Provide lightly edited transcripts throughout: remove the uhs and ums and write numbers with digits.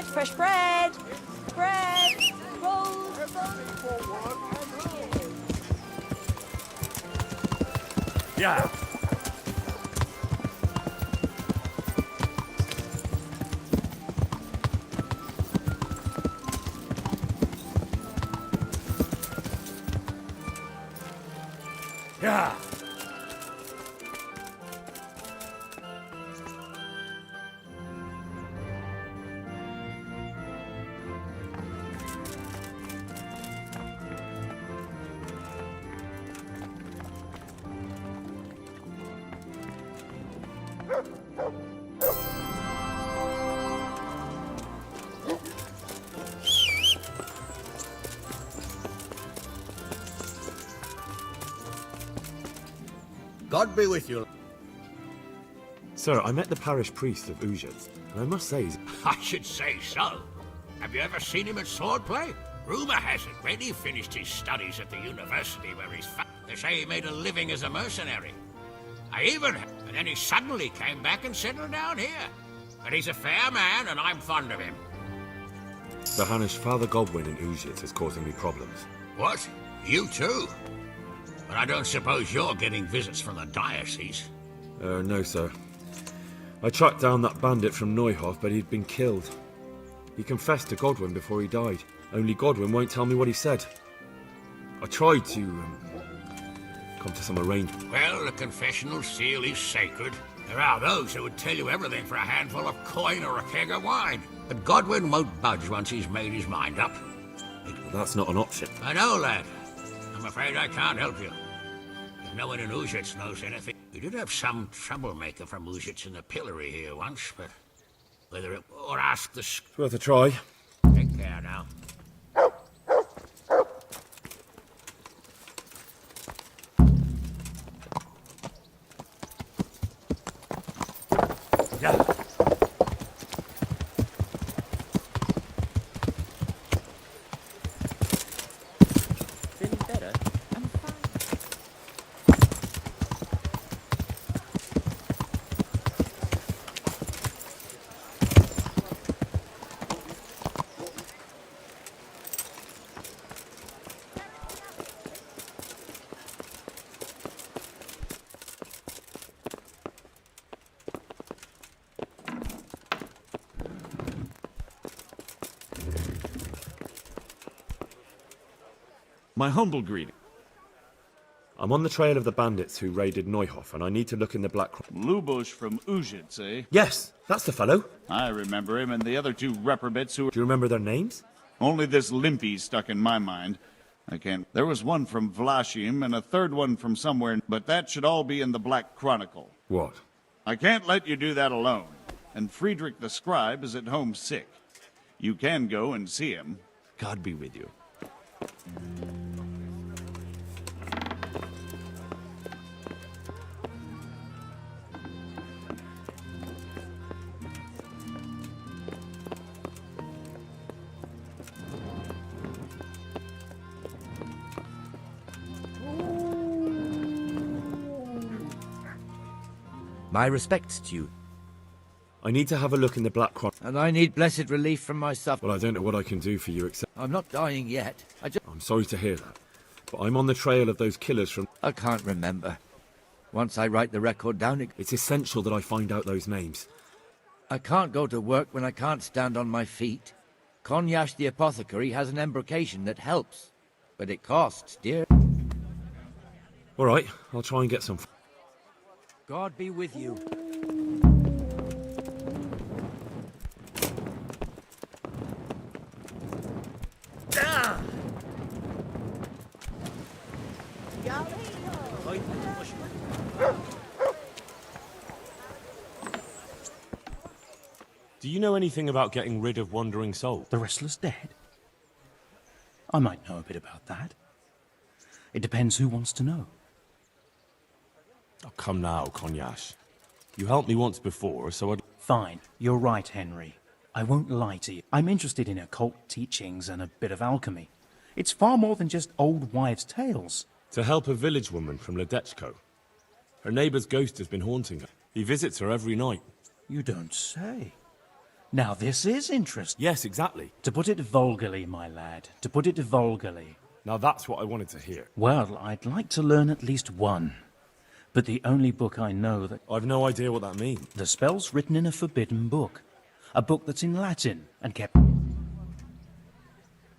fresh bread. Bread. Rolls. Yeah. Yeah. God be with you. Sir, I met the parish priest of Uzhitz, and I must say he's... I should say so. Have you ever seen him at swordplay? Rumour has it when he finished his studies at the university where he's they say he made a living as a mercenary. And then he suddenly came back and settled down here. But he's a fair man, and I'm fond of him. Sir Hanish, Father Godwin in Uzhitz is causing me problems. What? You too? But I don't suppose you're getting visits from the diocese. No, sir. I tracked down that bandit from Neuhof, but he'd been killed. He confessed to Godwin before he died. Only Godwin won't tell me what he said. I tried to come to some arrangement. Well, the confessional seal is sacred. There are those who would tell you everything for a handful of coin or a keg of wine. But Godwin won't budge once he's made his mind up. Well, that's not an option. I know, lad. I'm afraid I can't help you. If no one in Uzhitz knows anything. We did have some troublemaker from Uzhitz in the pillory here once, but whether it... Or ask the... It's worth a try. Take care now. Yeah. Feeling better? I'm fine. My humble greeting. I'm on the trail of the bandits who raided Neuhof, and I need to look in the Black... Lubush from Uzhitz, eh? Yes, that's the fellow. I remember him and the other two reprobates who... Do you remember their names? Only this Limpy stuck in my mind. I can't... There was one from Vlashim and a third one from somewhere, but that should all be in the Black Chronicle. What? I can't let you do that alone. And Friedrich the Scribe is at home sick. You can go and see him. God be with you. My respects to you. I need to have a look in the Black Chronicle. And I need blessed relief from my suffering. Well, I don't know what I can do for you except... I'm not dying yet. I'm sorry to hear that. But I'm on the trail of those killers from... I can't remember. Once I write the record down... It's essential that I find out those names. I can't go to work when I can't stand on my feet. Konyash the apothecary has an embrocation that helps. But it costs, dear. All right, I'll try and get some... God be with you. Do you know anything about getting rid of wandering souls? The restless dead? I might know a bit about that. It depends who wants to know. Oh, come now, Konyash. You helped me once before, so I'd... Fine, you're right, Henry. I won't lie to you. I'm interested in occult teachings and a bit of alchemy. It's far more than just old wives' tales. To help a village woman from Ledechko. Her neighbour's ghost has been haunting her. He visits her every night. You don't say. Now this is interesting. Yes, exactly. To put it vulgarly, my lad, to put it vulgarly. Now that's what I wanted to hear. Well, I'd like to learn at least one. But the only book I know that... I've no idea what that means. The spell's written in a forbidden book. A book that's in Latin and kept...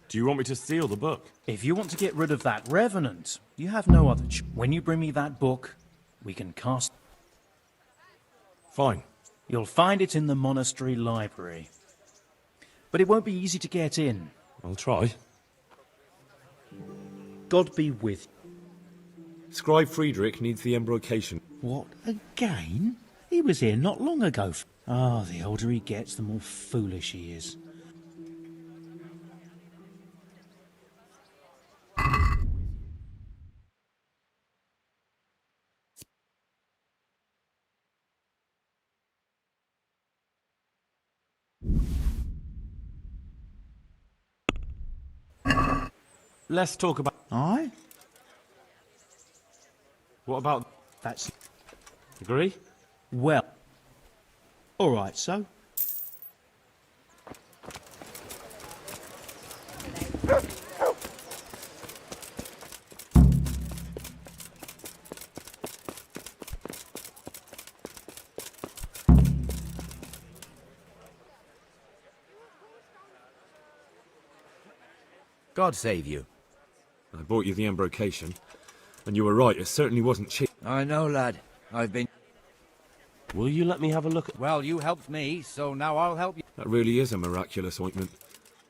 Do you want me to steal the book? If you want to get rid of that revenant, you have no other When you bring me that book, we can cast... Fine. You'll find it in the monastery library. But it won't be easy to get in. I'll try. God be with you. Scribe Friedrich needs the embrocation. What, again? He was here not long ago. Ah, the older he gets, the more foolish he is. Let's talk about... Aye? What about... That's... Agree? Well... All right, so... God save you. I bought you the embrocation, and you were right, it certainly wasn't cheap. I know, lad. I've been... Will you let me have a look at... Well, you helped me, so now I'll help you. That really is a miraculous ointment.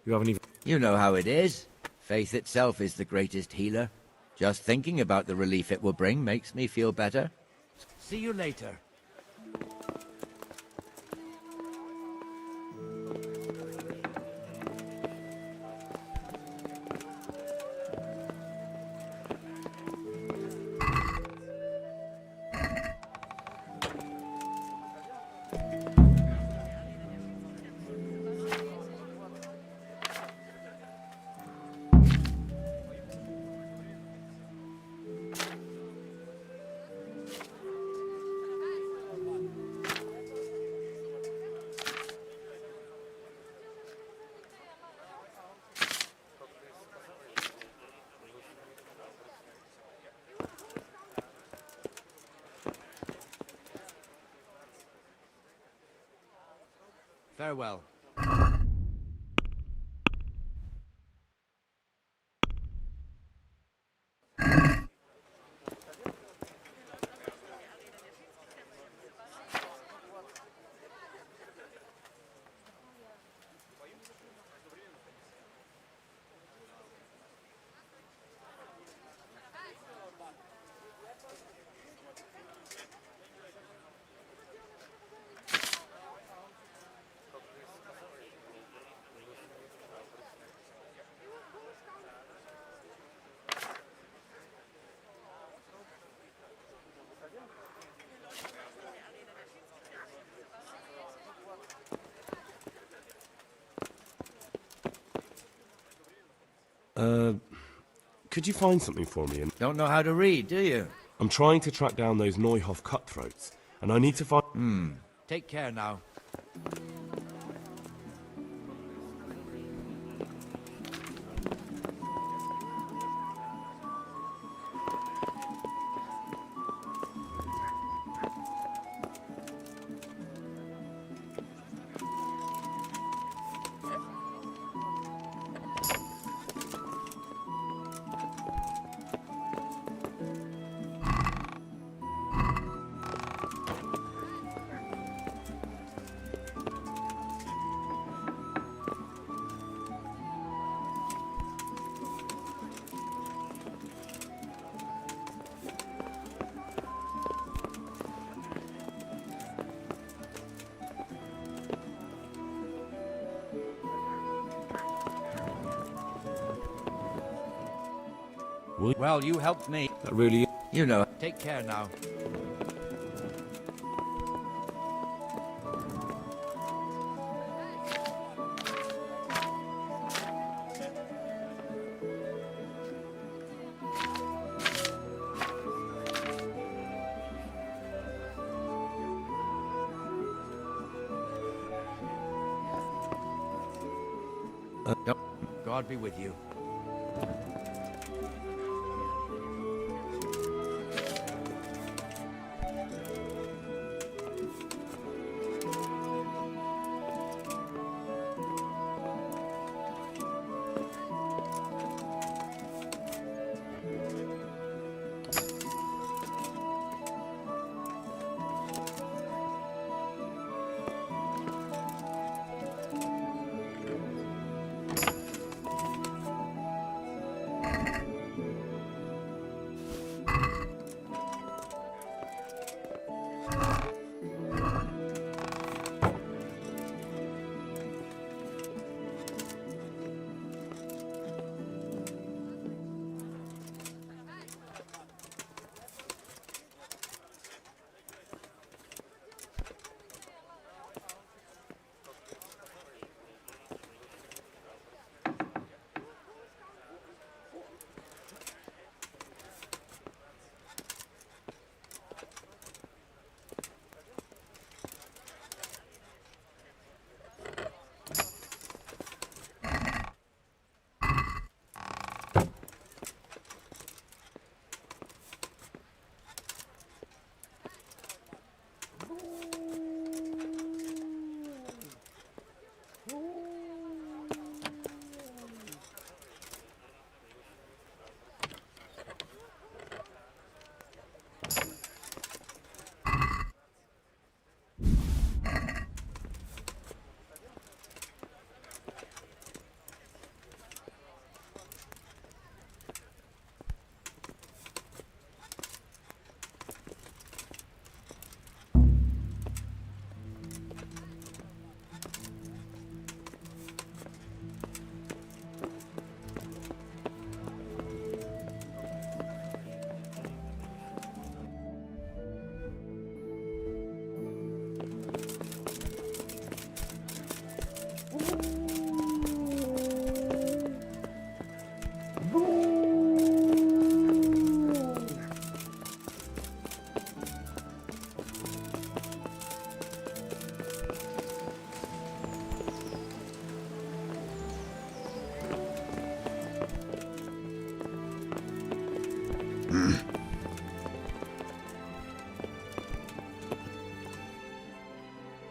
You haven't even... You know how it is. Faith itself is the greatest healer. Just thinking about the relief it will bring makes me feel better. See you later. Farewell. Could you find something for me? Don't know how to read, do you? I'm trying to track down those Neuhoff cutthroats, and I need to find... Take care now. Well, you helped me. That really... You know. Take care now. God be with you.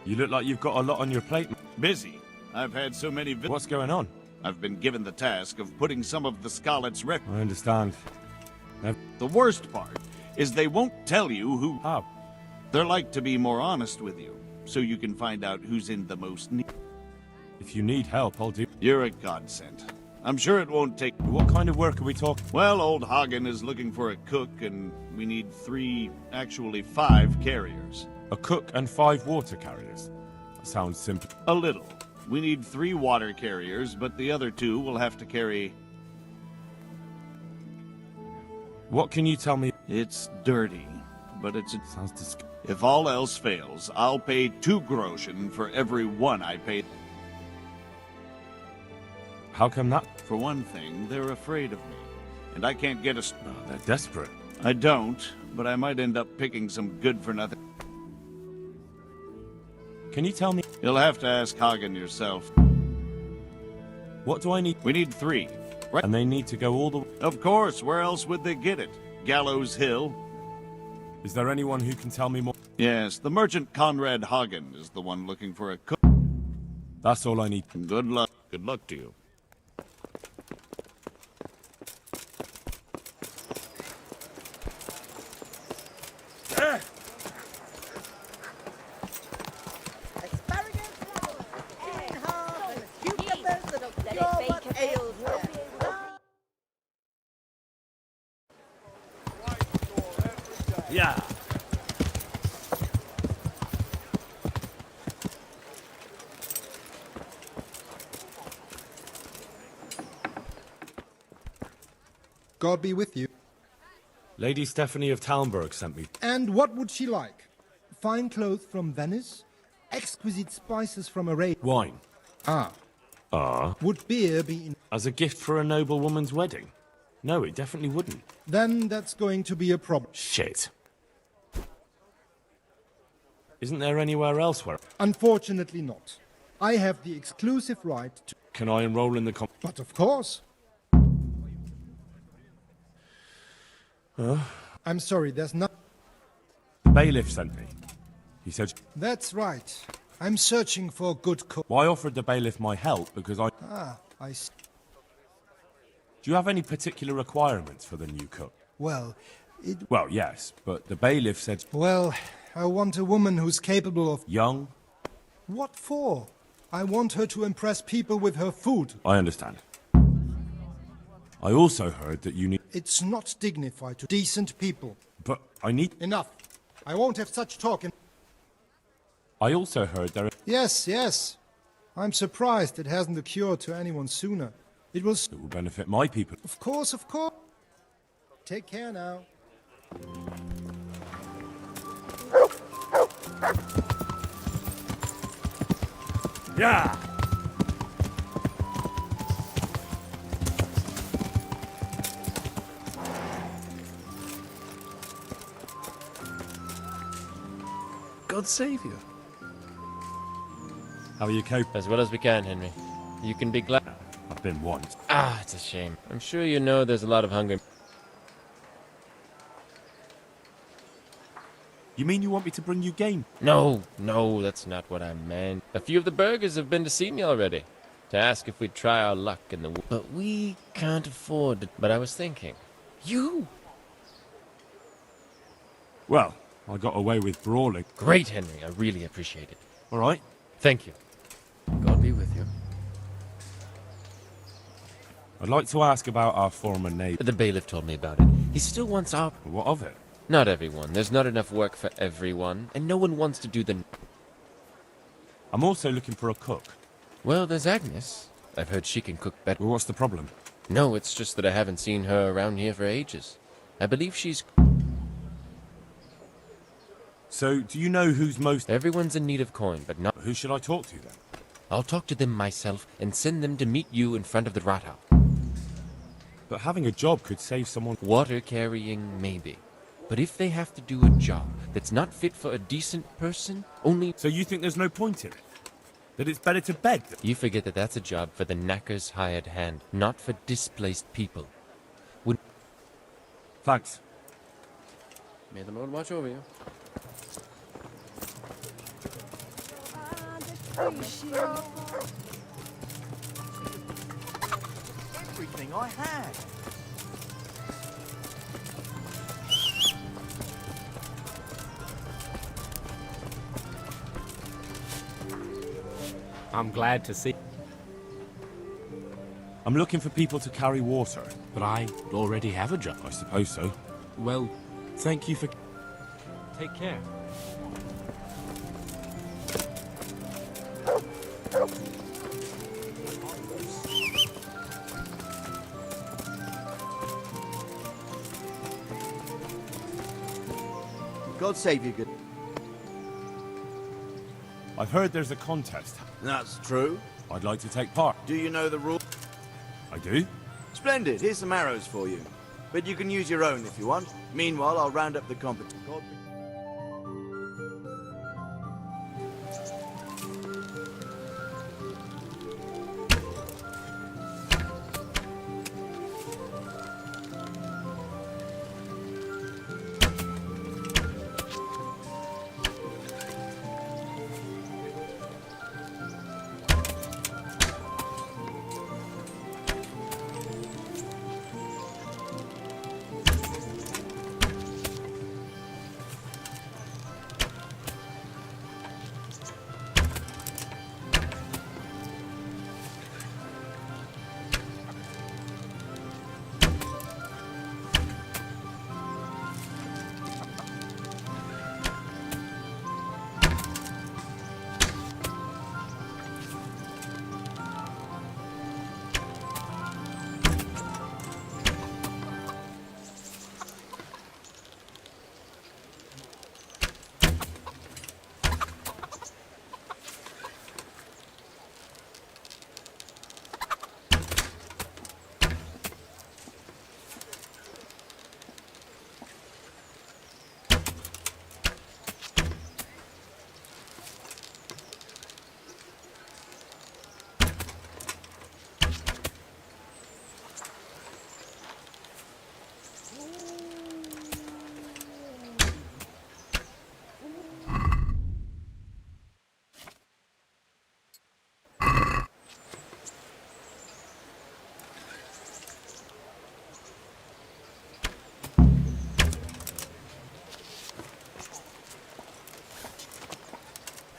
You look like you've got a lot on your plate. Busy. I've had so many What's going on? I've been given the task of putting some of the Scarlet's rec. I understand. The worst part is they won't tell you who. How? They're like to be more honest with you, so you can find out who's in the most need. If you need help, I'll do. You're a godsend. I'm sure it won't take. What kind of work are we talking? Well, old Hagen is looking for a cook, and we need 5 carriers. A cook and 5 water carriers. That sounds simple. A little. We need 3 water carriers, but the other 2 will have to carry. What can you tell me? It's dirty, but it's. Sounds disgusting. If all else fails, I'll pay 2 groschen for every 1 I pay. How come that? For one thing, they're afraid of me, and I can't get a. Oh, they're desperate. I don't, but I might end up picking some good for nothing. Can you tell me? You'll have to ask Hagen yourself. What do I need? We need 3. Right? And they need to go all the. Of course, where else would they get it? Gallows Hill? Is there anyone who can tell me more? Yes, the merchant Conrad Hagen is the one looking for a cook. That's all I need. Good luck. Good luck to you. Asparagus, green half, and cucumbers that'll cure what ails you. Yeah. God be with you. Lady Stephanie of Talmberg sent me. And what would she like? Fine clothes from Venice? Exquisite spices from Arabia? Wine. Ah. Would beer be in... As a gift for a noble woman's wedding? No, it definitely wouldn't. Then that's going to be a problem. Shit. Isn't there anywhere else where... Unfortunately not. I have the exclusive right to... Can I enroll in the But of course. I'm sorry, there's not. The bailiff sent me. He said... That's right. I'm searching for a good cook. Well, I offered the bailiff my help because I... I see. Do you have any particular requirements for the new cook? Well, Well, yes, but the bailiff said... Well, I want a woman who's capable of... Young? What for? I want her to impress people with her food. I understand. I also heard that you need... It's not dignified to decent people. But I need... Enough. I won't have such talk in... I also heard there... Yes. I'm surprised it hasn't occurred to anyone sooner. It will... It will benefit my people. Of course. Take care now. Yeah! God save you. How are you coping? As well as we can, Henry. You can be glad. I've been once. It's a shame. I'm sure you know there's a lot of hunger. You mean you want me to bring you game? No, that's not what I meant. A few of the burgers have been to see me already, to ask if we'd try our luck in the... But we can't afford it. But I was thinking, you... Well, I got away with brawling. Great, Henry. I really appreciate it. All right? Thank you. God be with you. I'd like to ask about our former neighbor. The bailiff told me about it. He still wants our... What of it? Not everyone. There's not enough work for everyone, and no one wants to do the... I'm also looking for a cook. Well, there's Agnes. I've heard she can cook better. Well, what's the problem? No, it's just that I haven't seen her around here for ages. I believe she's... So, do you know who's most... Everyone's in need of coin, but not... Who should I talk to, then? I'll talk to them myself and send them to meet you in front of the Rathaus. But having a job could save someone... Water carrying, maybe. But if they have to do a job that's not fit for a decent person, only... So you think there's no point in it? That it's better to beg them? You forget that that's a job for the knacker's hired hand, not for displaced people. Thanks. May the Lord watch over you. Everything I had. I'm glad to see. I'm looking for people to carry water. But I already have a job. I suppose so. Well, thank you for... Take care. God save you, good. I've heard there's a contest. That's true. I'd like to take part. Do you know the rules? I do? Splendid. Here's some arrows for you. But you can use your own if you want. Meanwhile, I'll round up the competition.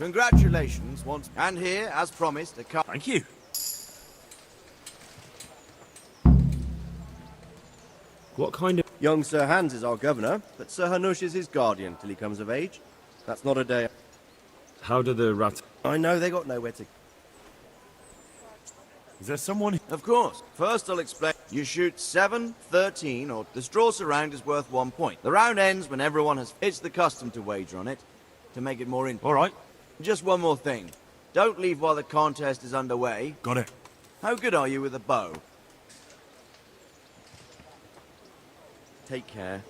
Congratulations once. And here, as promised, a cup. Thank you. What kind of... Young Sir Hans is our governor, but Sir Hanush is his guardian till he comes of age. That's not a day. How do the rats... I know, they got nowhere to... Is there someone... Of course. First I'll explain. You shoot 7, 13, or the straw surround is worth 1 point. The round ends when everyone has... It's the custom to wager on it, to make it more interesting. All right. Just one more thing. Don't leave while the contest is underway. Got it. How good are you with a bow? Take care.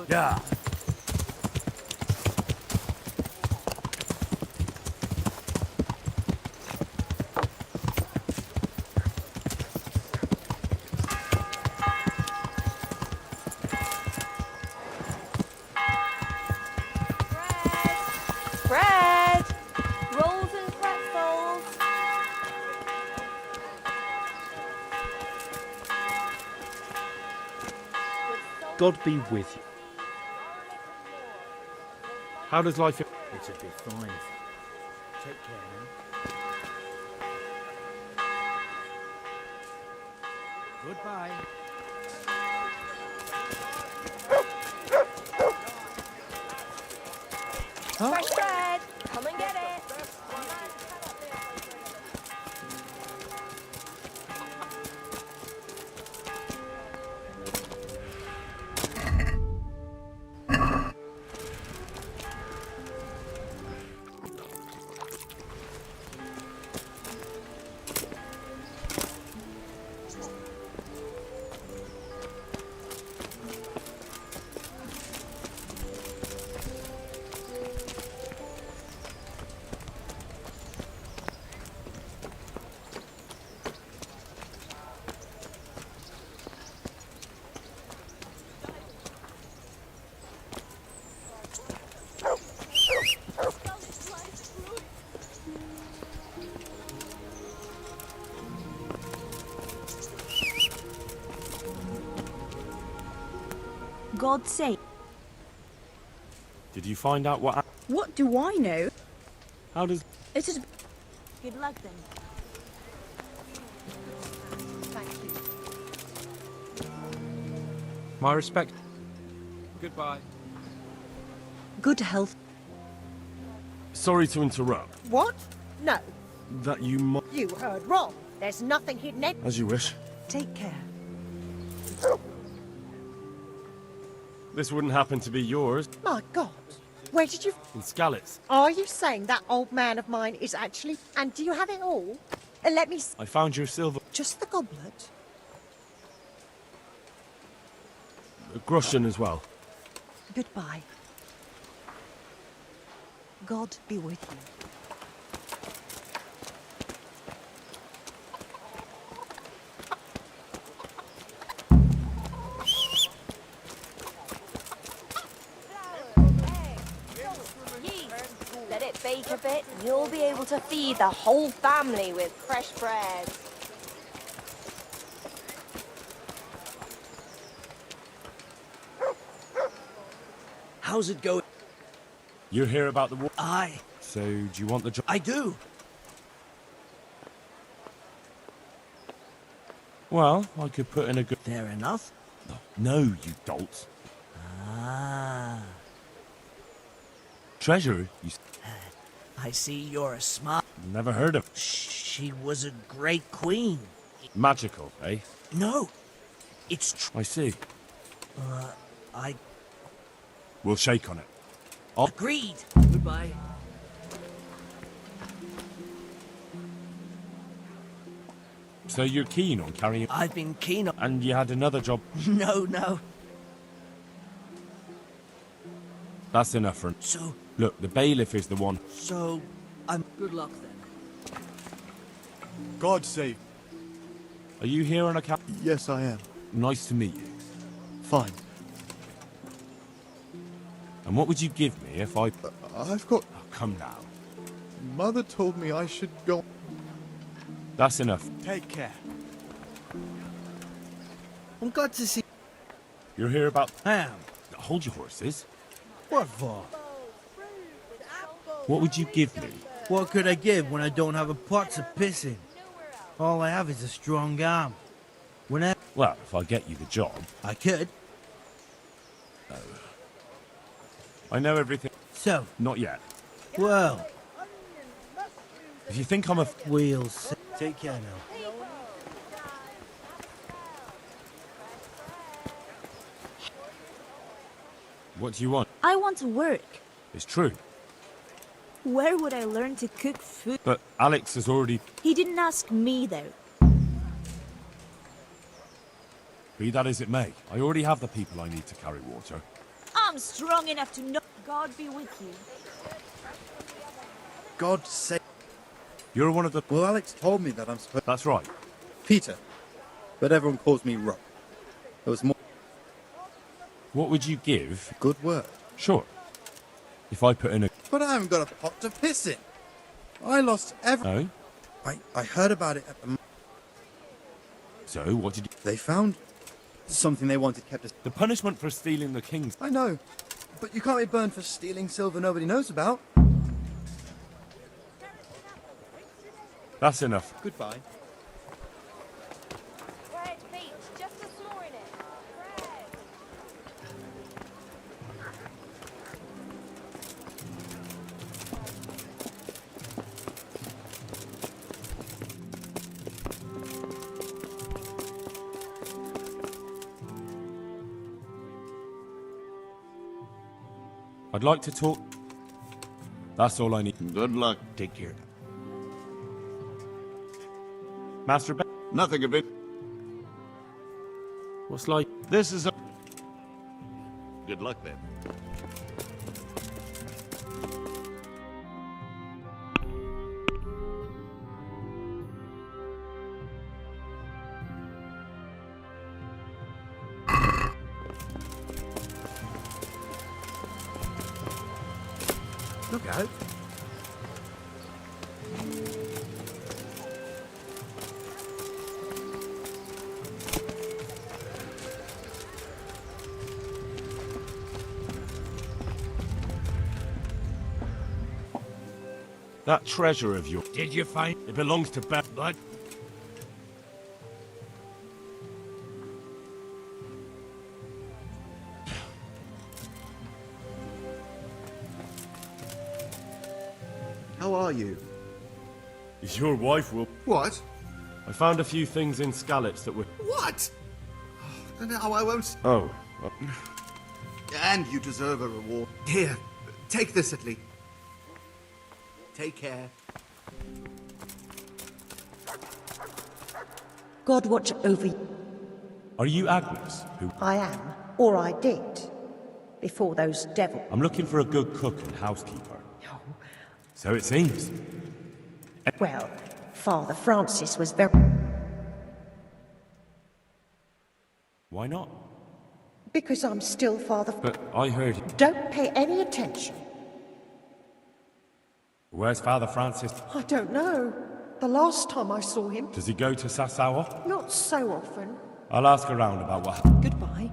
Yeah. Bread! Rolls and pretzels! God be with you. How does life... It'll be fine. Take care now. Goodbye. Fresh bread! Come and get it! God's sake. Did you find out what... What do I know? How does... It is... Good luck then. Thank you. My respect. Goodbye. Good health. Sorry to interrupt. What? No, That you might... you heard wrong. There's nothing hidden in... As you wish. Take care. This wouldn't happen to be yours. My God. Where did you... In Skalitz. Are you saying that old man of mine is actually... And do you have it all? Let me... I found your silver... Just the goblet? Groschen as well. Goodbye. God be with you. Let it bake a bit, and you'll be able to feed the whole family with fresh bread. How's it going? You hear about the war? Aye. So, do you want the job? I do. Well, I could put in a good... Fair enough. No, you dolts. Ah. Treasure? You... I see you're a smart... Never heard of... She was a great queen. Magical, eh? No. It's I see. I... We'll shake on it. Agreed. Goodbye. So you're keen on carrying... I've been keen on... And you had another job? No. That's enough for... So... Look, the bailiff is the one... So... Good luck then. God save... Are you here on account... Yes, I am. Nice to meet you. Fine. And what would you give me if I... I've got... Oh, come now. Mother told me I should go... That's enough. Take care. I'm glad to see... You're here about... Ham. Hold your horses. What for? What would you give me? What could I give when I don't have a pot to piss in? All I have is a strong arm. Whenever... Well, if I get you the job... I could. I know everything... So? Not yet. Well... If you think I'm a... We'll see. Take care now. What do you want? I want to work. It's true. Where would I learn to cook food? But Alex has already... He didn't ask me, though. Be that as it may, I already have the people I need to carry water. I'm strong enough to know. God be with you. God save... You're one of the... Well, Alex told me that I'm supposed... That's right. Peter. But everyone calls me Rob. There was more... What would you give? Good word. Sure. If I put in a... But I haven't got a pot to piss in. I lost every... Oh? I heard about it at the... So, what did you... They found something they wanted kept... The punishment for stealing the king's... I know. But you can't be burned for stealing silver nobody knows about. That's enough. Goodbye. Bread, beach, just a s'more in it. Bread. I'd like to talk... That's all I need. Good luck. Take care. Master Ben... Nothing of it. What's like... This is a... Good luck then. Look out. That treasure of yours... Did you find... It belongs to Ben... But... How are you? Is your wife will... What? I found a few things in Skalitz that were... What? No, I won't. Oh. And you deserve a reward. Here, take this at least. Take care. God watch over you. Are you Agnes? Who... I am, or I did, before those devils. I'm looking for a good cook and housekeeper. Oh. So it seems. Well, Father Francis was very... Why not? Because I'm still Father... But I heard... Don't pay any attention. Where's Father Francis? I don't know. The last time I saw him... Does he go to Sassawa? Not so often. I'll ask around about what happened. Goodbye.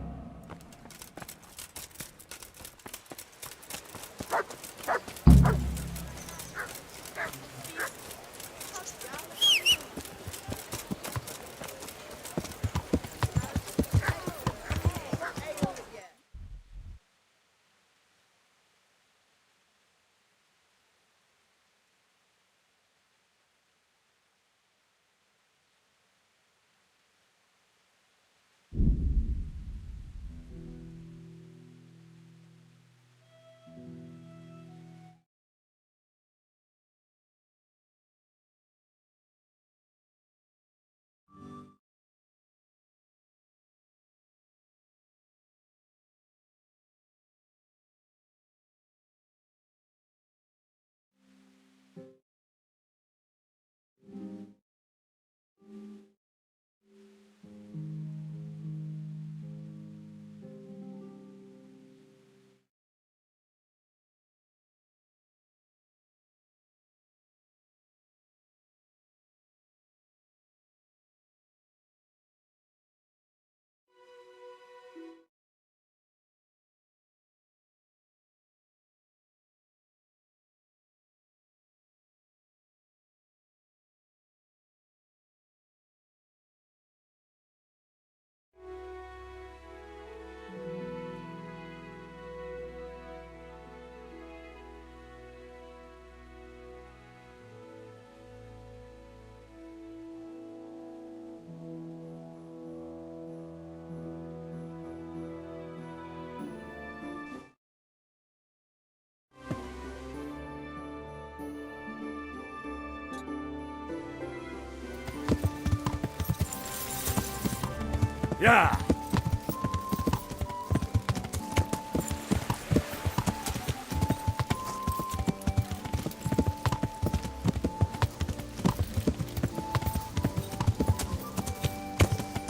Yeah.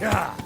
Yeah.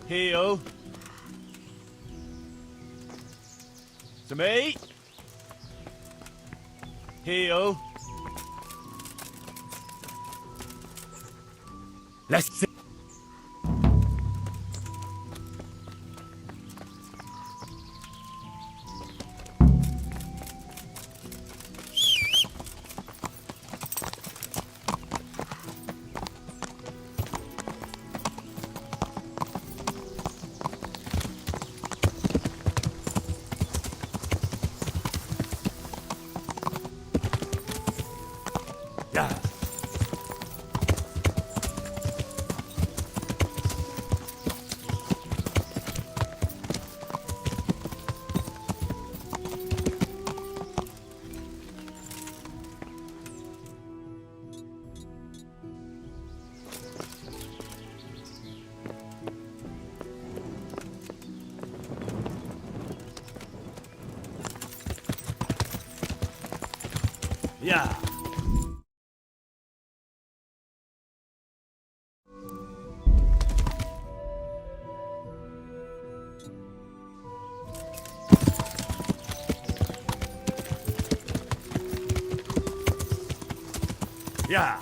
Heel. To me. Heel. Let's see. Yeah. Yeah. Yeah.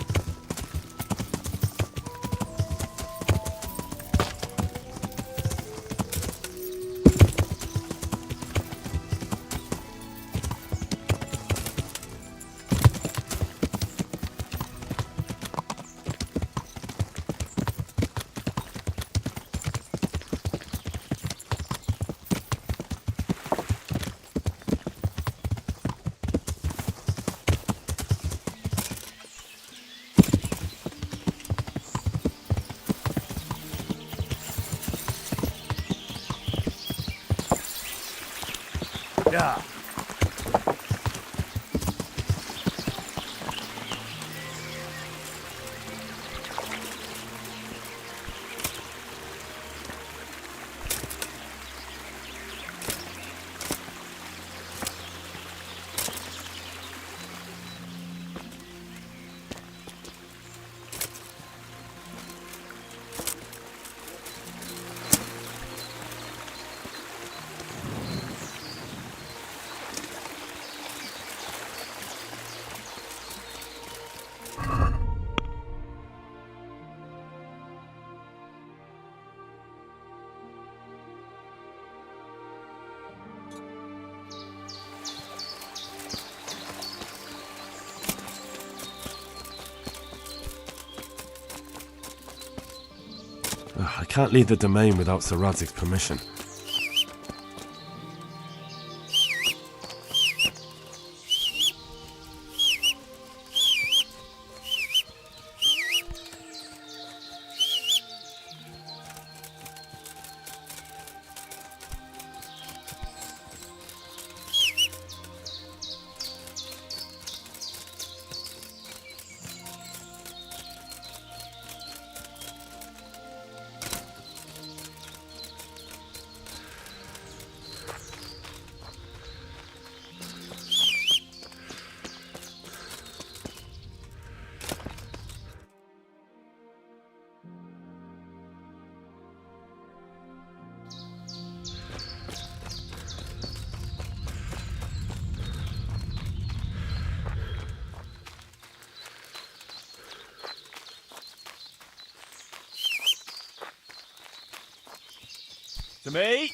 Yeah. I can't leave the domain without Sir Radzig's permission. To me.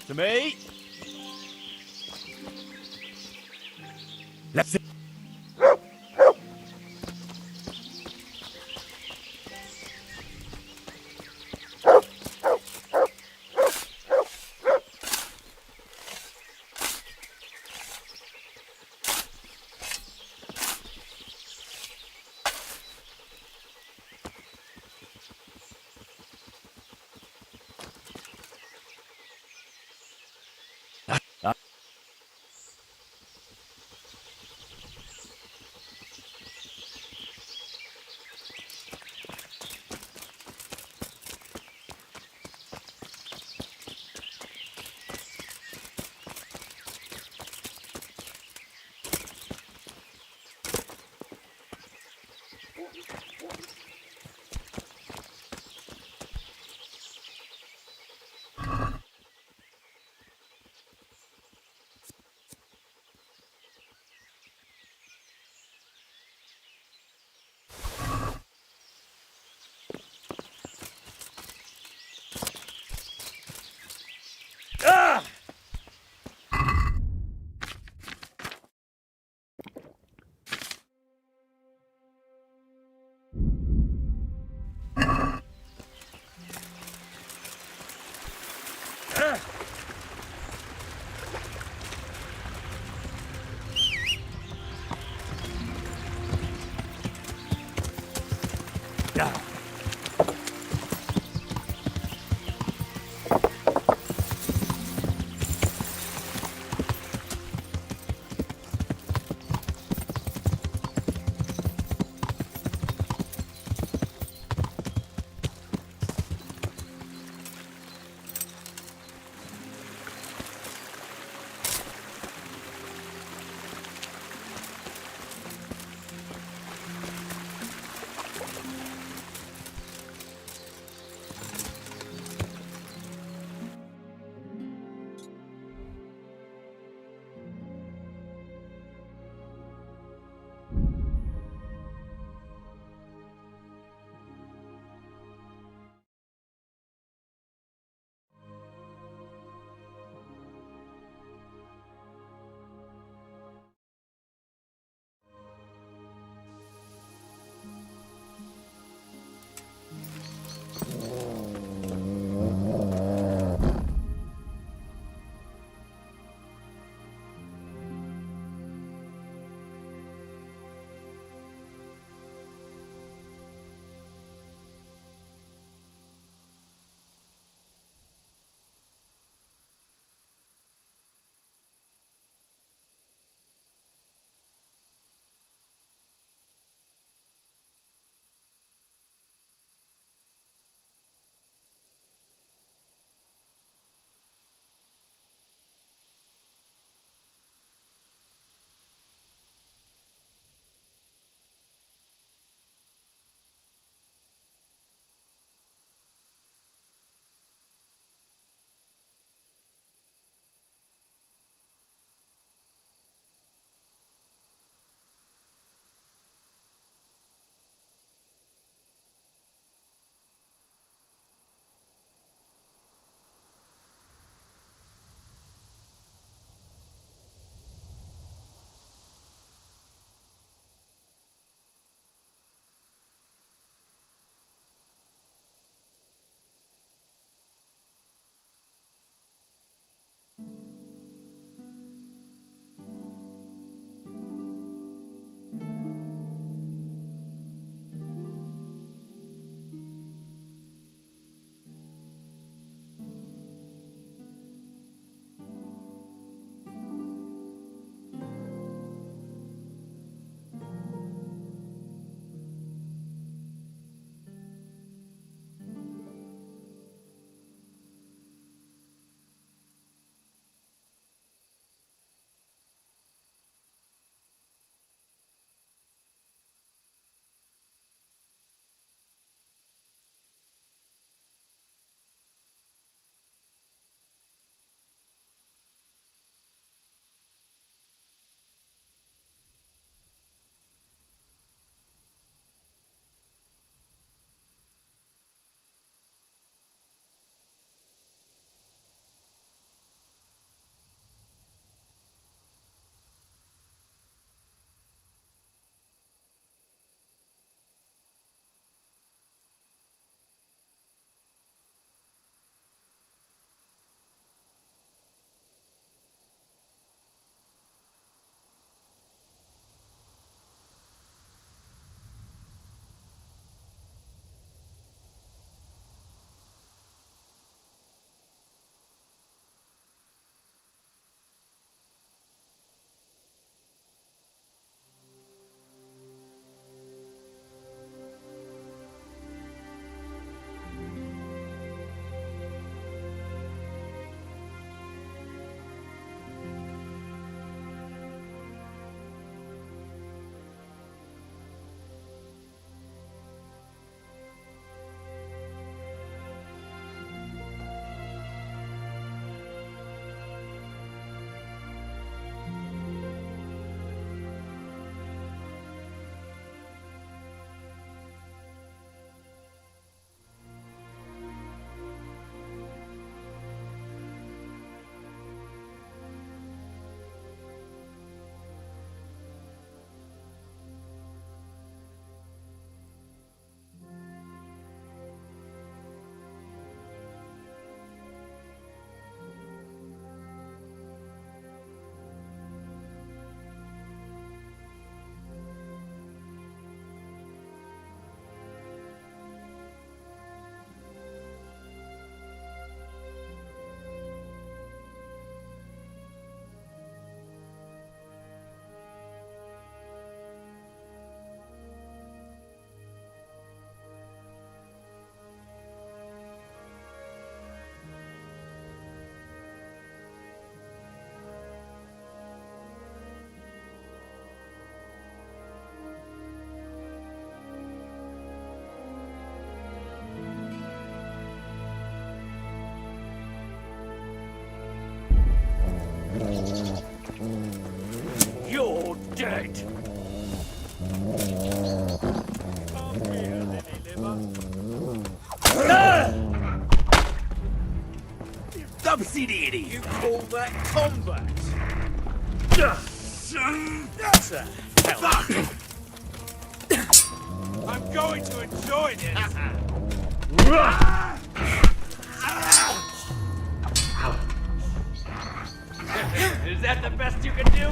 To me. Let's see. silly idiot. You call that combat? That's a hell. I'm going to enjoy this. Is that the best you can do?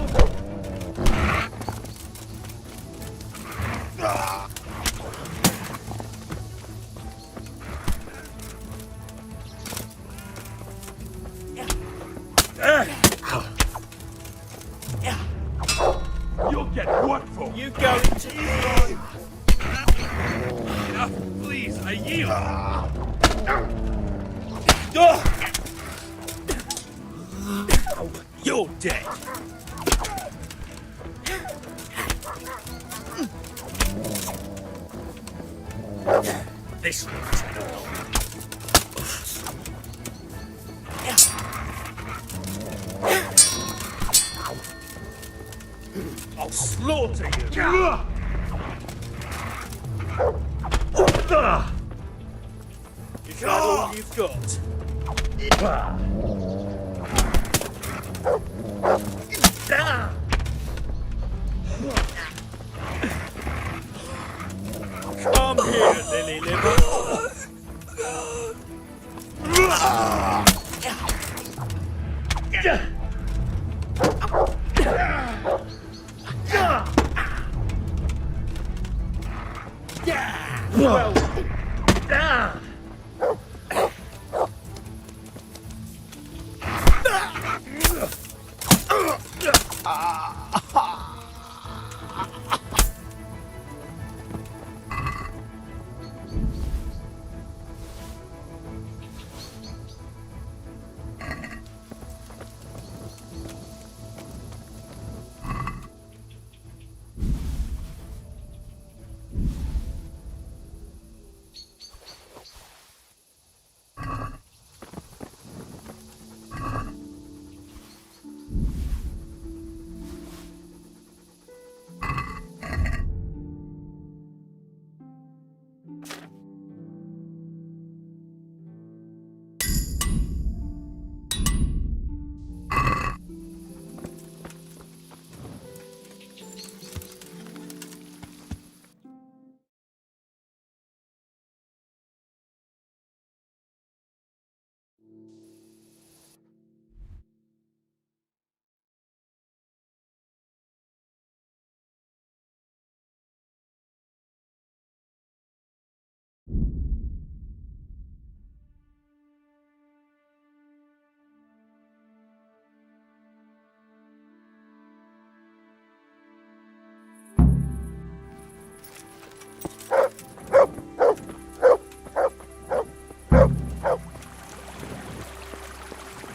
You'll get what for? You going to... Enough, please, I yield. You're dead. This looks I'll slaughter you. Is that all you've got? Come here, Lily Liver. Well,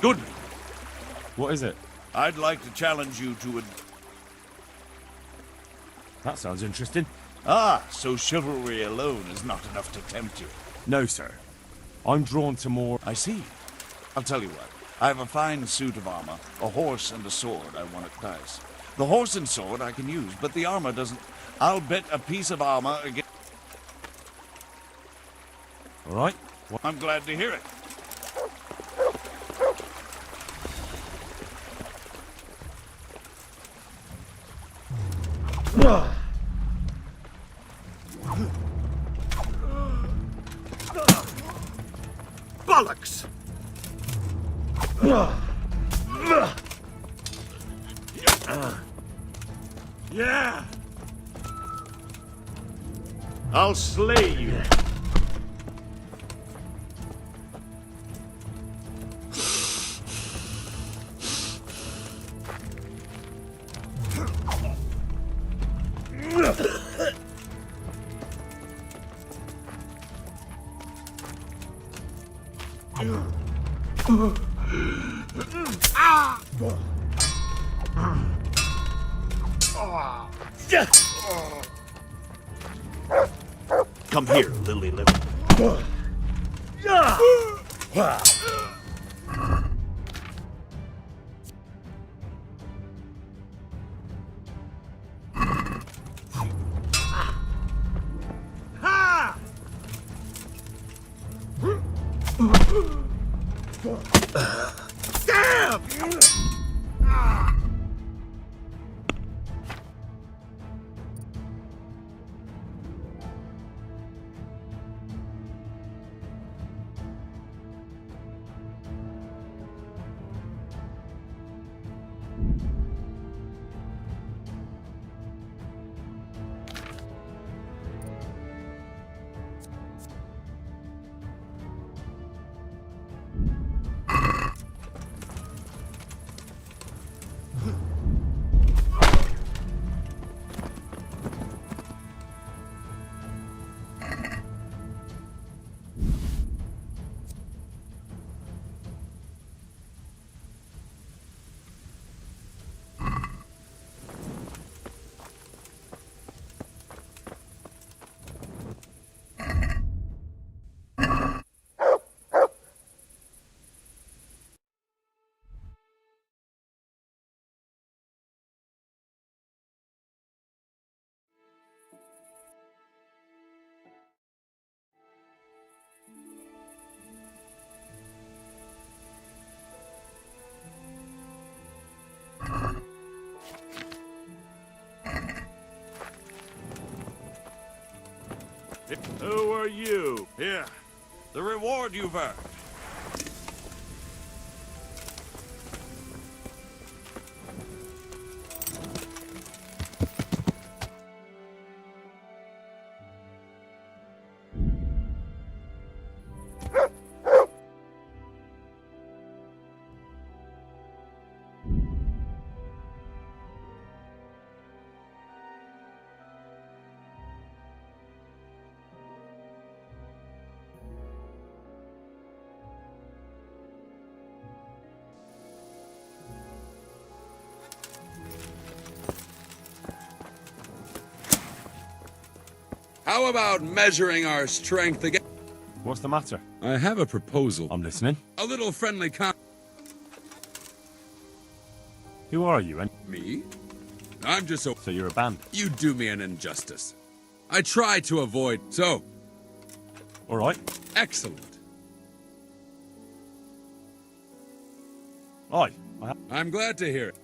Good. What is it? I'd like to challenge you to a... That sounds interesting. Ah, so chivalry alone is not enough to tempt you. No, sir. I'm drawn to more... I see. I'll tell you what. I have a fine suit of armor, a horse and a sword I won at dice. The horse and sword I can use, but the armor doesn't. I'll bet a piece of armor against... All right. I'm glad to hear it. Bollocks! Yeah! I'll slay you. Come here, Lily Liver. Who are you? Here, the reward you've earned. How about measuring our strength again? What's the matter? I have a proposal. I'm listening. A little friendly Who are you, and Me? I'm just so... So you're a bandit? You do me an injustice. I try to avoid... So... All right. Excellent. Aye. I'm glad to hear it.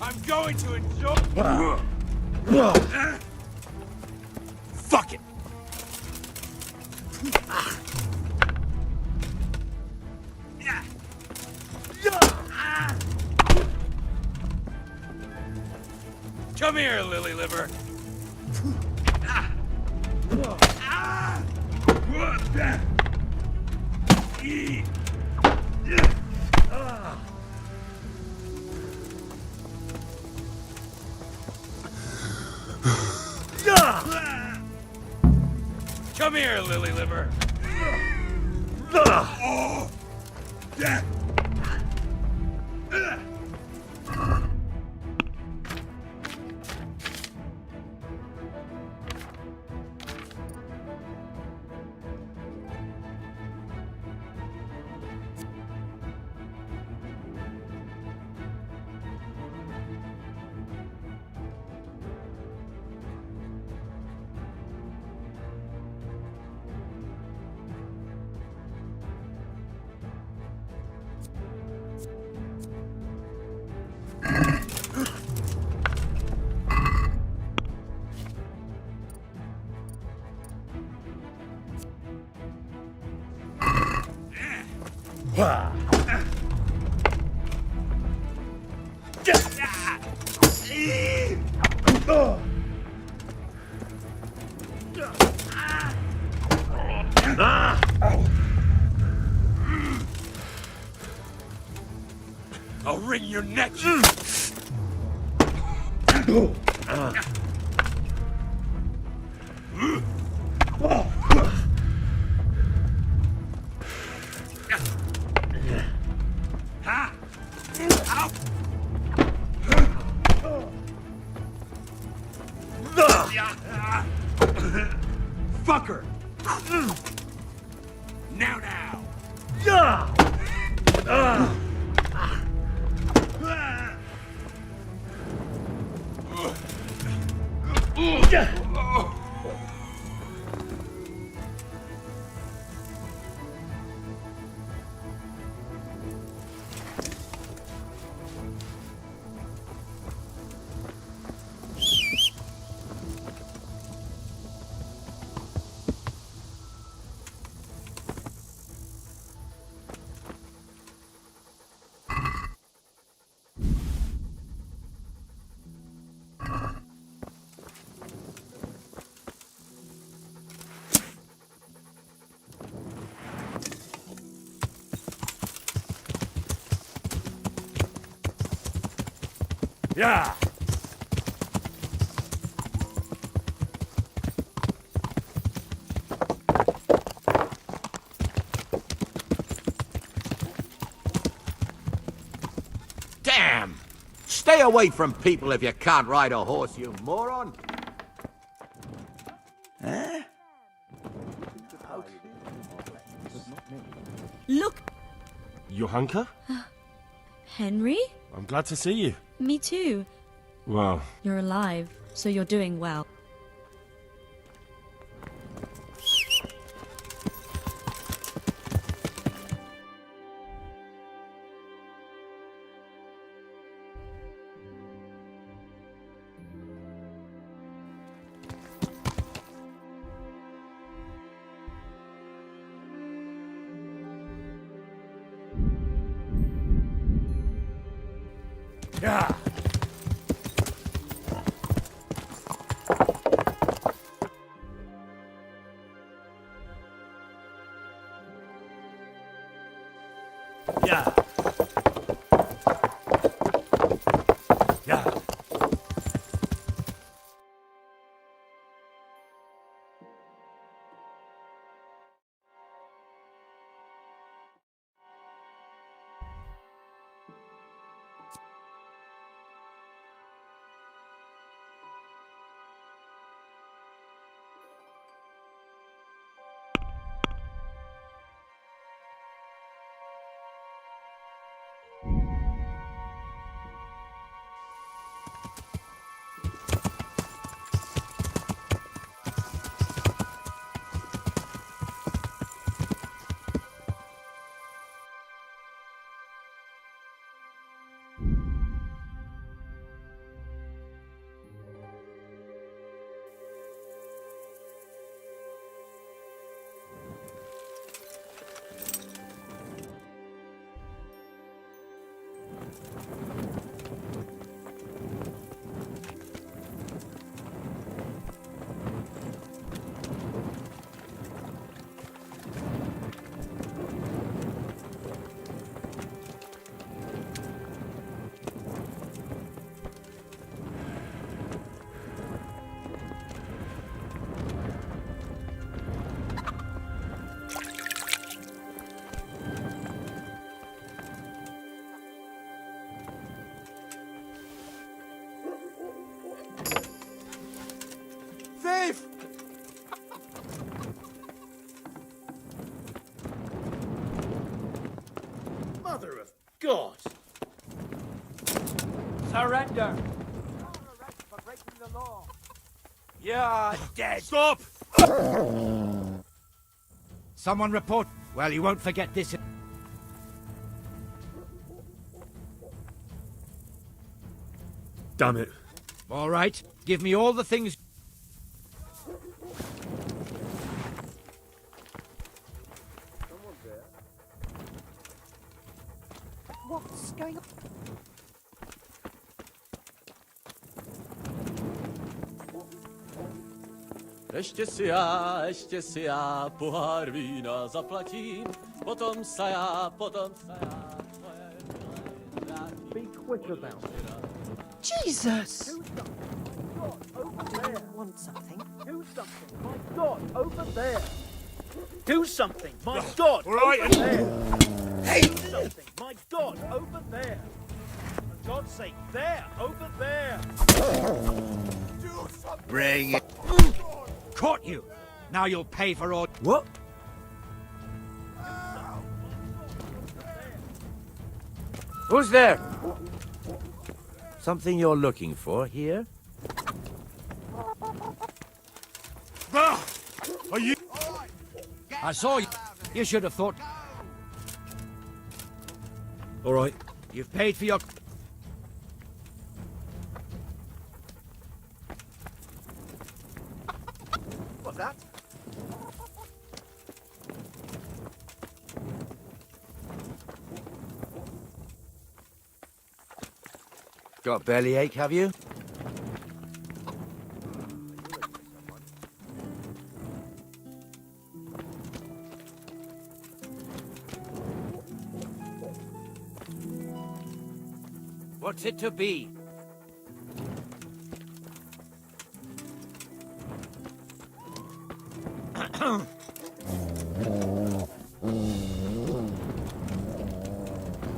I'm going to enjoy. Fuck it. Come here, lily liver. Come here, lily liver. I'll wring your neck. Fucker! Now! Yeah. Damn! Stay away from people if you can't ride a horse, you moron! Huh? Look! Johanka? Henry? I'm glad to see you. Me too. Well, You're alive, so you're doing well. Yeah. Yeah. Yeah. Thief! Mother of God! Surrender! You're dead! Stop! Someone report. Well, you won't forget this. Damn it. All right. Give me all the things. What's going on? Ještě si já pohár vína zaplatím, potom se já. Be quick about it. Jesus! I want something. Do something, my God, over there! Do something, my God, All right, over there! Hey! Do something, my God, over there! For God's sake, there, over there! Bring it. Caught you. Now you'll pay for all. What? Who's there? Something you're looking for here? Are you? I saw you. You should have thought. All right. You've paid for your. What's that? Got bellyache, have you? What's it to be?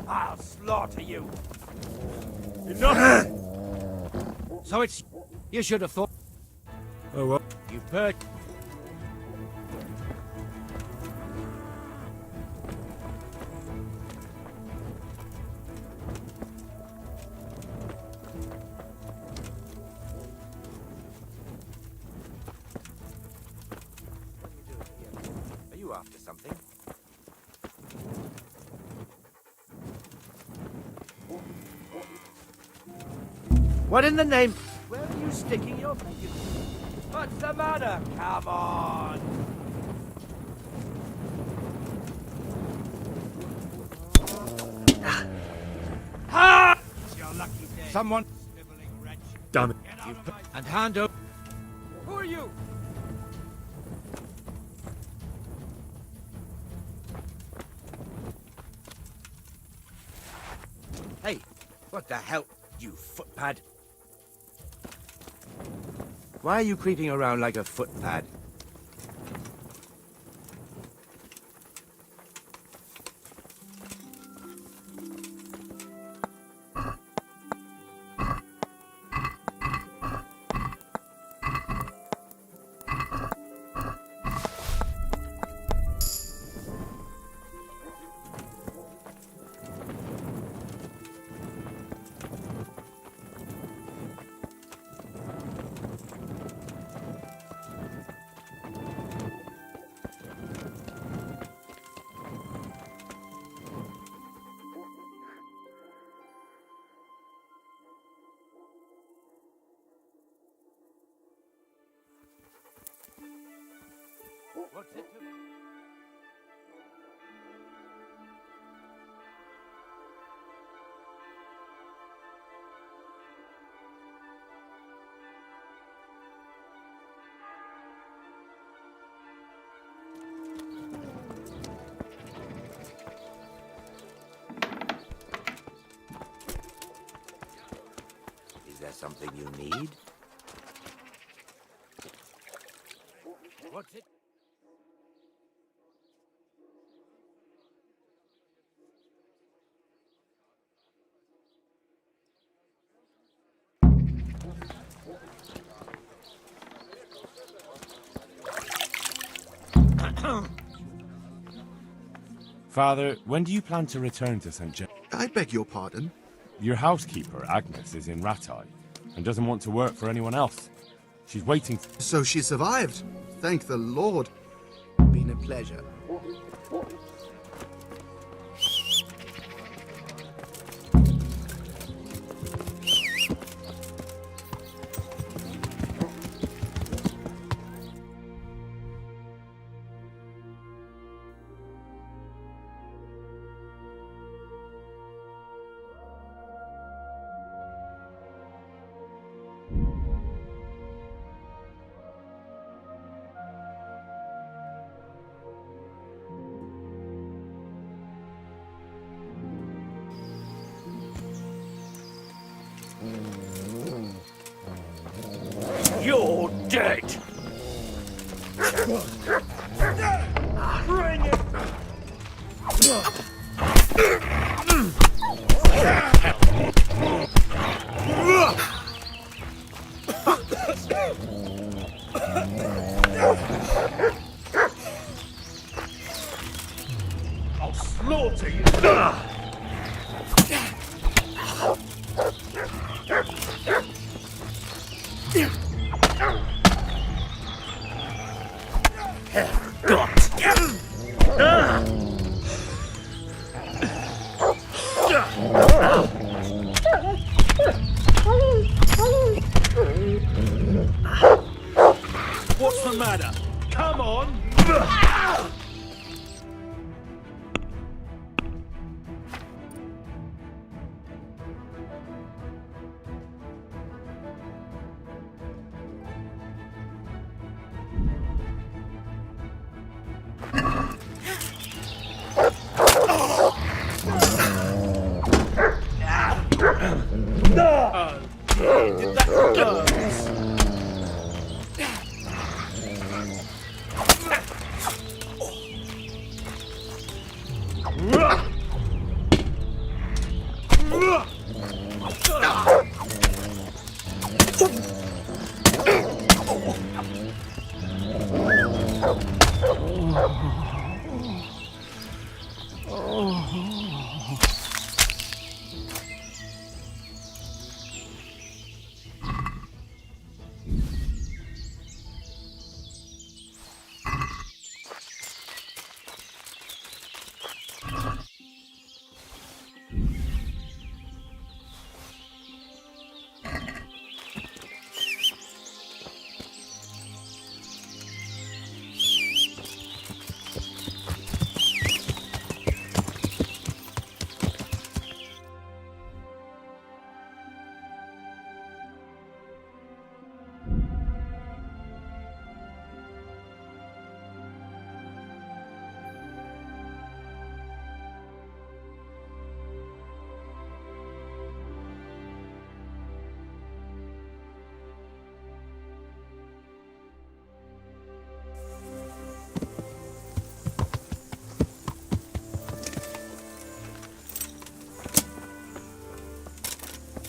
I'll slaughter you. Enough! So it's... You should have thought... Oh, well. You've heard... Are you after something? What in the name? Where are you sticking your fingers? What's the matter? Come on! Ha! It's your lucky day. Someone... Damn it. And hand up... Who are you? Hey, what the hell, you footpad? Why are you creeping around like a footpad? What's it to... Is there something you need? What's it? Father, when do you plan to return to St. James? I beg your pardon? Your housekeeper, Agnes, is in Rattay and doesn't want to work for anyone else. She's waiting... So she survived. Thank the Lord. Been a pleasure. You're dead! Bring it! I'll slaughter you! What's the matter? Come on!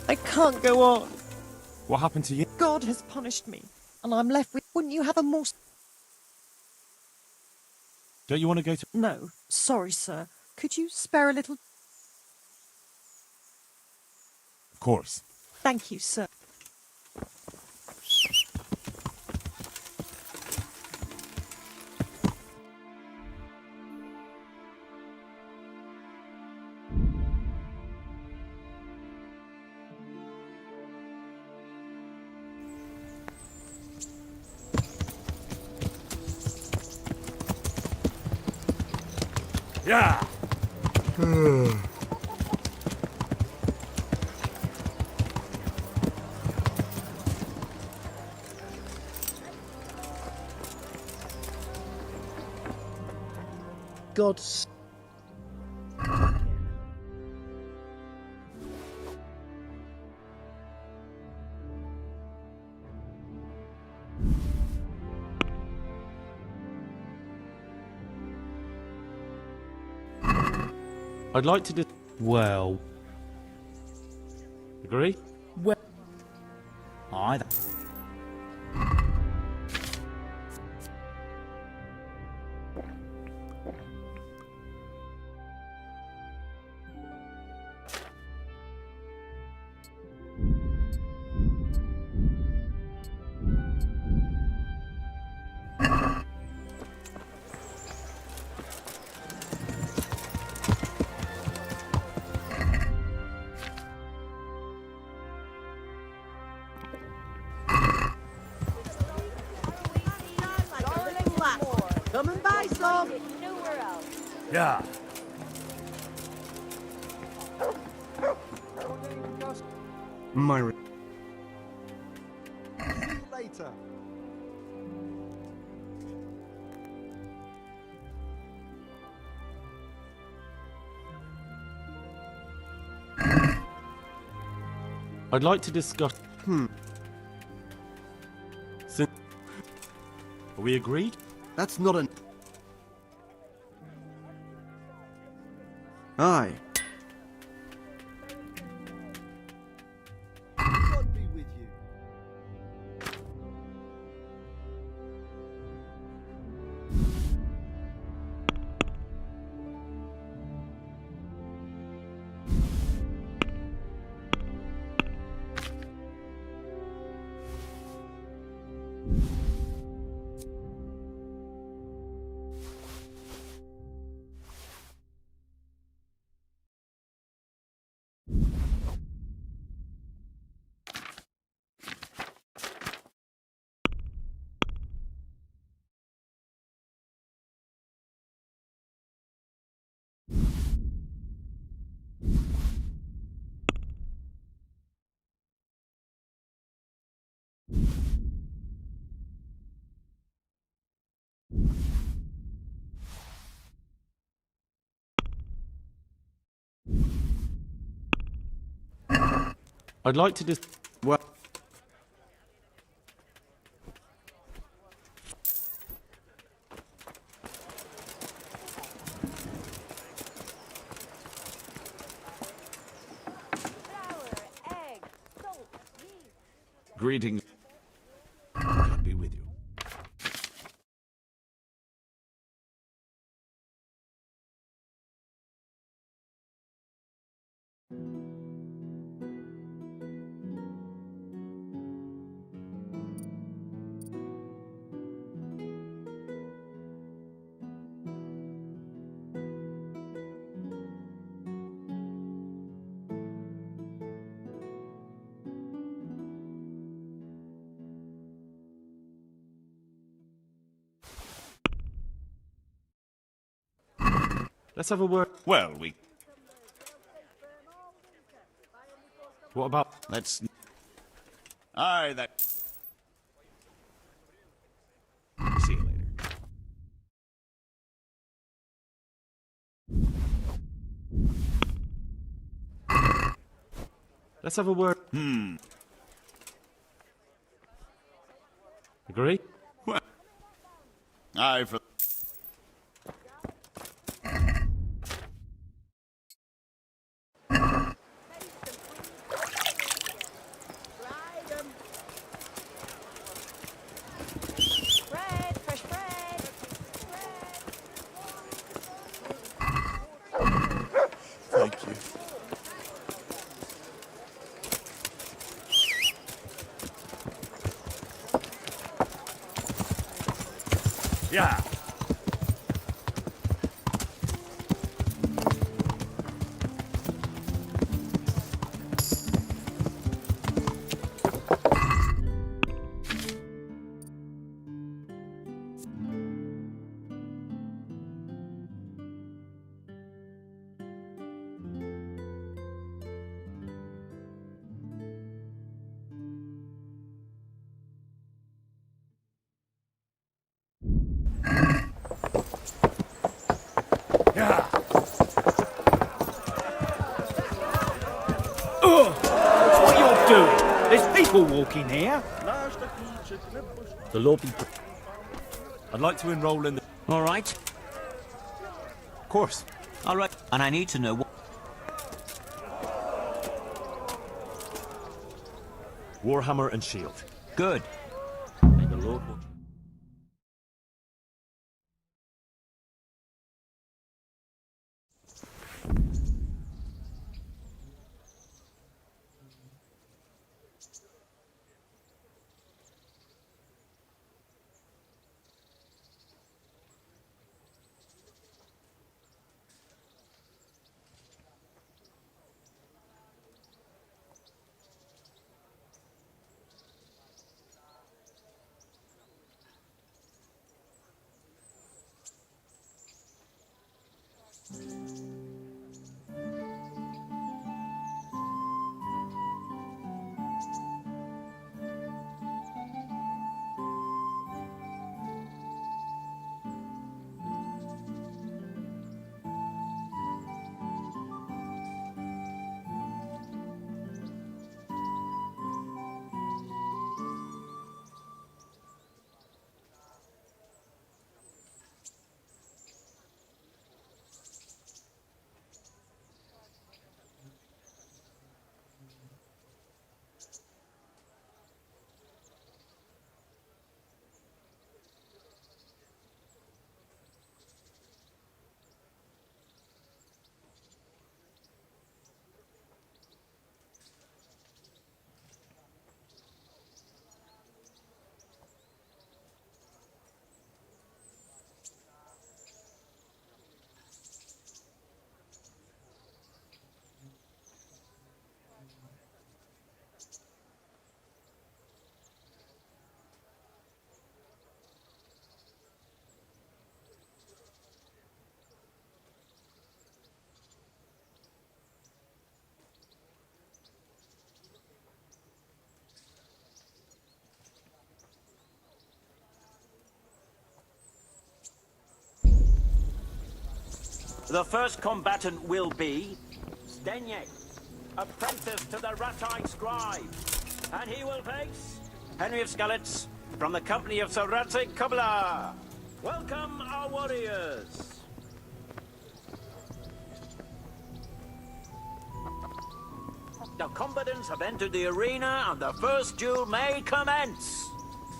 I can't go on. What happened to you? God has punished me, and I'm left with... Wouldn't you have a more... Don't you want to go to... No, sorry, sir. Could you spare a little... Of course. Thank you, sir. Yeah. God's... I'd like to do... Well... Agree? Well... Aye, Come and buy some. Nowhere else. Yeah. My... Later. I'd like to discuss... Hmm. Are we agreed? That's not an... Aye. God be with you. I'd like to Well... Greetings. God be with you. Let's have a word. Well, we... What about... Let's... Aye, that... See you later. Let's have a word. Agree? Well... Aye, for... Yeah. Yeah. What you're doing? There's people walking here. The law be... I'd like to enroll in the... All right. Of course. All right. And I need to know what... Warhammer and Shield. Good. May the Lord watch... The first combatant will be Stenyek, apprentice to the Ratite scribe. And he will face Henry of Skalitz from the company of Sir Radzik Kubla. Welcome, our warriors. The combatants have entered the arena and the first duel may commence.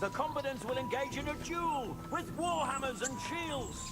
The combatants will engage in a duel with warhammers and shields.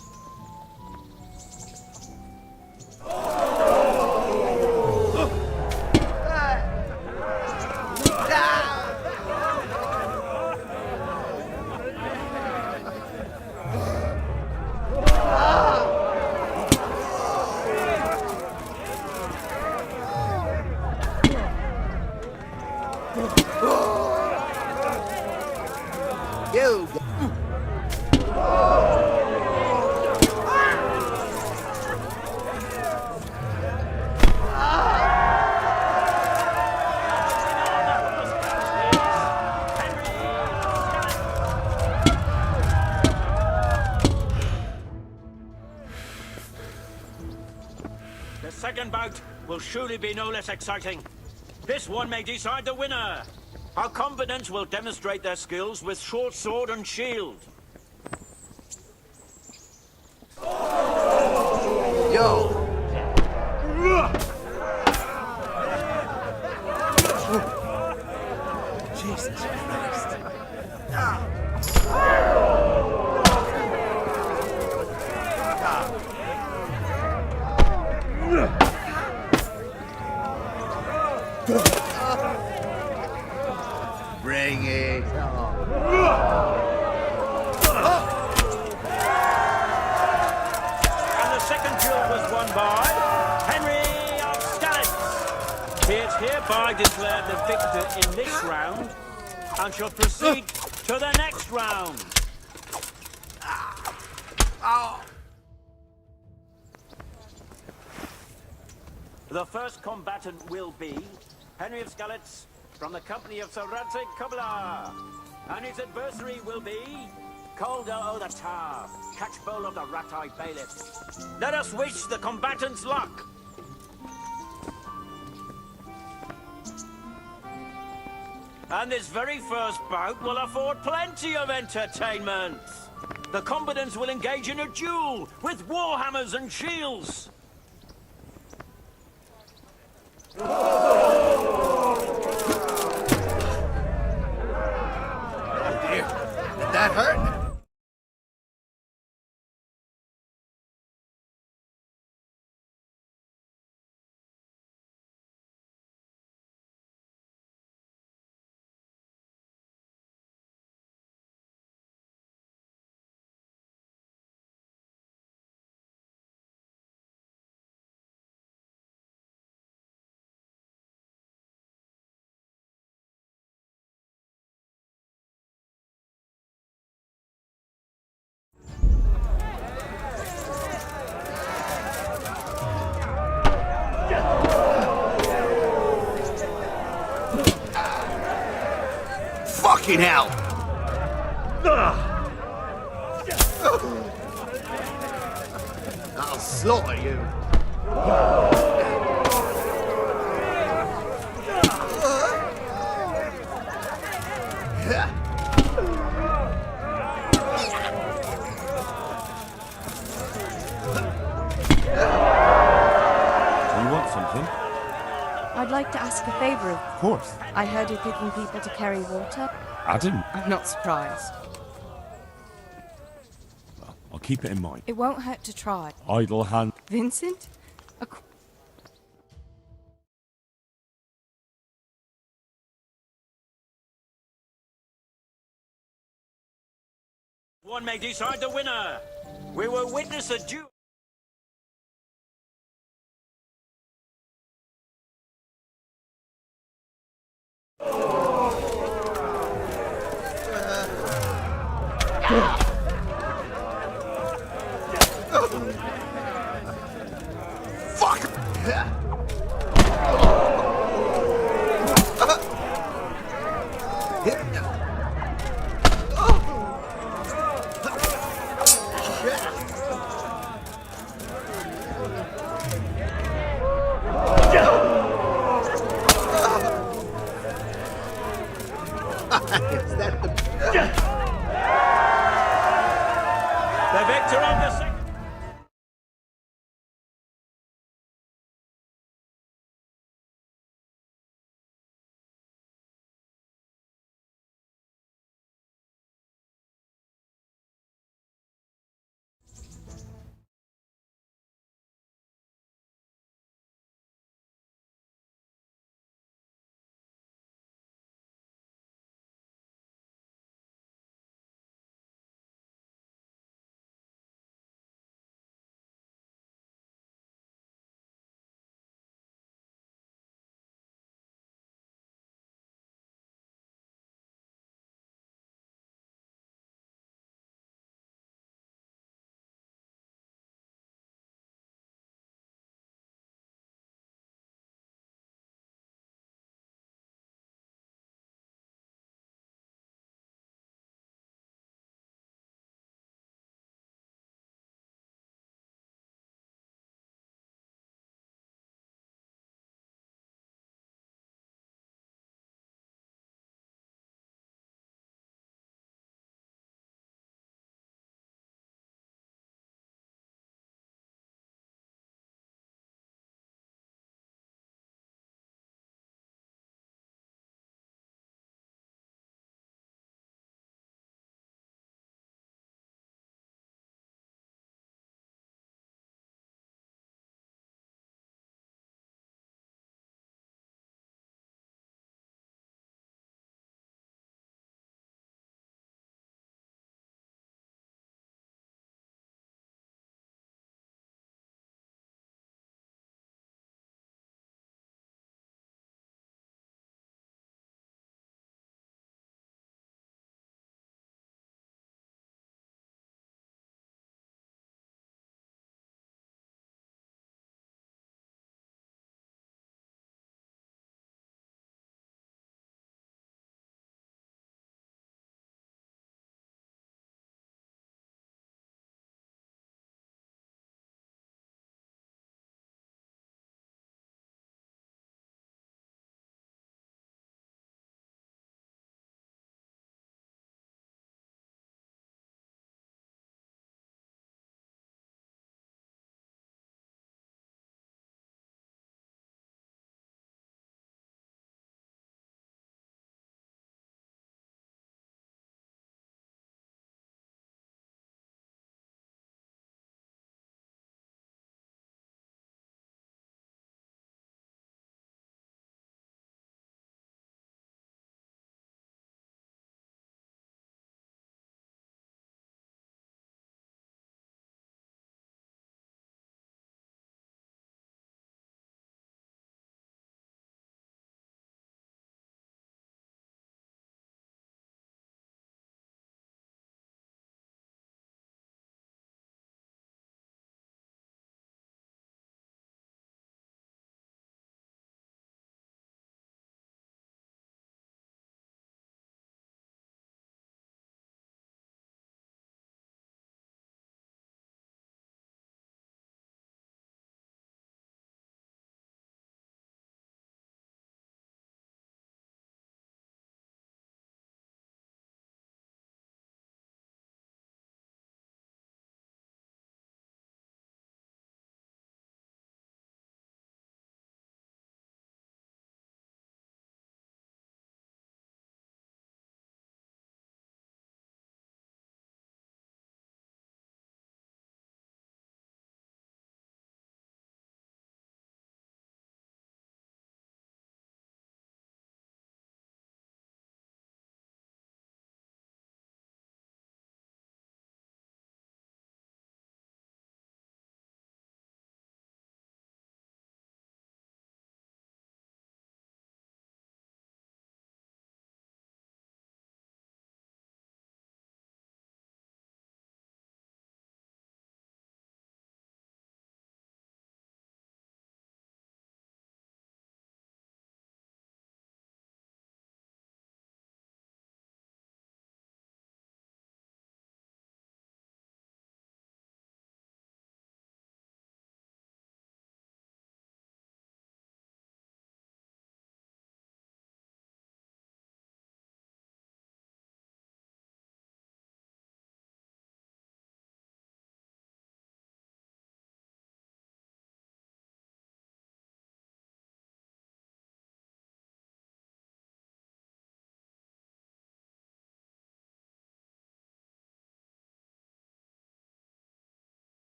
The second bout will surely be no less exciting. This one may decide the winner. Our combatants will demonstrate their skills with short sword and shield. Yo! Jesus Christ. Bring it on. won by Henry of Skalitz. He is hereby declared the victor in this round and shall proceed to the next round. The first combatant will be Henry of Skalitz from the company of Sir Radzig Kobyla. And his adversary will be Calder o' the Tar, catchpole of the Rat-Eye Bailiff. Let us wish the combatants luck. And this very first bout will afford plenty of entertainment. The combatants will engage in a duel with warhammers and shields. Did that hurt? Fucking hell! I'll slaughter you. Do you want something? I'd like to ask a favor of Of course. I heard you're picking people to carry water. I didn't. I'm not surprised. I'll keep it in mind. It won't hurt to try. Idle hand. Vincent? One may decide the winner. We will witness a duel. Fuck! Is that the... The victor of the second.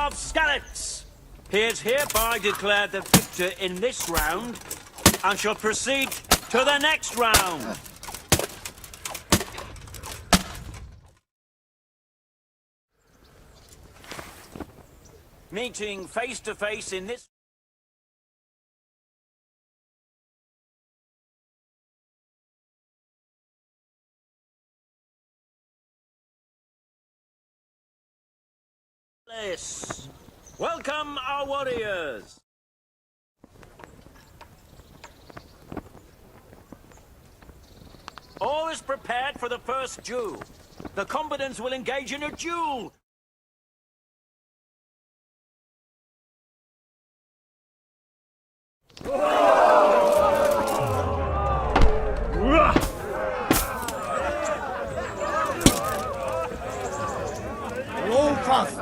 of Skallets. He is hereby declared the victor in this round and shall proceed to the next round. Meeting face to face in this... Welcome, our warriors! All is prepared for the first duel. The combatants will engage in a duel. Roll fast.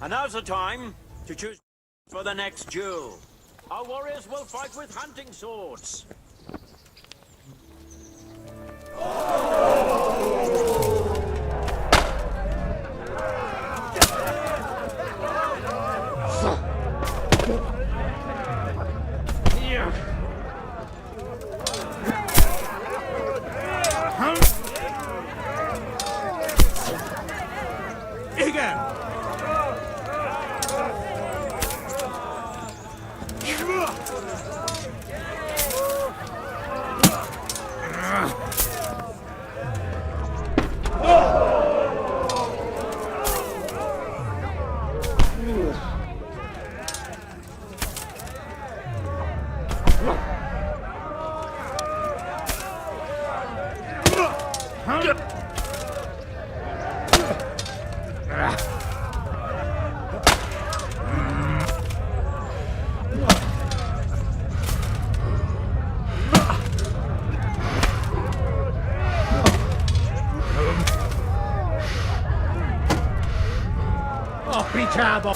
And now's the time to choose for the next duel. Our warriors will fight with hunting swords. Bravo!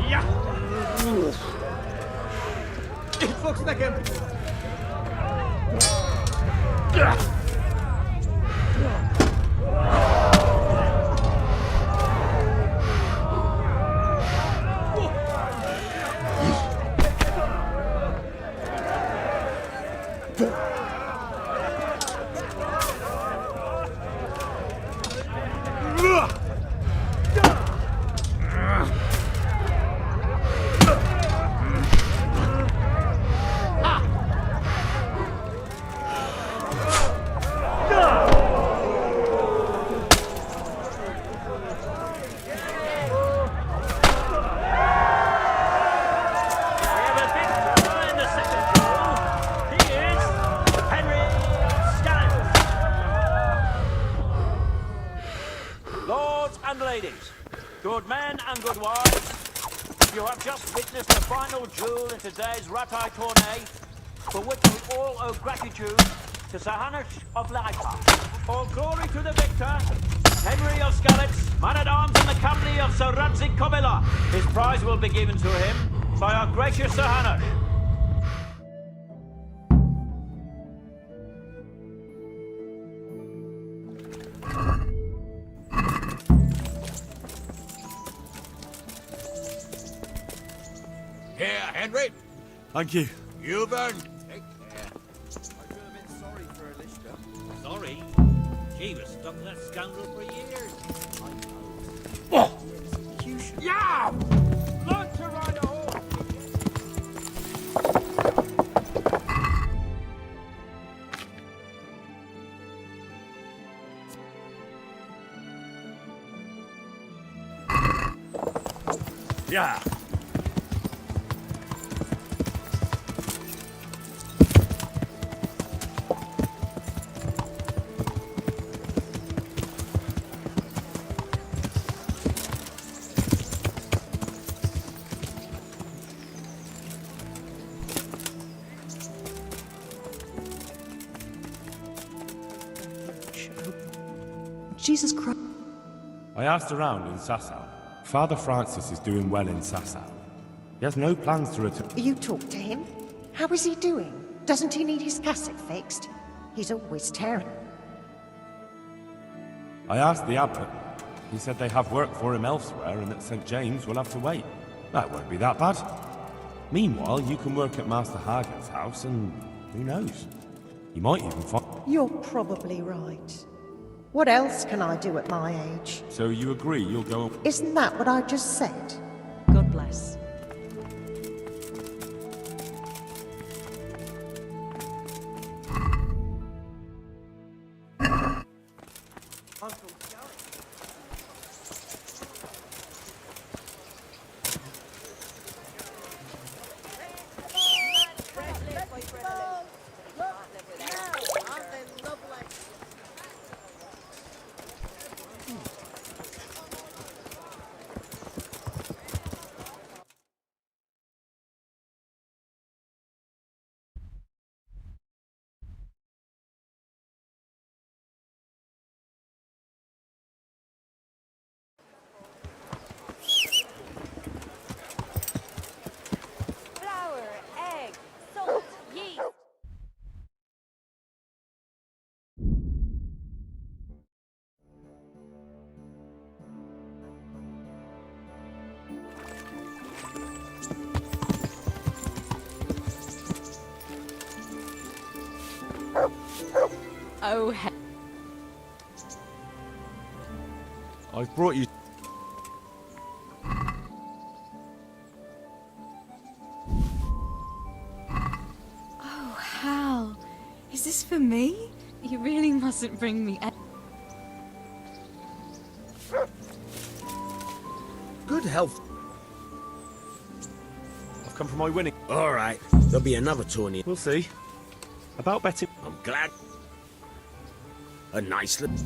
Ja! Foxnacken! Good men and good wives, you have just witnessed the final duel in today's Ratai tourney, for which we all owe gratitude to Sir Hanush of Laika. All glory to the victor, Henry of Skalitz, man-at-arms in the company of Sir Radzik Kovila. His prize will be given to him by our gracious Sir Hanosh. Here, Henry. Thank you. You've earned. Take care. I feel a bit sorry for Elishka. Sorry? She was stuck with that scoundrel for years. Oh! Yeah! Learn to ride a horse! Yeah. Jesus Christ. I asked around in Sasau. Father Francis is doing well in Sasau. He has no plans to return. You talked to him? How is he doing? Doesn't he need his cassock fixed? He's always tearing. I asked the abbot. He said they have work for him elsewhere and that St. James will have to wait. That won't be that bad. Meanwhile, you can work at Master Hagen's house and who knows? You might even find... You're probably right. What else can I do at my age? So you agree you'll go... Isn't that what I just said? God bless. Flour, egg, salt, yeast. Oh, I've brought you... Oh, Hal. Is this for me? You really mustn't bring me... Good health. I've come for my winning. All right, there'll be another tourney. We'll see. About betting... I'm glad. A nice little...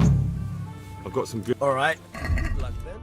I've got some good... All right. Good luck then.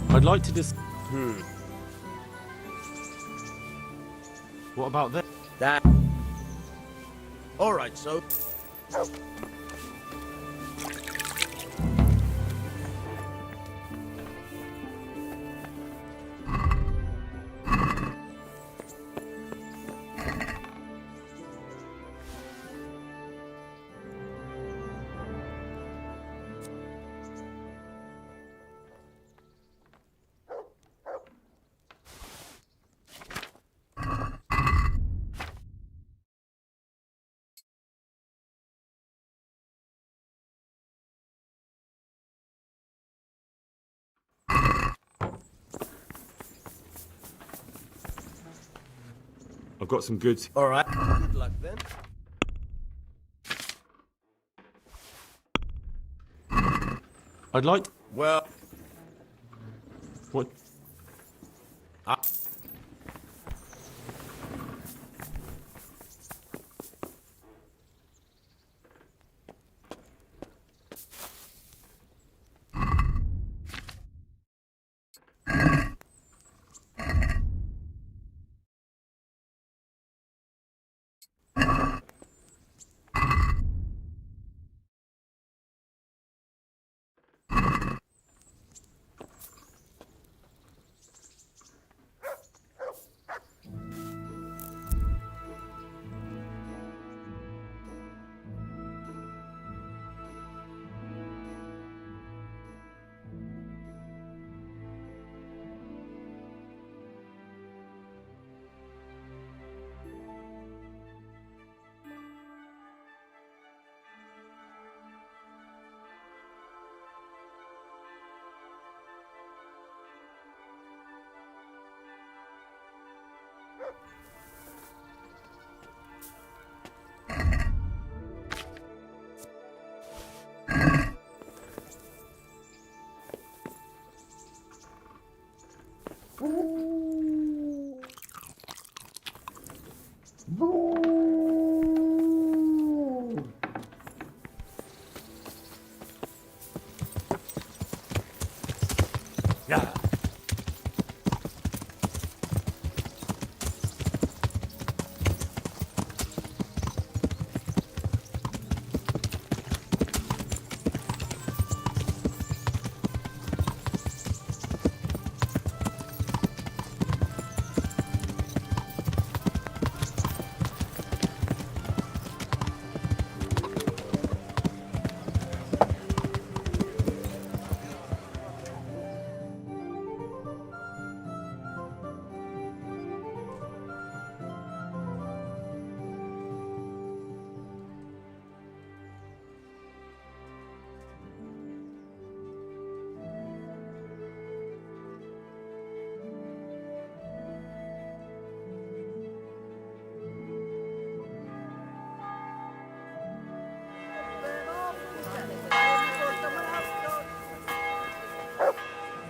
I'd like to dis... What about this? That... All right, so... I've got some goods. All right. Good luck then. I'd like... Well... What? Yeah.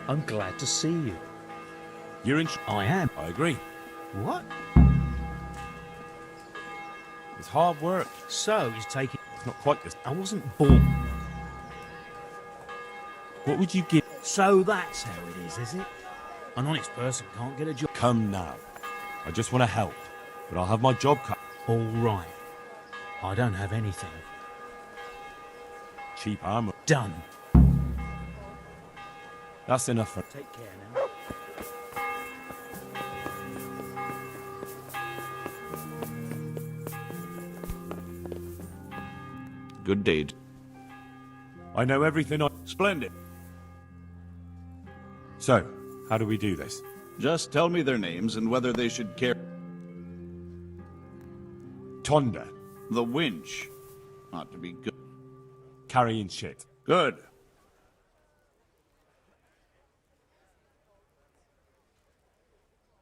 I'm glad to see you. You're in... I am. I agree. What? It's hard work. So he's taking... It's not quite this... I wasn't born. What would you give... So that's how it is it? An honest person can't get a job. Come now. I just want to help, but I'll have my job cut. All right. I don't have anything. Cheap armor. Done. That's enough for... Take care now. Good deed. I know everything I... Splendid. So, how do we do this? Just tell me their names and whether they should care. Tonda. The winch. Ought to be good. Carrying shit. Good.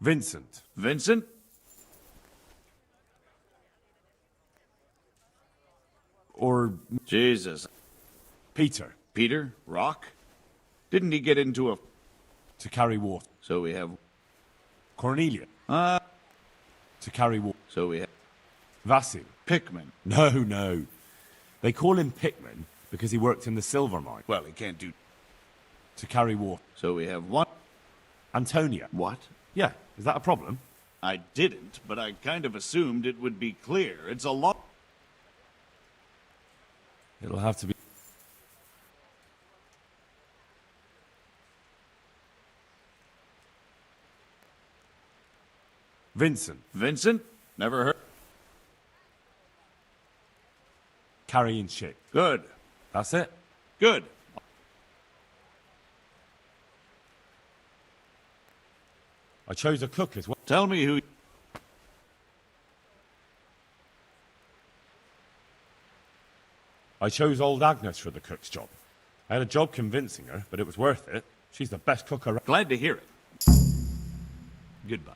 Vincent. Vincent? Or... Jesus. Peter. Peter? Rock? Didn't he get into a... To carry water. So we have... Cornelia. To carry water. So we have... Vasil. Pickman. No. They call him Pickman because he worked in the silver mine. Well, he can't do... To carry water. So we have one... Antonia. What? Yeah, is that a problem? I didn't, but I kind of assumed it would be clear. It's a lot... It'll have to be... Vincent. Vincent? Never heard... Carrying shit. Good. That's it? Good. I chose a cook as well. Tell me who... I chose old Agnes for the cook's job. I had a job convincing her, but it was worth it. She's the best cook around. Glad to hear it. Goodbye.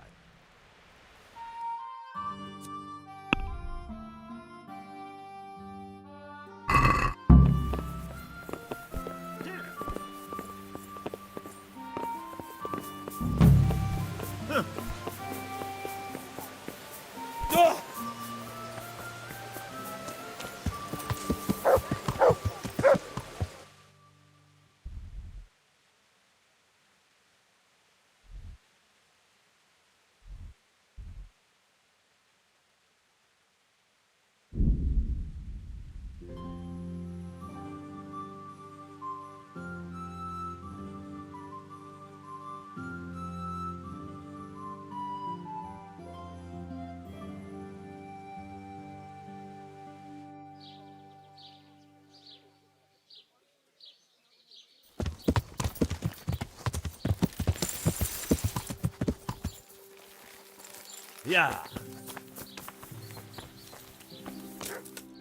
Yeah.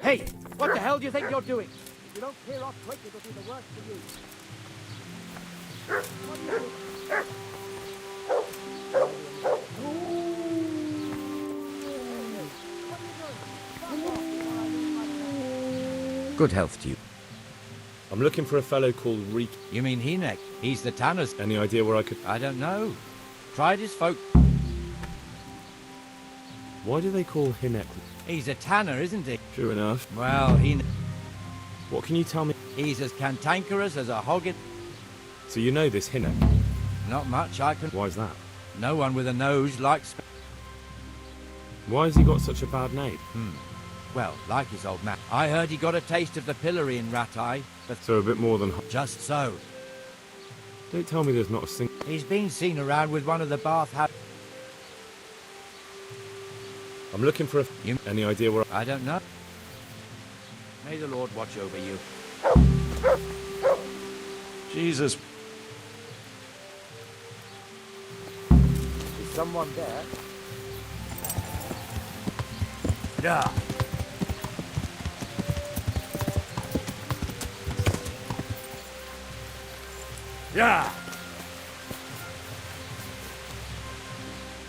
Hey, what the hell do you think you're doing? If you don't clear off quick, it'll be the worse for you. Good health to you. I'm looking for a fellow called Reek. You mean Hinek? He's the tanner's. Any idea where I could... I don't know. Tried his folk. Why do they call Hinek? He's a tanner, isn't he? True enough. Well, What can you tell me? He's as cantankerous as a hoggin. So you know this Hinek? Not much, I can... Why's that? No one with a nose likes... Why has he got such a bad name? Well, like his old man. I heard he got a taste of the pillory in Ratai, but... So a bit more than... Just so. Don't tell me there's not a single... He's been seen around with one of the bath houses. I'm looking for a... Any idea where... I don't know. May the Lord watch over you. Jesus. Is someone there? Yeah. Yeah.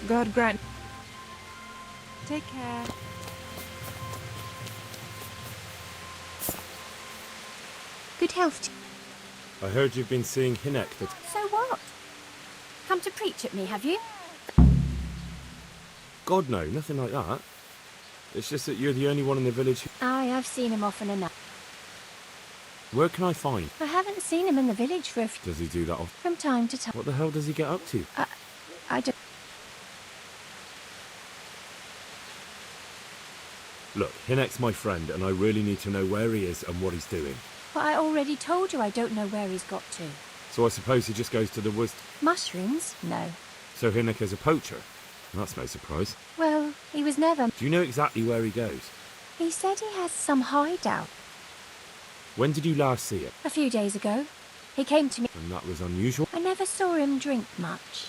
God grant. Take care. Good health. I heard you've been seeing Hinek. So what? Come to preach at me, have you? God, no, nothing like that. It's just that you're the only one in the village who... Aye, I've seen him often enough. Where can I find? I haven't seen him in the village for Does he do that often? from time to time. What the hell does he get up to? I don't... Look, Hinek's my friend, and I really need to know where he is and what he's doing. But I already told you I don't know where he's got to. So I suppose he just goes to the woods. Mushrooms? No. So Hinek is a poacher? That's no surprise. Well, he was never... Do you know exactly where he goes? He said he has some hideout. When did you last see him? A few days ago. He came to me... And that was unusual. I never saw him drink much.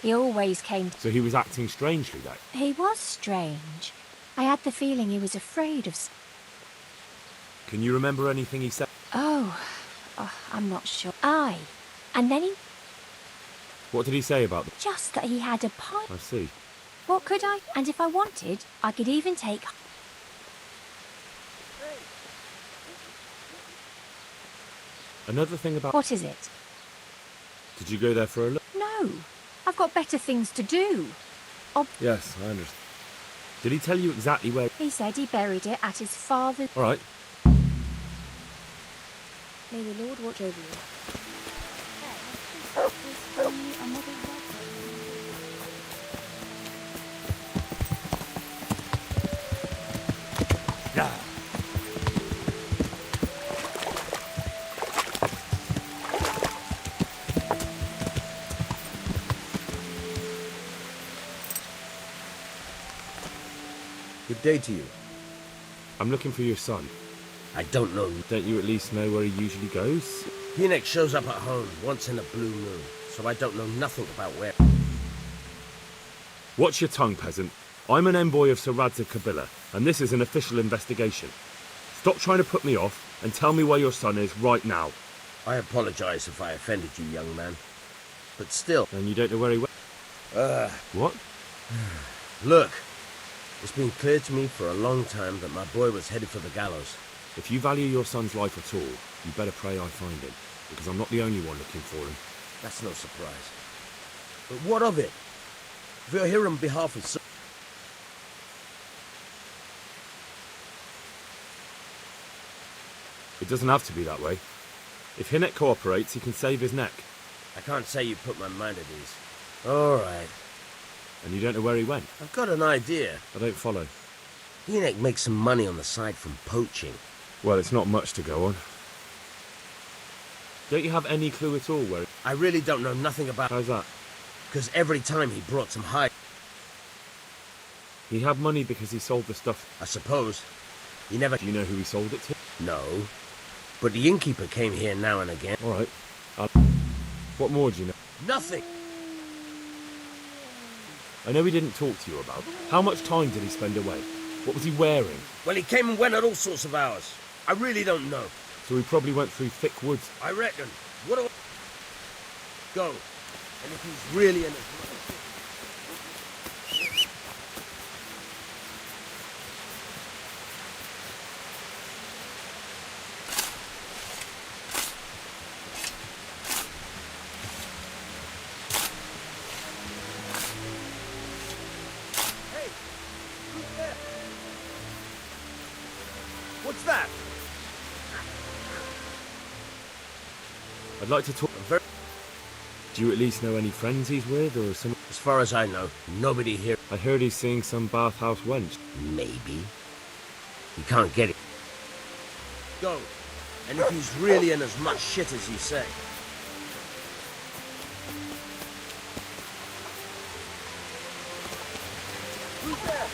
He always came... So he was acting strangely, though? He was strange. I had the feeling he was afraid of... Can you remember anything he said? Oh, I'm not sure. Aye. And then he... What did he say about them? Just that he had a pipe. I see. What could I? And if I wanted, I could even take... Another thing about... What is it? Did you go there for a look? No. I've got better things to do. Yes, I understand. Did he tell you exactly where... He said he buried it at his father's... All right. May the Lord watch over you. Yeah. Good day to you. I'm looking for your son. I don't know. Don't you at least know where he usually goes? Hinek shows up at home once in a blue moon, so I don't know nothing about where... Watch your tongue, peasant. I'm an envoy of Sir Radza Kabila, and this is an official investigation. Stop trying to put me off, and tell me where your son is right now. I apologize if I offended you, young man. But still... And you don't know where he went? What? Look, it's been clear to me for a long time that my boy was headed for the gallows. If you value your son's life at all, you better pray I find him, because I'm not the only one looking for him. That's no surprise. But what of it? If you're here on behalf of... It doesn't have to be that way. If Hinek cooperates, he can save his neck. I can't say you put my mind at ease. All right. And you don't know where he went? I've got an idea. I don't follow. Hinek makes some money on the side from poaching. Well, it's not much to go on. Don't you have any clue at all where... I really don't know nothing about... How's that? Because every time he brought some hide... He had money because he sold the stuff. I suppose. He never... Do you know who he sold it to? No. But the innkeeper came here now and again. All right. What more do you know? Nothing! I know he didn't talk to you about. How much time did he spend away? What was he wearing? Well, he came and went at all sorts of hours. I really don't know. So he probably went through thick woods. I reckon. What do I... Go. And if he's really in his... What's that? I'd like to talk... Do you at least know any friends he's with, or some... As far as I know, nobody here... I heard he's seeing some bathhouse wench. Maybe. You can't get it. Go. And if he's really in as much shit as you say... Who's there?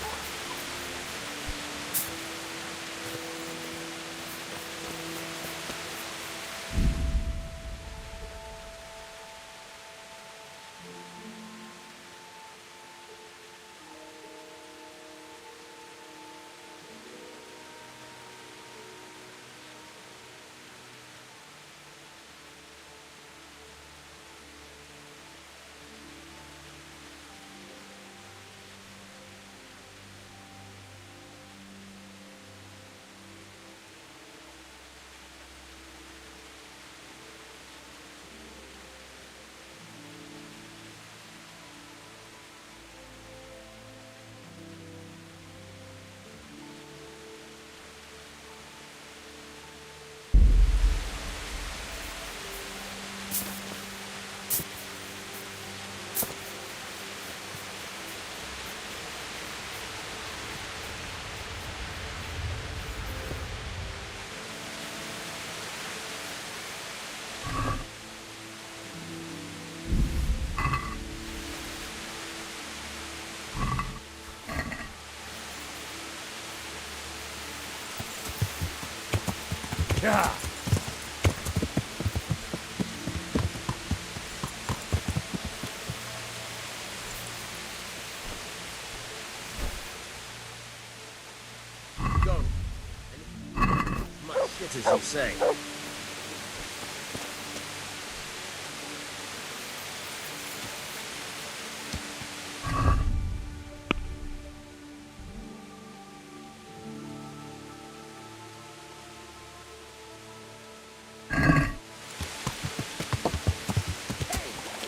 Yeah. Go. Much shit as you say.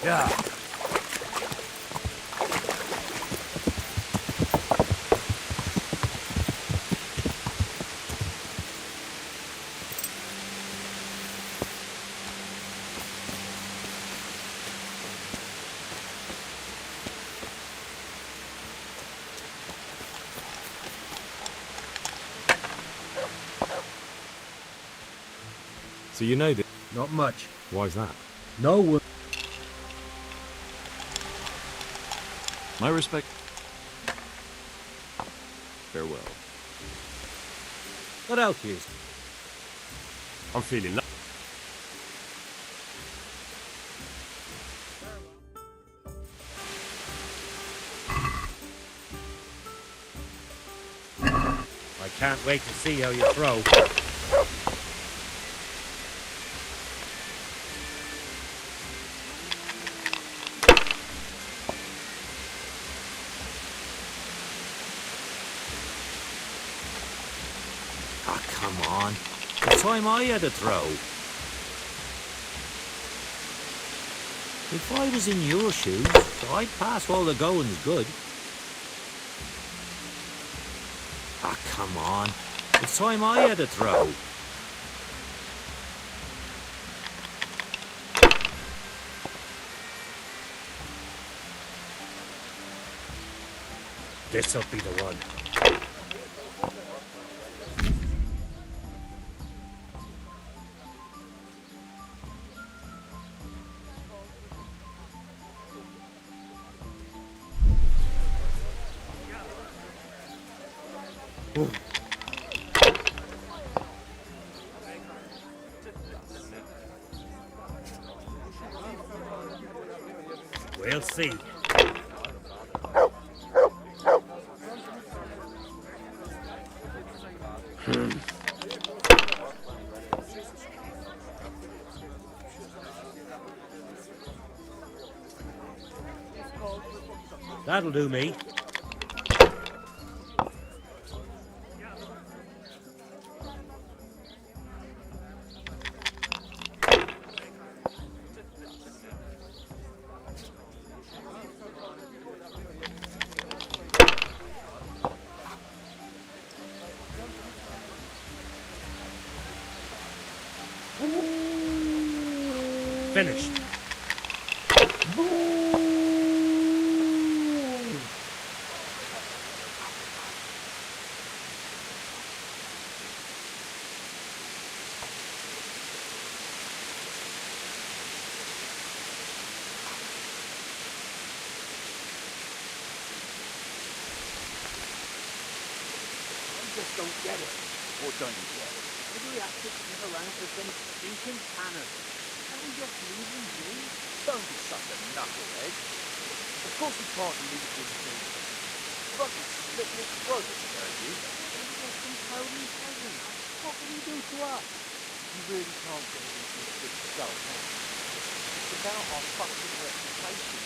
Yeah. So you know that... Not much. Why's that? No one... My respect. Farewell. What else is? I'm feeling... I can't wait to see how you throw. Ah, come on. The time I had a throw. If I was in your shoes, I'd pass while the going's good. Ah, come on. It's time I had a throw. This'll be the one. We'll see. That'll do me. Finished. Just don't get it. What don't you get? Maybe we have to sit around for some stinking panners. Can we just leave him be? Don't be such a knucklehead. Of course we can't leave him be. Fucking split his throat, you. He's just some Tony peasant. What can he do to us? You really can't get into this big skull, can you? It's about our fucking reputation.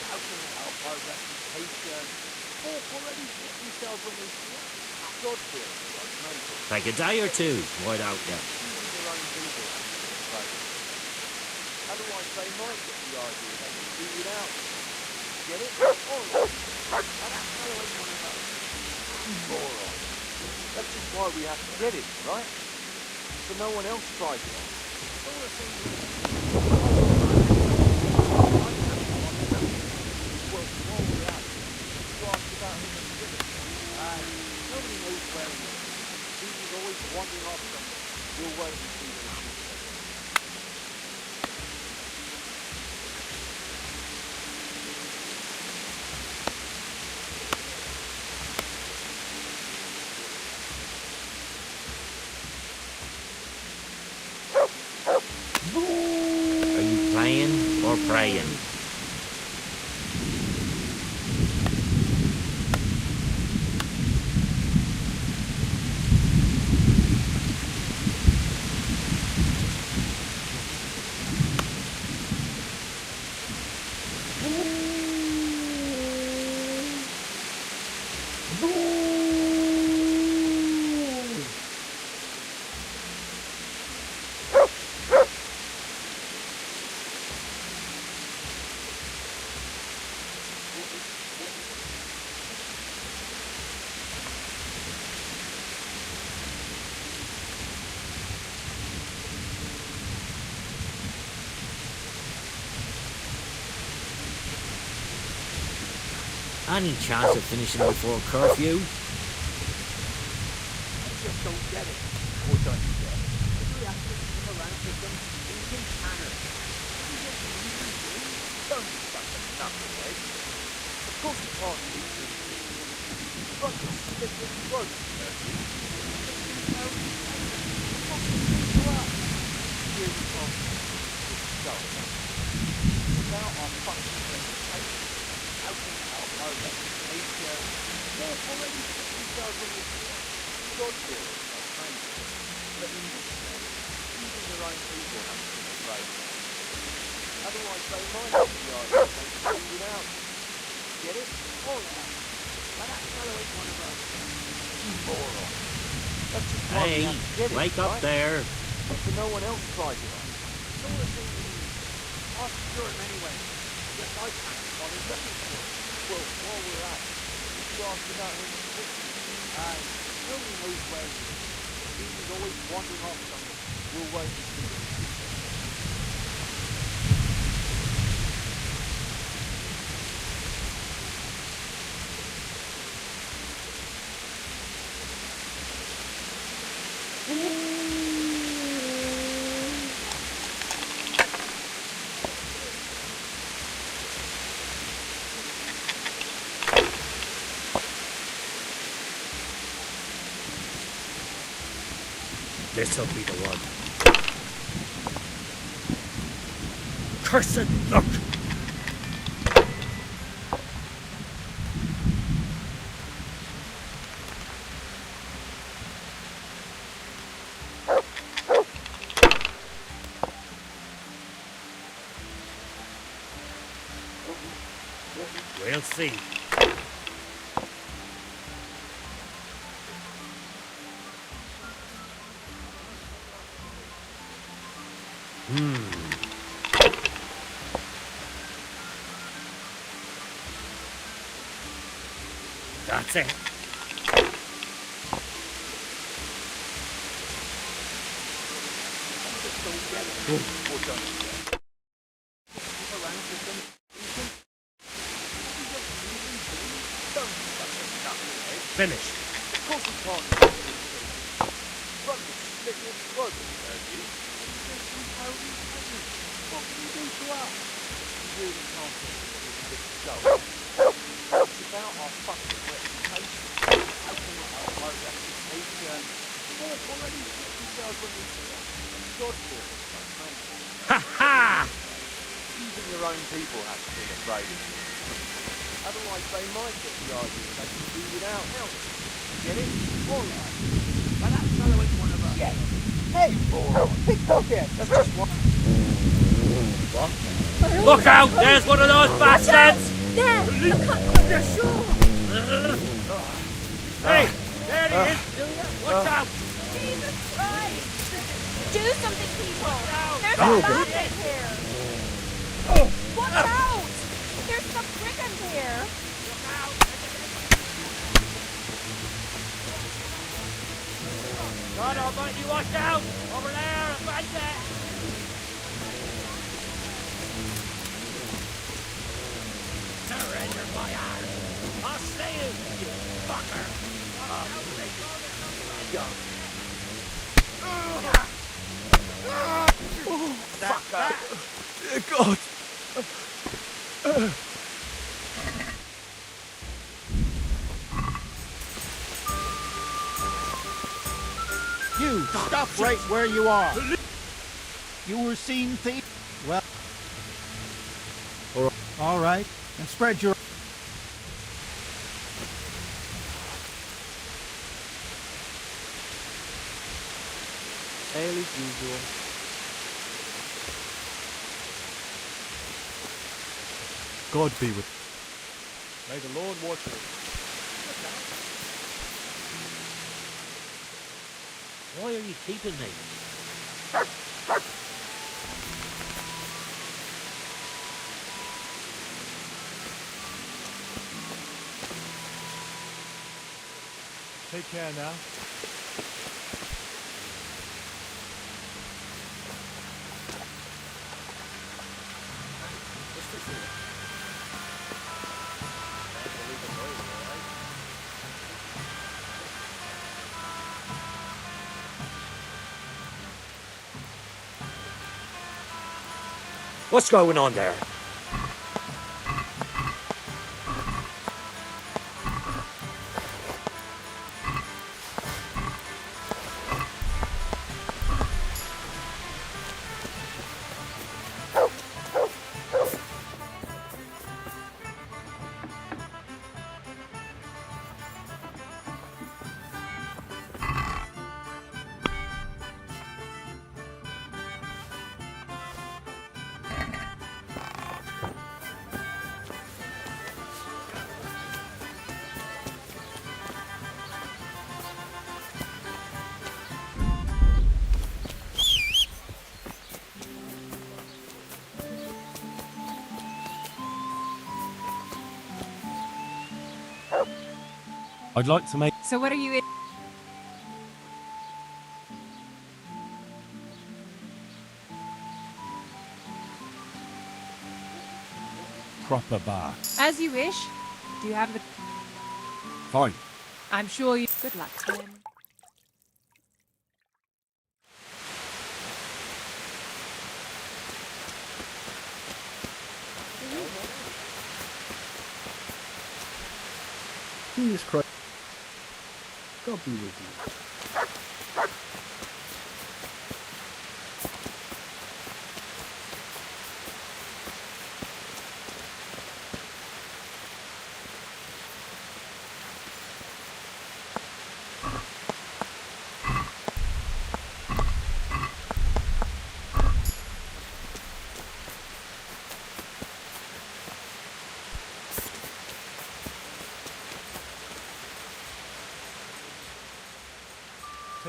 How can we help our reputation? Folk already hit themselves when they see it. God fear, like maybe. Take a day or two, why don't you? Choosing your own people, right? Otherwise they might get the idea they can do without. Get it? All right. And that's how I want to know. Moron. That's just why we have to get it, right? So no one else tries it on. All the things well, while we're at it, you asked about him and Jimmy. Nobody knows where he is. He's always wandering off somewhere. We'll wait and see what he says. Are you playing or praying? Any chance of finishing before curfew? I just don't get it. What don't you get? We have to sit around for some stinking panners. You just leave him be? Don't be such a knucklehead. Of course we can't leave him be. Fucking split his throat, you. What can you do to us? Really can't get so. It's about our fucking reputation. How can we help our reputation? They've already put themselves on the floor. God fear it, like crazy. But in this case, even their own people have to be afraid. Otherwise they might get the idea they can do without. Get it? All right. But that fellow ain't one of us. You moron. That's just why we Hey, have to get it, wake up right? there. So no one else tries it on. So all the things we need. I'll secure him anyway. Yes, I can. While he's looking for him. Well, while we're at it, you asked about him in particular. Nobody knows where he is. He's always wandering off somewhere. We'll wait and see what he says. This'll be the one. Cursed luck! We'll see. That's it. Finished. Of course we can't. Run this split your throat, you. What can you do to us? You really can't go. It's about our fucking reputation. Taking out our reputation. They've already put themselves on this God for it, man. Ha ha! Even your own people have to be afraid of you. Otherwise they might get the argument they can do without help. Get it? Alright. But that's another one of us. Yeah. Hey, pickpocket! That's just one. What? Look out! There's one of those bastards! There! Look up your shore! Hey! There he is! Watch out! Jesus Christ! Do something, people! There's a Oh, bandit here! Watch out! There's some brigands here! God almighty, watch out! Over there, a bandit! Surrender my arm! I'll slay you, you fucker! Oh, fuck that! Dear God! You, stop right where you are. You were seen thief. Well, all right, and spread your. Ale as usual. God be with. May the Lord watch you. Why are you keeping me? Take care now. What's going on there? I'd like to make... So what are you in? proper bath. As you wish. Do you have the... Fine. I'm sure you... Good luck, then. Jesus Christ. God be with you.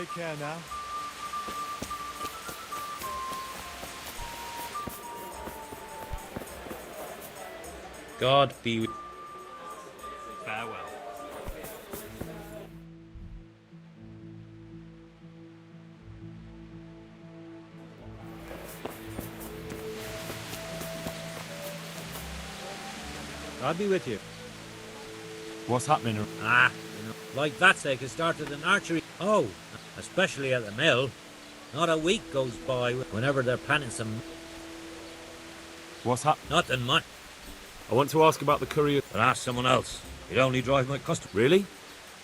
Take care now. God be with... Farewell. God be with you. What's happening? Like that sake has started an archery. Oh, especially at the mill. Not a week goes by whenever they're planning some... What's happening? Nothing much. I want to ask about the courier. But ask someone else. You'd only drive my customer. Really?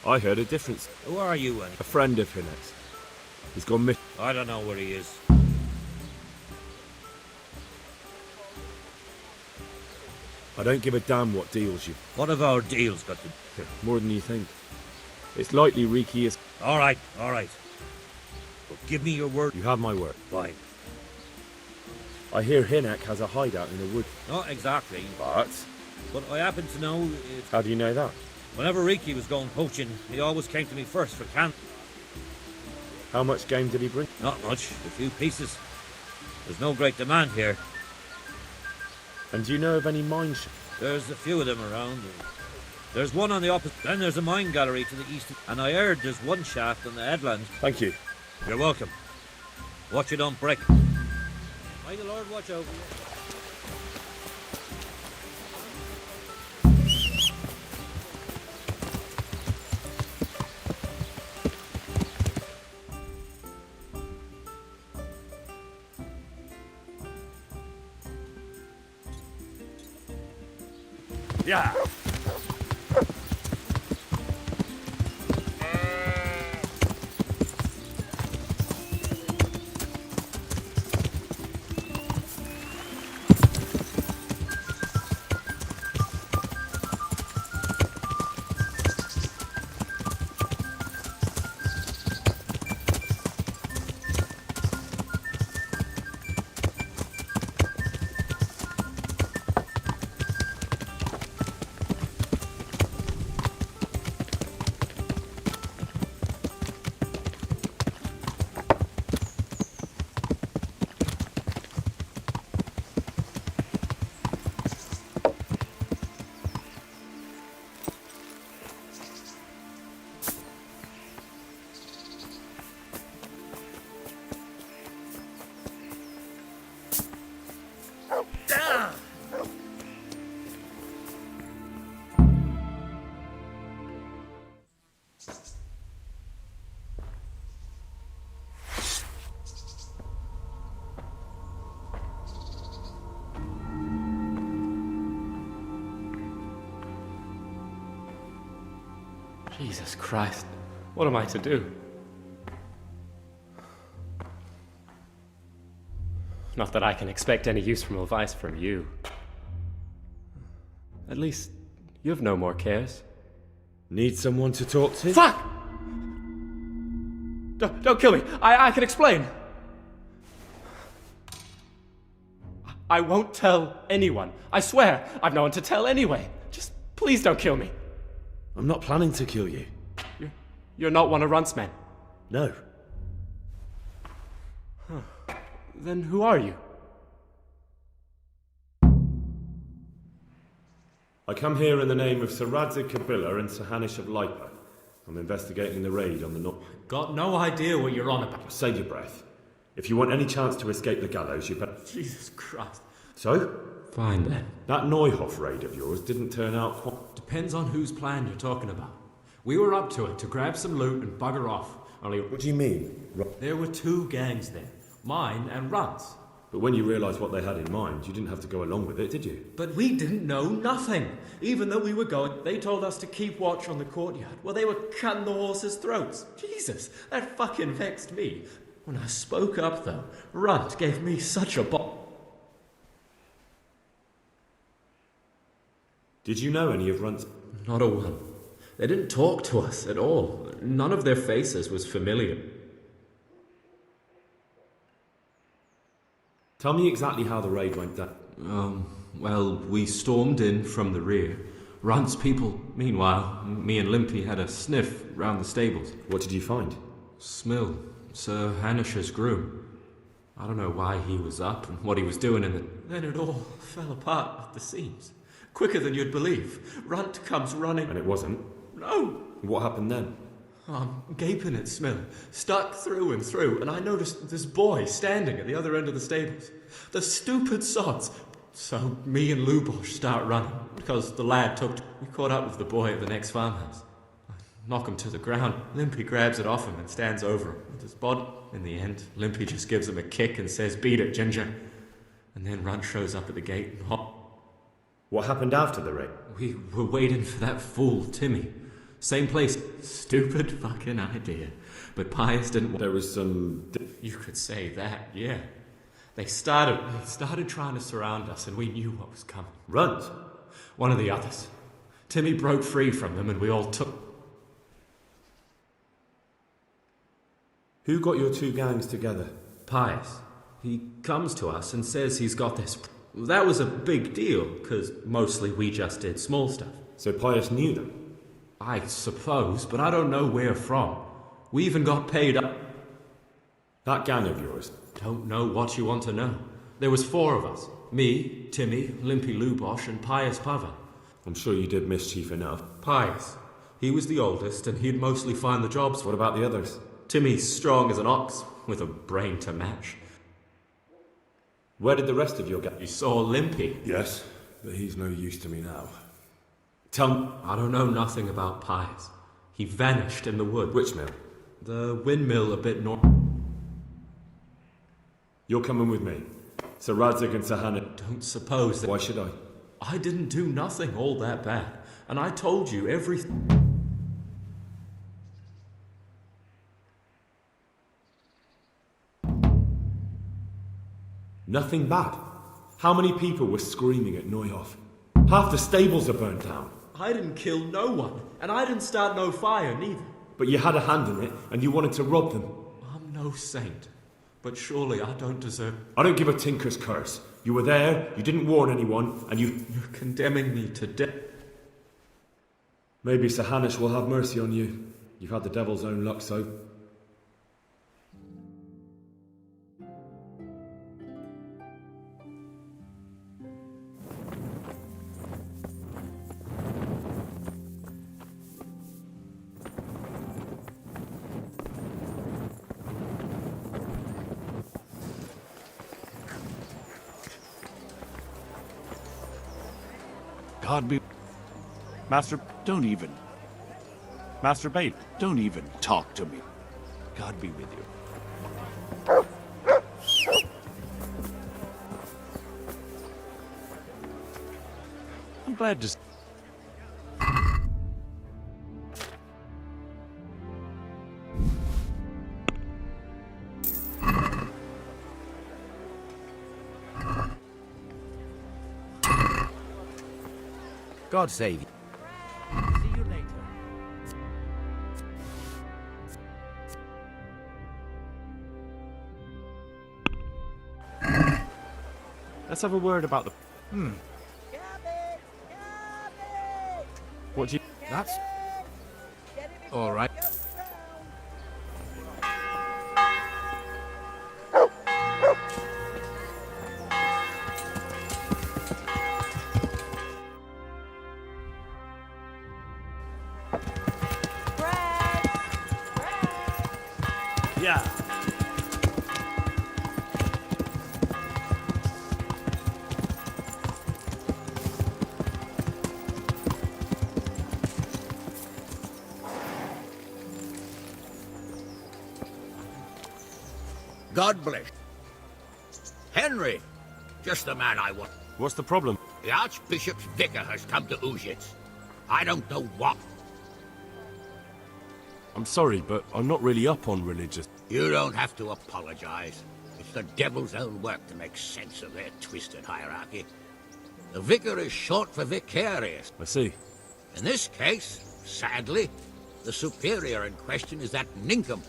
I heard a difference. Who are you, Annie? A friend of Hinek's. He's gone missing. I don't know where he is. I don't give a damn what deals you. What have our deals got to do? More than you think. It's likely Riki is... All right. But give me your word. You have my word. Fine. I hear Hinek has a hideout in the wood. Not exactly. But I happen to know... How do you know that? Whenever Riki was going poaching, he always came to me first for can. How much game did he bring? Not much. A few pieces. There's no great demand here. And do you know of any mine shafts? There's a few of them around. There's one on the opposite. Then there's a mine gallery to the east. And I heard there's one shaft on the headland. Thank you. You're welcome. Watch it don't break. May the Lord watch over you. Yeah. Jesus Christ, what am I to do? Not that I can expect any useful advice from you. At least, you have no more cares. Need someone to talk to? Fuck! Don't kill me. I can explain. I won't tell anyone. I swear, I've no one to tell anyway. Just please don't kill me. I'm not planning to kill you. You're not one of Runt's men? No. Huh. Then who are you? I come here in the name of Sir Radzig Kabila and Sir Hanish of Lipa. I'm investigating the raid on the north. Got no idea what you're on about. Save your breath. If you want any chance to escape the gallows, you better... Jesus Christ. So? Fine then. That Neuhoff raid of yours didn't turn out quite... Depends on whose plan you're talking about. We were up to it to grab some loot and bugger off. Only... What do you mean? There were two gangs there. Mine and Runt's. But when you realised what they had in mind, you didn't have to go along with it, did you? But we didn't know nothing. Even though we were going, they told us to keep watch on the courtyard while they were cutting the horses' throats. Jesus, that fucking vexed me. When I spoke up, though, Runt gave me such a Did you know any of Runt's... Not a one. They didn't talk to us at all. None of their faces was familiar. Tell me exactly how the raid went down. Well, we stormed in from the rear. Runt's people, meanwhile, me and Limpy had a sniff round the stables. What did you find? Smill, Sir Hanish's groom. I don't know why he was up and what he was doing in the... Then it all fell apart at the seams. Quicker than you'd believe. Runt comes running. And it wasn't? No. What happened then? I'm gaping at Smill, stuck through and through, and I noticed this boy standing at the other end of the stables. The stupid sods. So me and Lubosh start running, because the lad we caught up with the boy at the next farmhouse. I knock him to the ground. Limpy grabs it off him and stands over him with his body. In the end, Limpy just gives him a kick and says, "Beat it, Ginger." And then Runt shows up at the gate and What happened after the raid? We were waiting for that fool, Timmy. Same place. Stupid fucking idea. But Pius didn't want... There was some... You could say that, yeah. They started trying to surround us, and we knew what was coming. Runt? One of the others. Timmy broke free from them, and we all took... Who got your two gangs together? Pius. He comes to us and says he's got this... That was a big deal, because mostly we just did small stuff. So Pius knew them? I suppose, but I don't know where from. We even got paid up. That gang of yours? Don't know what you want to know. There was 4 of us. Me, Timmy, Limpy Lubosh, and Pius Pava. I'm sure you did mischief enough. Pius. He was the oldest, and he'd mostly find the jobs. What about the others? Timmy's strong as an ox, with a brain to match. Where did the rest of your gang... You saw Limpy? Yes, but he's no use to me now. Tell me... I don't know nothing about Pius. He vanished in the wood. Which mill? The windmill a bit north. You're coming with me. Sir Radzig and Sir Hannah. Don't suppose that... Why should I? I didn't do nothing all that bad. And I told you everything. Nothing bad. How many people were screaming at Neuhoff? Half the stables are burnt down. I didn't kill no one, and I didn't start no fire neither. But you had a hand in it, and you wanted to rob them. I'm no saint, but surely I don't deserve... I don't give a tinker's curse. You were there, you didn't warn anyone, and you... You're condemning me to death. Maybe Sir Hanish will have mercy on you. You've had the devil's own luck, so... God be... Master... Don't even... Master Bait. Don't even talk to me. God be with you. I'm glad to... God save you. See you later. Let's have a word about the... What do you... That's... all right. Yeah. God bless. Henry, just the man I want. What's the problem? The Archbishop's vicar has come to Uzhitz. I don't know what. I'm sorry, but I'm not really up on religious... You don't have to apologize. It's the devil's own work to make sense of their twisted hierarchy. The vicar is short for vicarious. I see. In this case, sadly, the superior in question is that ninkum.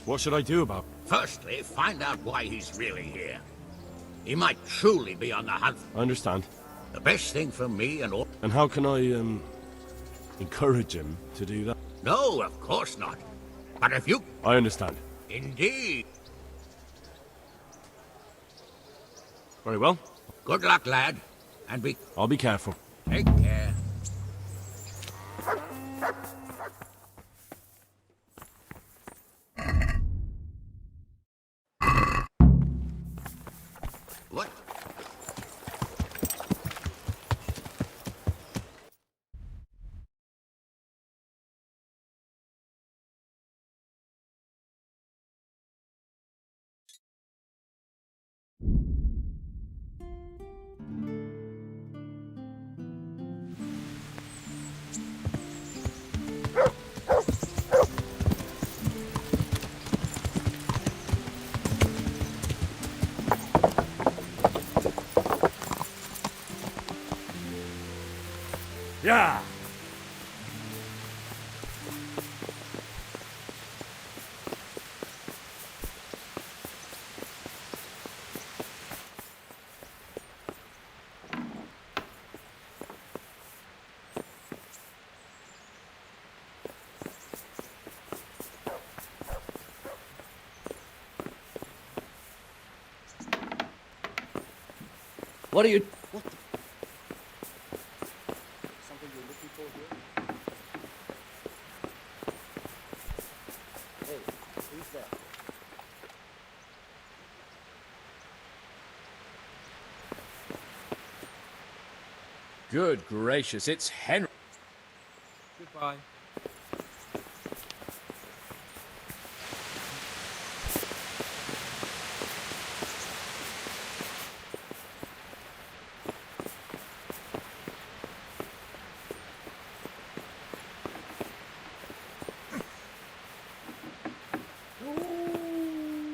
What should I do about it? Firstly, find out why he's really here. He might truly be on the hunt. I understand. The best thing for me and all... And how can I, encourage him to do that? No, of course not. But if you... I understand. Indeed. Very well. Good luck, lad. And be... I'll be careful. Take care. What? Yeah. What are you... Something you're looking for here? Hey, who's that? Good gracious, it's Henry. Goodbye.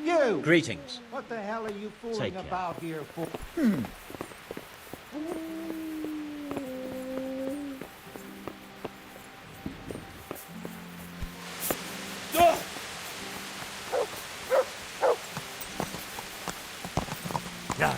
You! Greetings. What the hell are you fooling Take care. about here for? Yeah.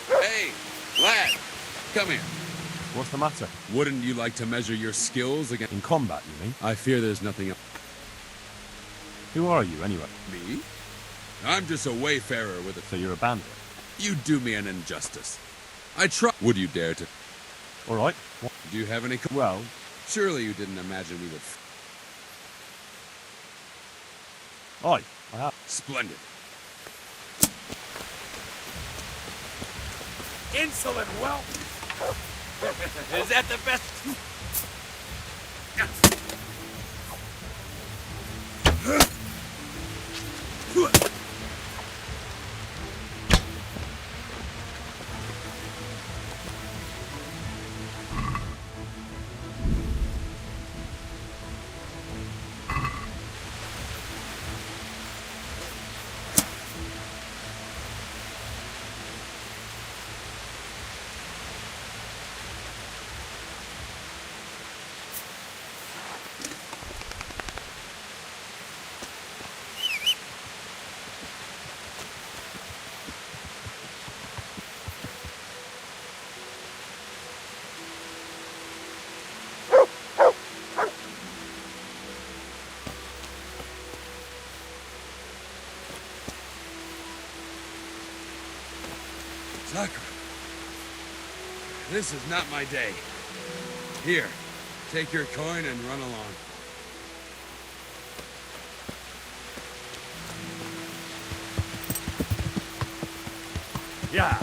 Hey, lad, come here. What's the matter? Wouldn't you like to measure your skills against... In combat, you mean? I fear there's nothing else. Who are you, anyway? Me? I'm just a wayfarer with a... So you're a bandit? You do me an injustice. I try... Would you dare to... All right. What? Do you have any... Well... Surely you didn't imagine we would... Aye, I have. Splendid. Insolent whelp! Is that the best? Sakura. This is not my day. Here, take your coin and run along. Yeah.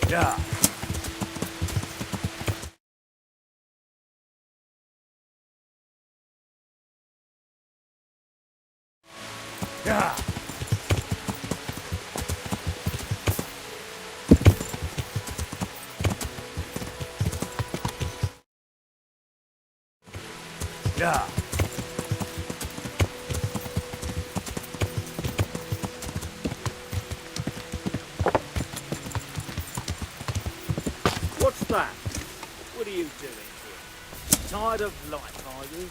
Yeah. Yeah. Yeah. you doing here? Tired of life, are you?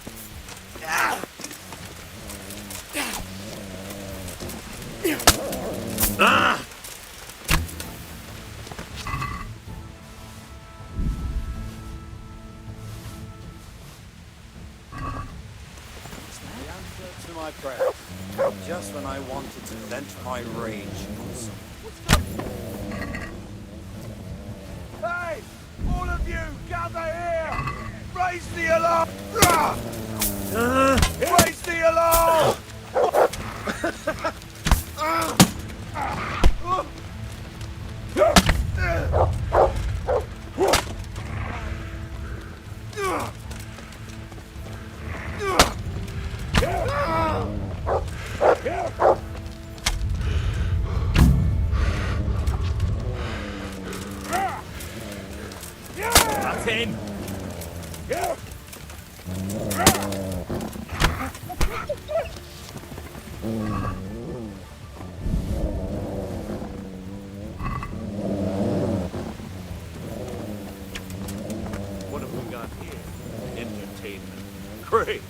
Ah! The answer to my prayer. Just when I wanted to vent my rage on someone. Hey! All of you, gather here! Raise the alarm! Raise the alarm! That's in! What have we got here? Entertainment. Great!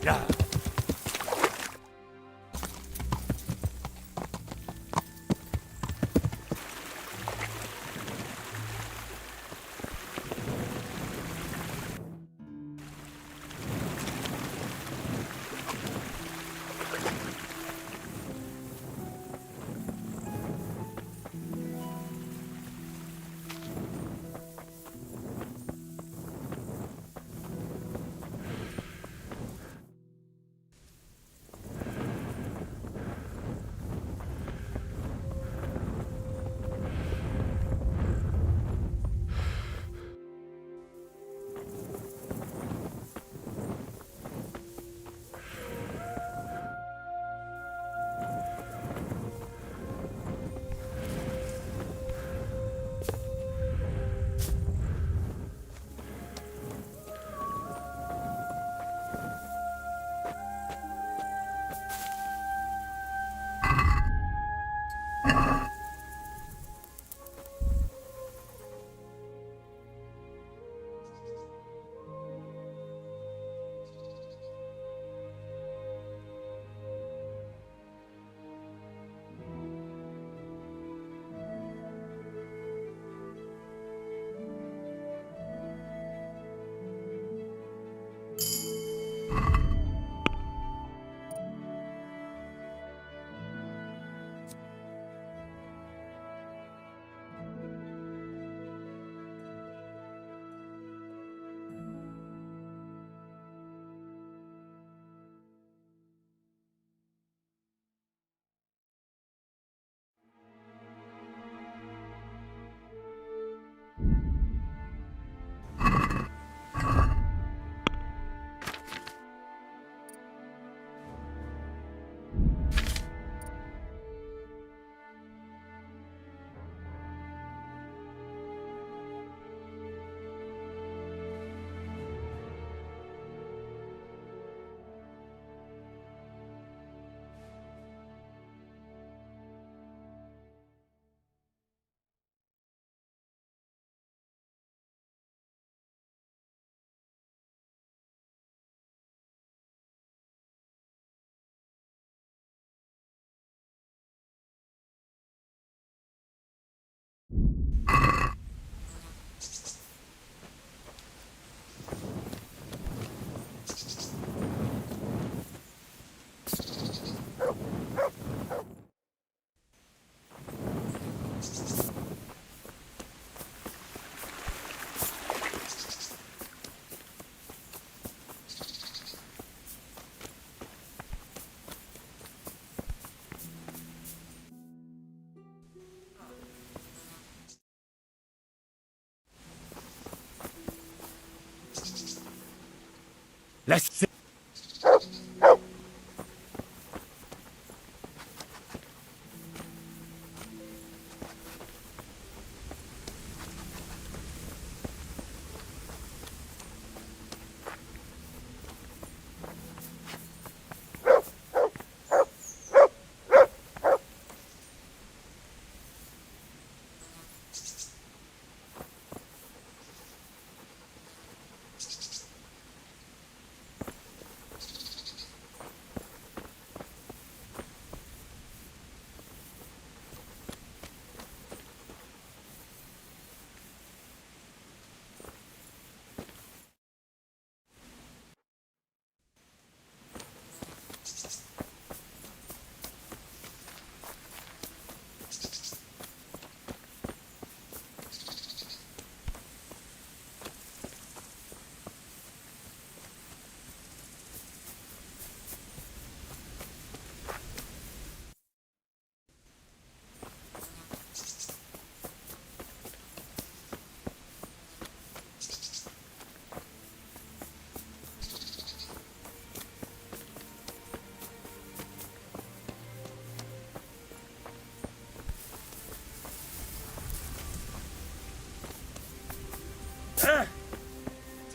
Yeah. Let's see.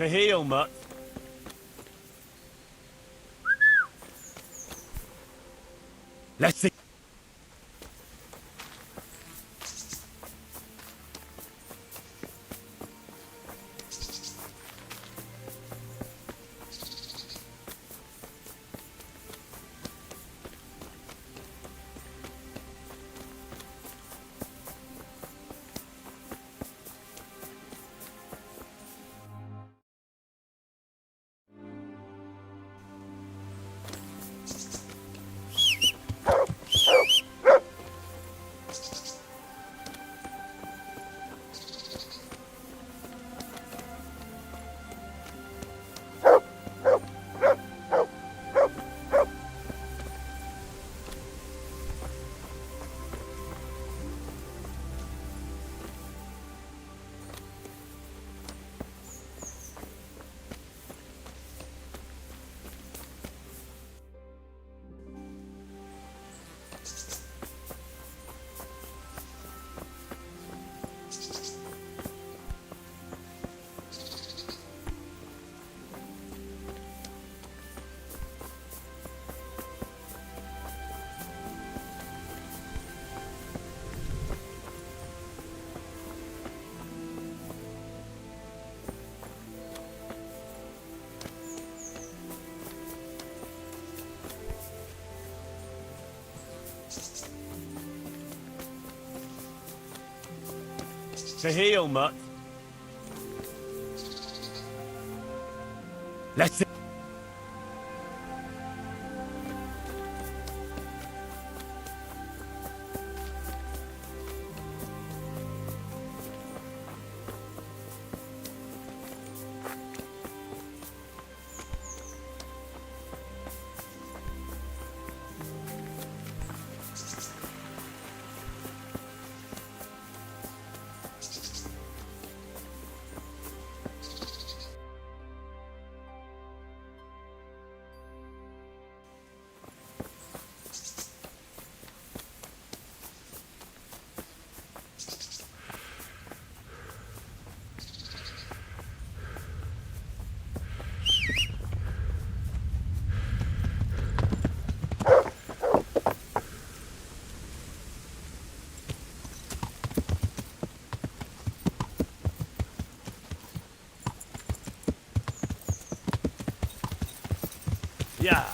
To heal, Mutt. Let's see. To heal, mutt. Let's... Yeah.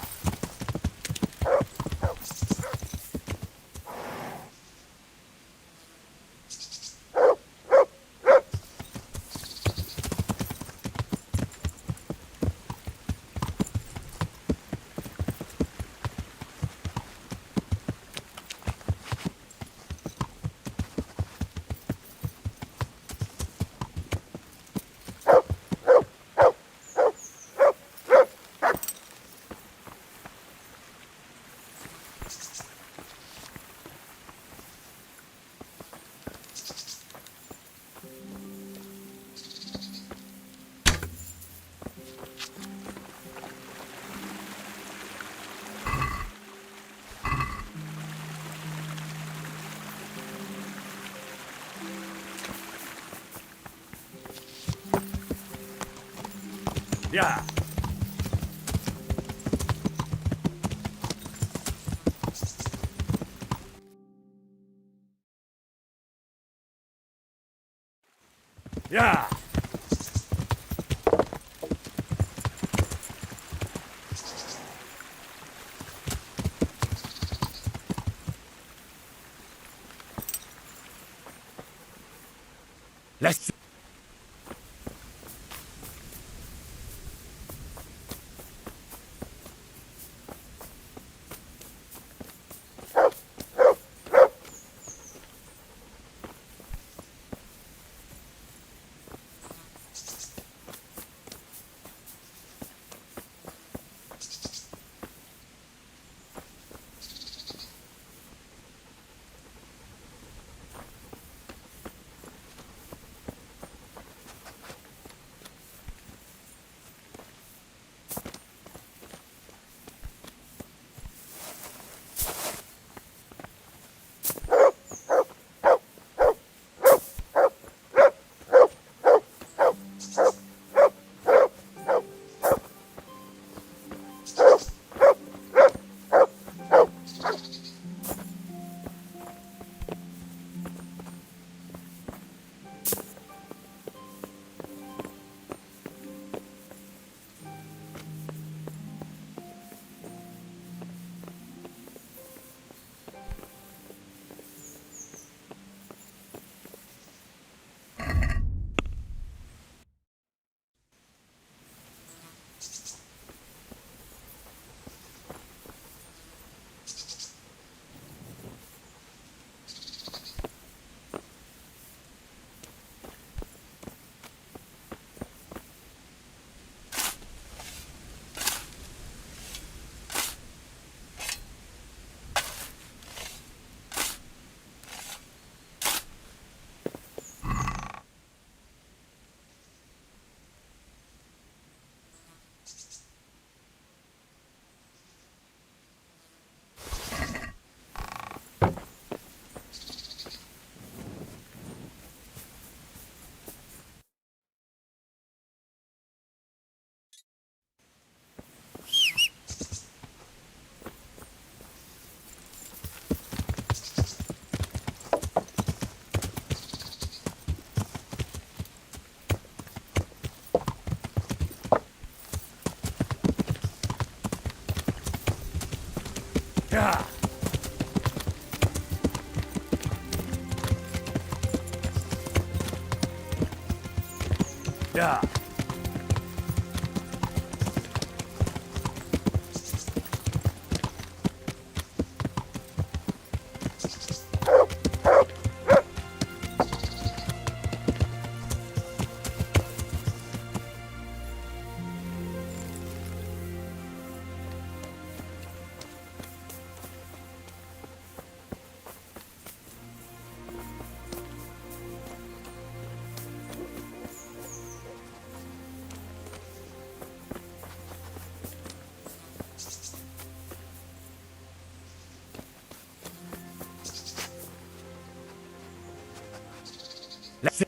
Yeah. Yeah. Let's... Yeah. Yeah. Let's see.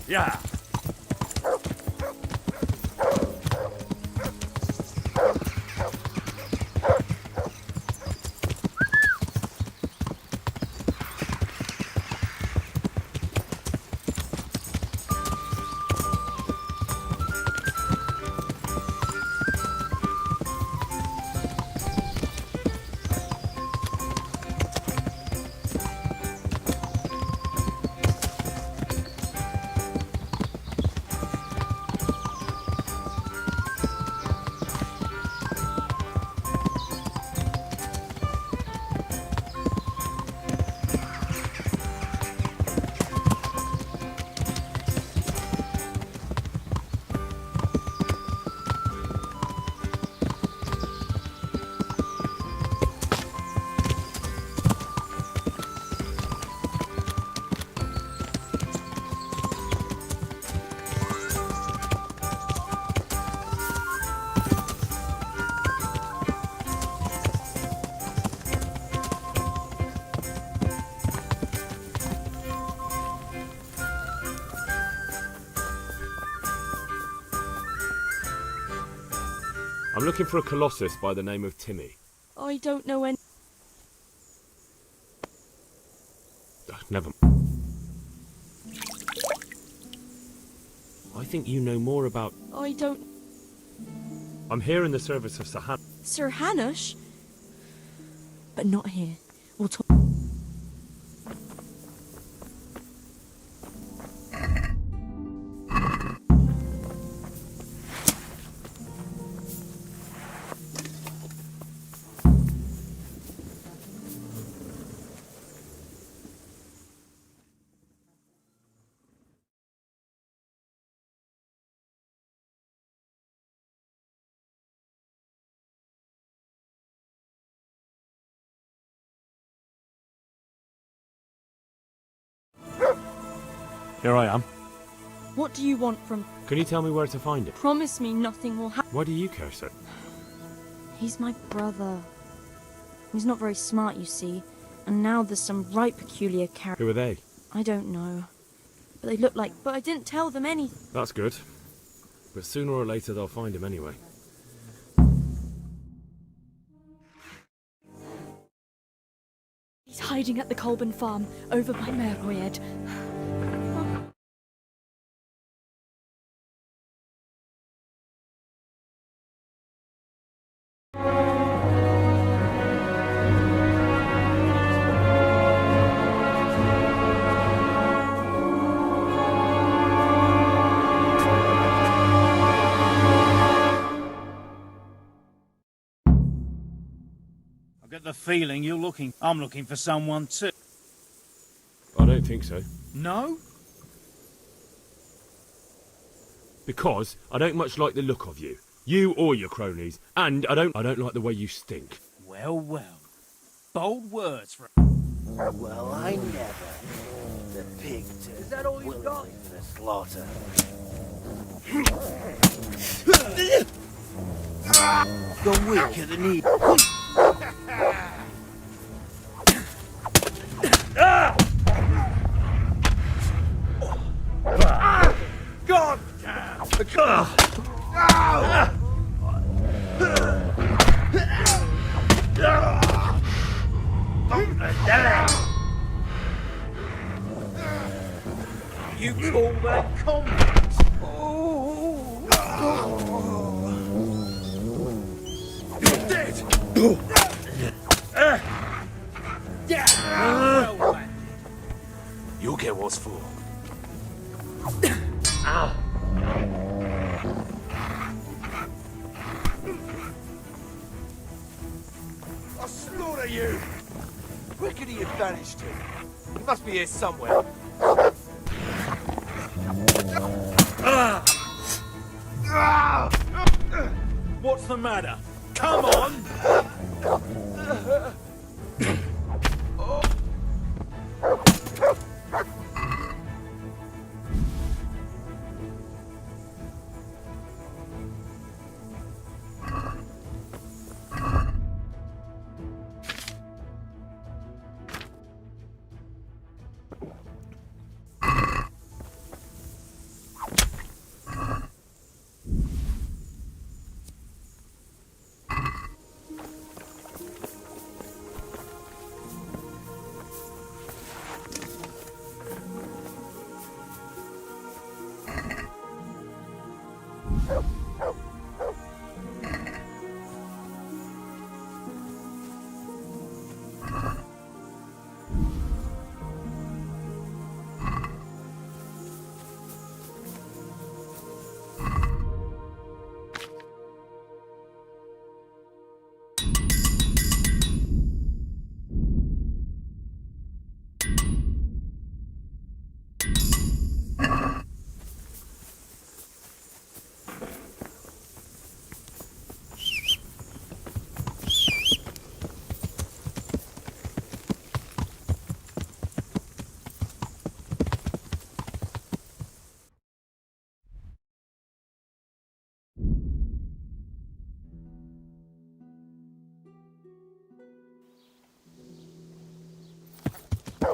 Yeah. I'm looking for a colossus by the name of Timmy. I don't know any. Never. I think you know more about. I don't. I'm here in the service of Sahan. Sir Hanush? But not here. We'll talk. Here I am. What do you want from... Can you tell me where to find him? Promise me nothing will happen. Why do you care, sir? He's my brother. He's not very smart, you see. And now there's some right peculiar characters. Who are they? I don't know. But they look like... But I didn't tell them anything. That's good. But sooner or later they'll find him anyway. He's hiding at the Colburn farm, over by Merhoyed. I get the feeling I'm looking for someone too. I don't think so. No? Because I don't much like the look of you. You or your cronies. And I don't like the way you stink. Well, well. Bold words for... Well, I never. The pig is that all you got? For the slaughter. You're weaker than he. God You call that combat? You're dead! You'll get what's for. I'll slaughter you! Where could he have vanished to? He must be here somewhere. What's the matter? Come on!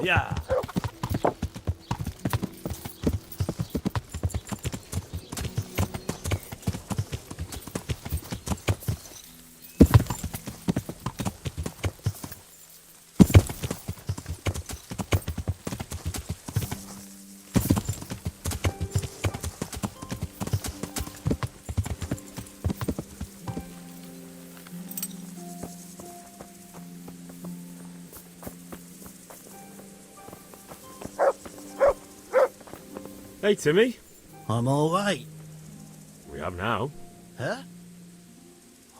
Yeah. Hey, Timmy. I'm alright. We have now. Huh?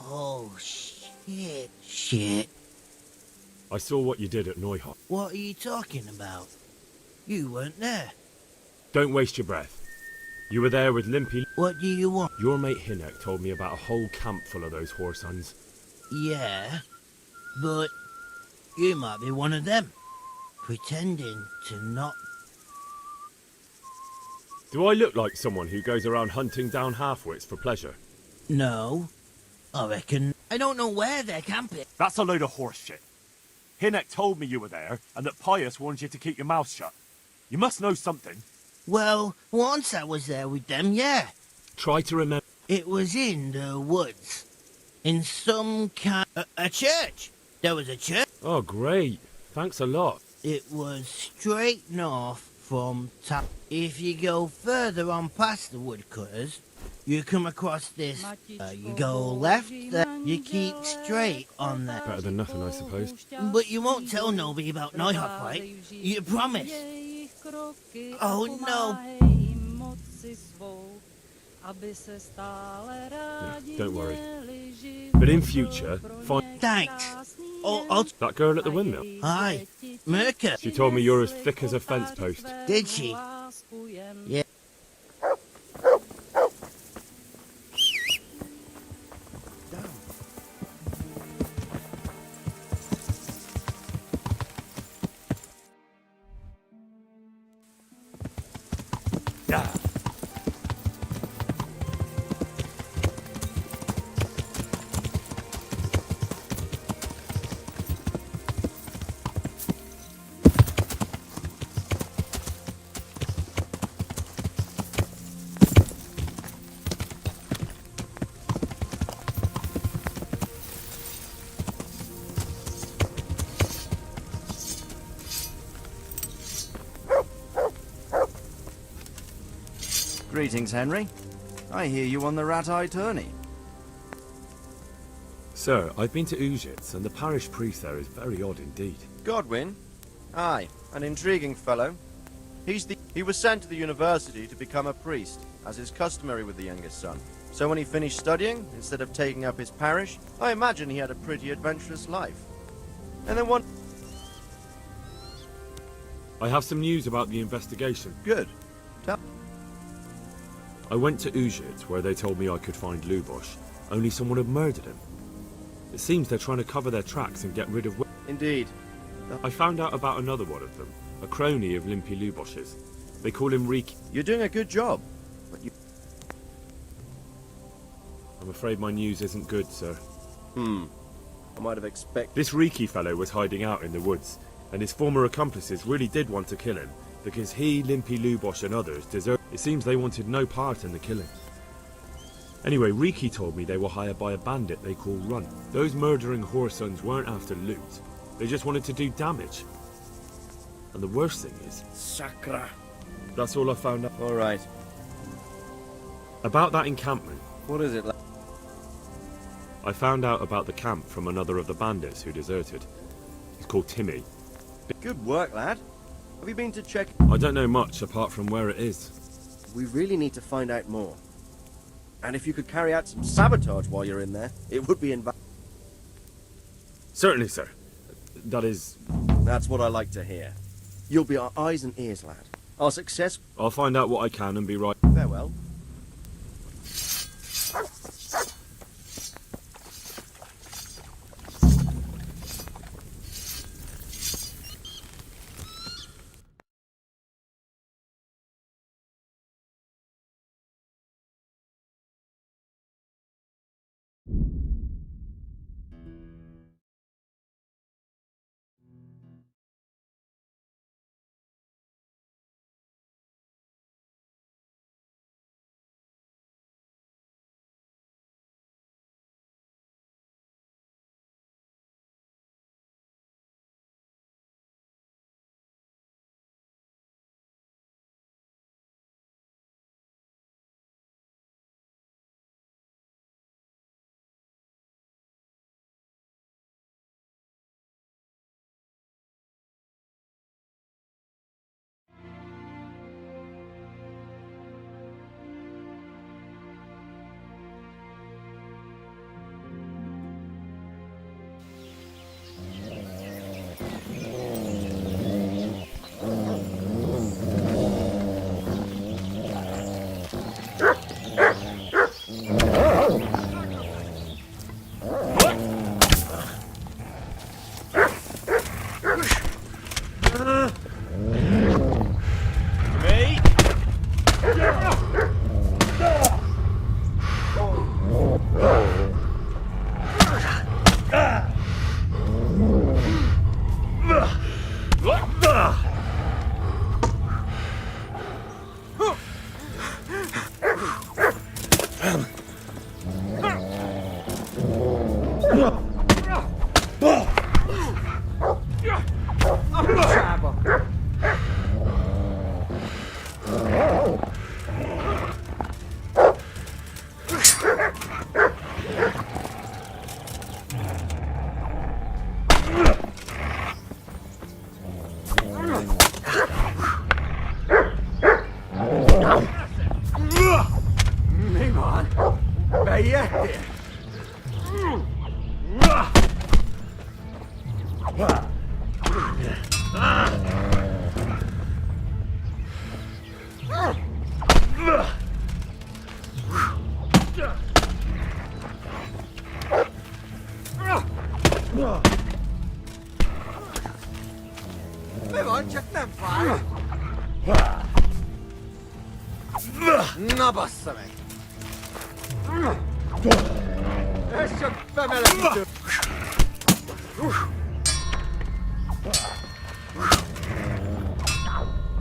Oh, shit. Shit. I saw what you did at Neuhoff. What are you talking about? You weren't there. Don't waste your breath. You were there with Limpy. What do you want? Your mate Hinek told me about a whole camp full of those whoresons. Yeah, but you might be one of them. Pretending to not... Do I look like someone who goes around hunting down half-wits for pleasure? No. I reckon... I don't know where they're camping. That's a load of horse shit. Hinek told me you were there, and that Pius wanted you to keep your mouth shut. You must know something. Well, once I was there with them, yeah. Try to remember. It was in the woods. In some kind... A church. There was a church. Oh, great. Thanks a lot. It was straight north from top. If you go further on past the woodcutters, you come across this. You go left, you keep straight on there. Better than nothing, I suppose. But you won't tell nobody about Neuhoff, right? You promise? Oh, no. Yeah, don't worry. But in future, find... Thanks. Oh, that girl at the windmill? Hi. Mirka. She told me you're as thick as a fence post. Did she? Yeah. Greetings, Henry. I hear you on the rat-eye tourney. Sir, I've been to Ujits, and the parish priest there is very odd indeed. Godwin? Aye, an intriguing fellow. He was sent to the university to become a priest, as is customary with the youngest son. So when he finished studying, instead of taking up his parish, I imagine he had a pretty adventurous life. And then one... I have some news about the investigation. Good. I went to Ujits, where they told me I could find Lubosh, only someone had murdered him. It seems they're trying to cover their tracks and get rid of... Indeed. I found out about another one of them, a crony of Limpy Lubosh's. They call him Riki. You're doing a good job, but you... I'm afraid my news isn't good, sir. I might have expected... This Riki fellow was hiding out in the woods, and his former accomplices really did want to kill him, because he, Limpy Lubosh and others deserved... It seems they wanted no part in the killing. Anyway, Riki told me they were hired by a bandit they call Run. Those murdering whoresons weren't after loot. They just wanted to do damage. And the worst thing is... Sakra. That's all I found out. All right. About that encampment. What is it? I found out about the camp from another of the bandits who deserted. He's called Timmy. Good work, lad. Have you been to check... I don't know much apart from where it is. We really need to find out more. And if you could carry out some sabotage while you're in there, it would be invaluable. Certainly, sir. That is... That's what I like to hear. You'll be our eyes and ears, lad. Our success... I'll find out what I can and be right... Farewell. Nabassza meg! Ez csak bemelegítő!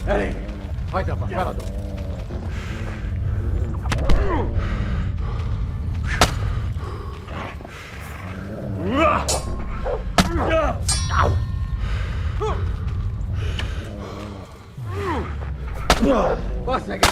Elég! Hagyd abba, feladom! Bassz meg!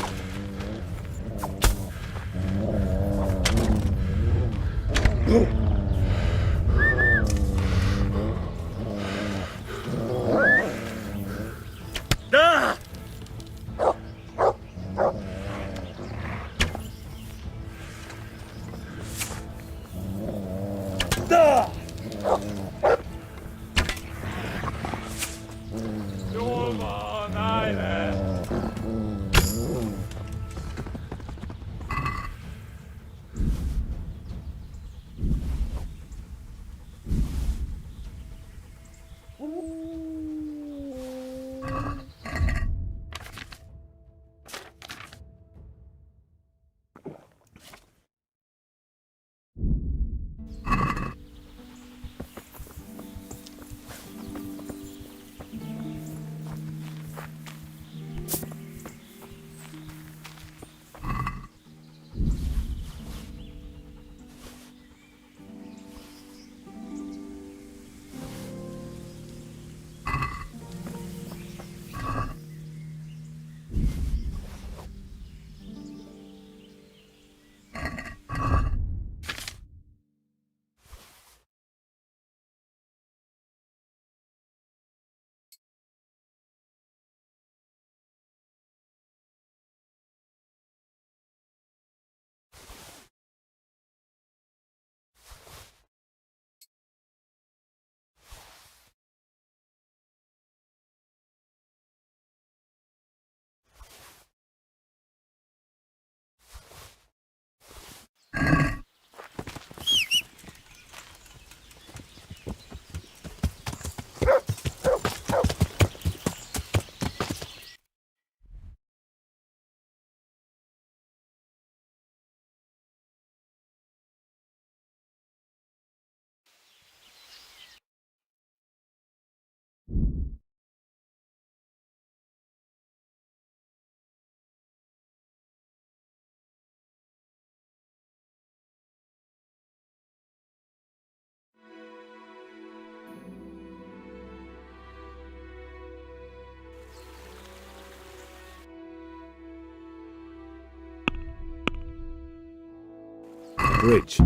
Bridge.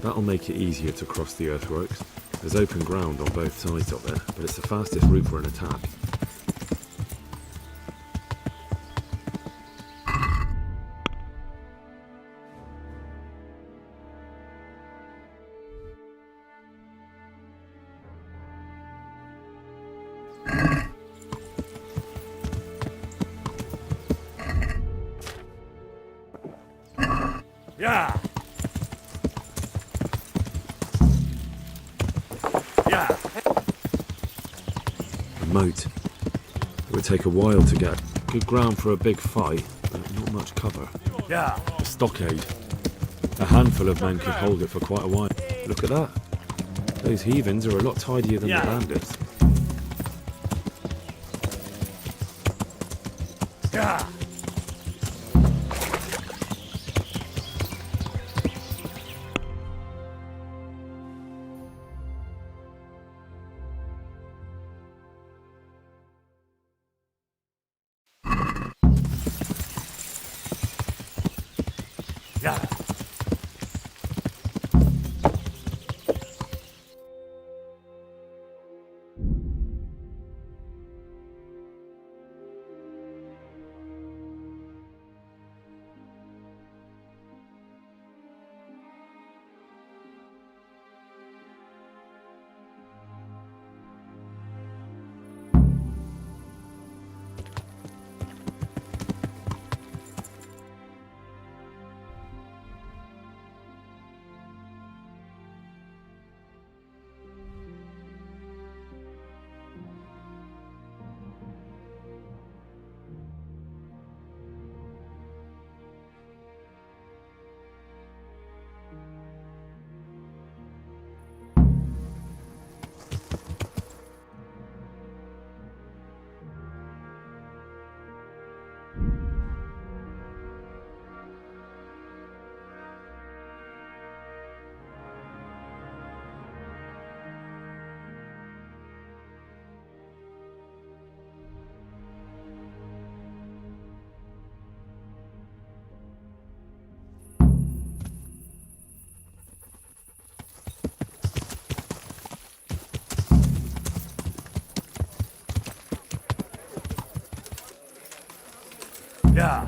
That'll make it easier to cross the earthworks. There's open ground on both sides up there, but it's the fastest route for an attack. Yeah. Yeah. A moat. It would take a while to get. Good ground for a big fight, but not much cover. Yeah. A stockade. A handful of men could hold it for quite a while. Look at that. Those heathens are a lot tidier than the bandits. Yeah. Yeah. Yeah.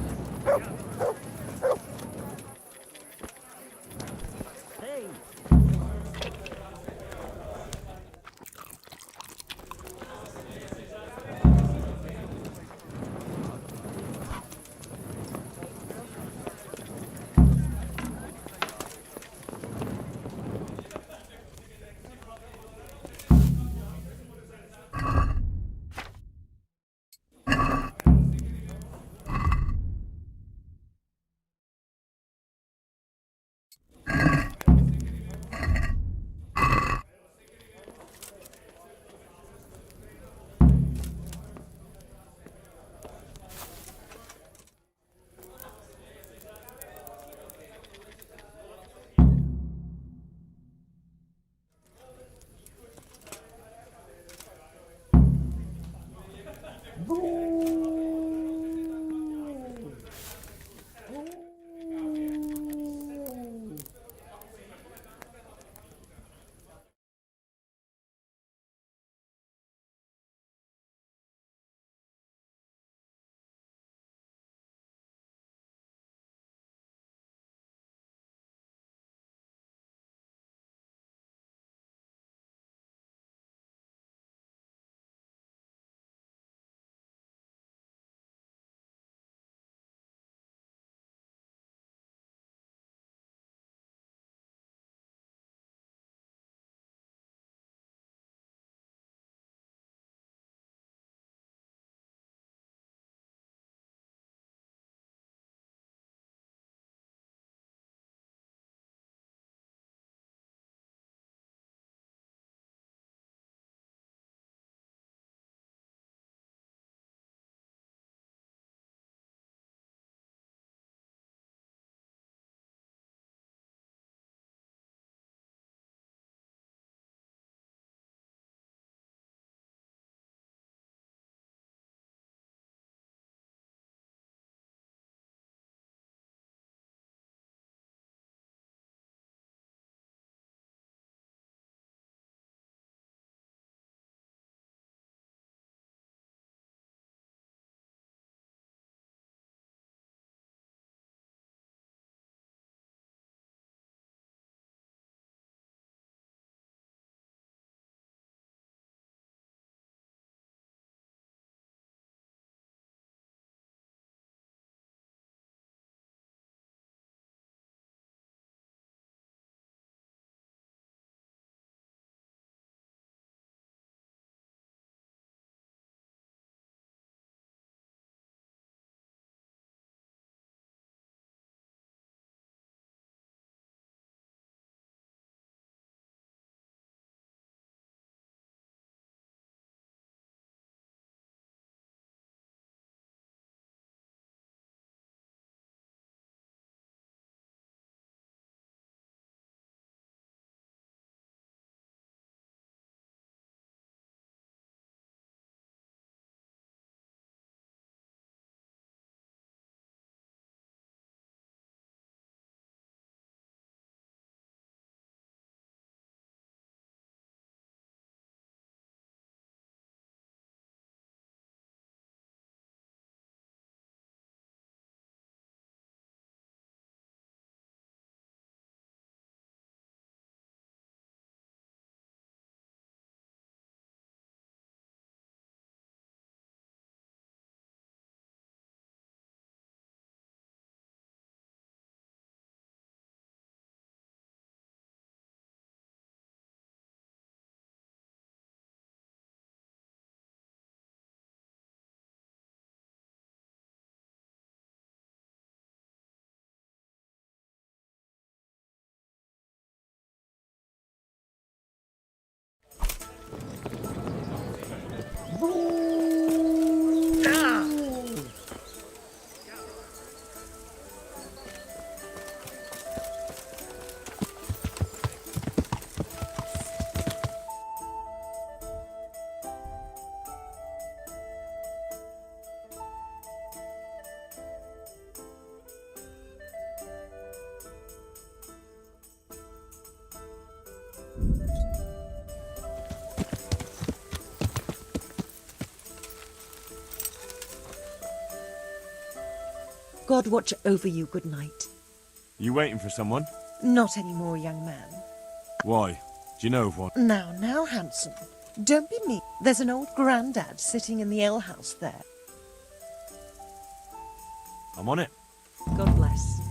God watch over you, good night. You waiting for someone? Not anymore, young man. Why? Do you know of one? Now, handsome. Don't be mean. There's an old grandad sitting in the alehouse there. I'm on it. God bless.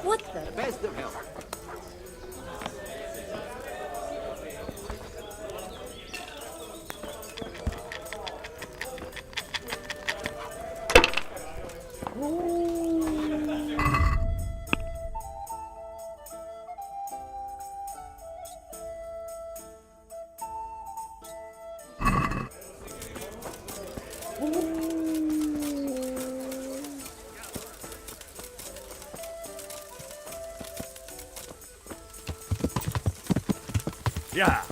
What the? Best of health. Yeah.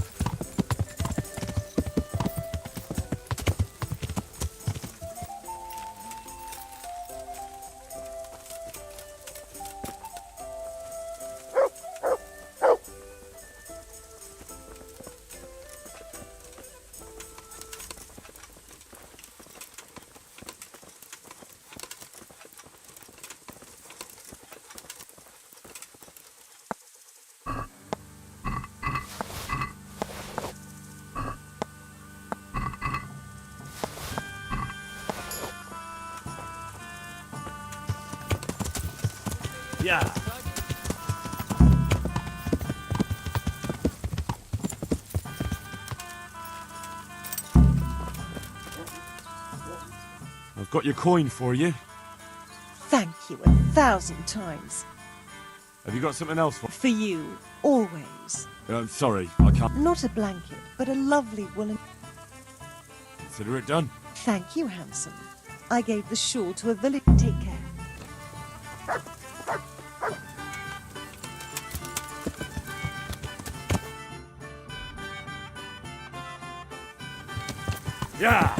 Yeah. I've got your coin for you. Thank you 1,000 times. Have you got something else for? For you, always. I'm sorry, I can't. Not a blanket, but a lovely woolen... Consider it done. Thank you, handsome. I gave the shawl to a village. Take care. Yeah.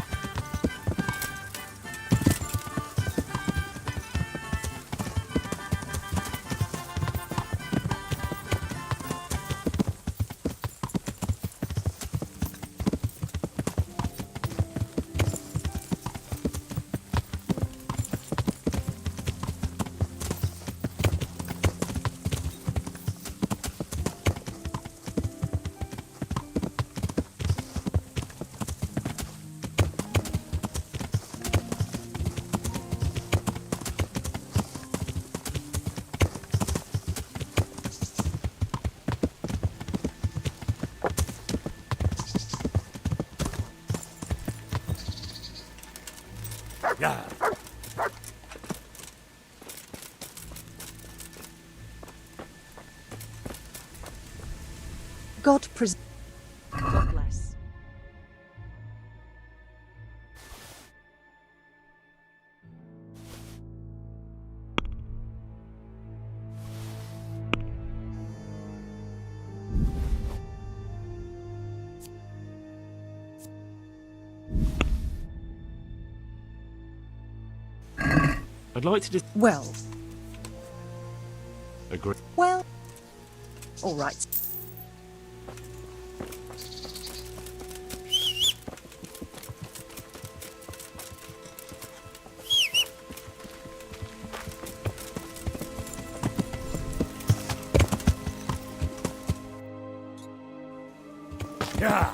Yeah. God bless. I'd like to just... Well. Agree. Well. All right. Yeah.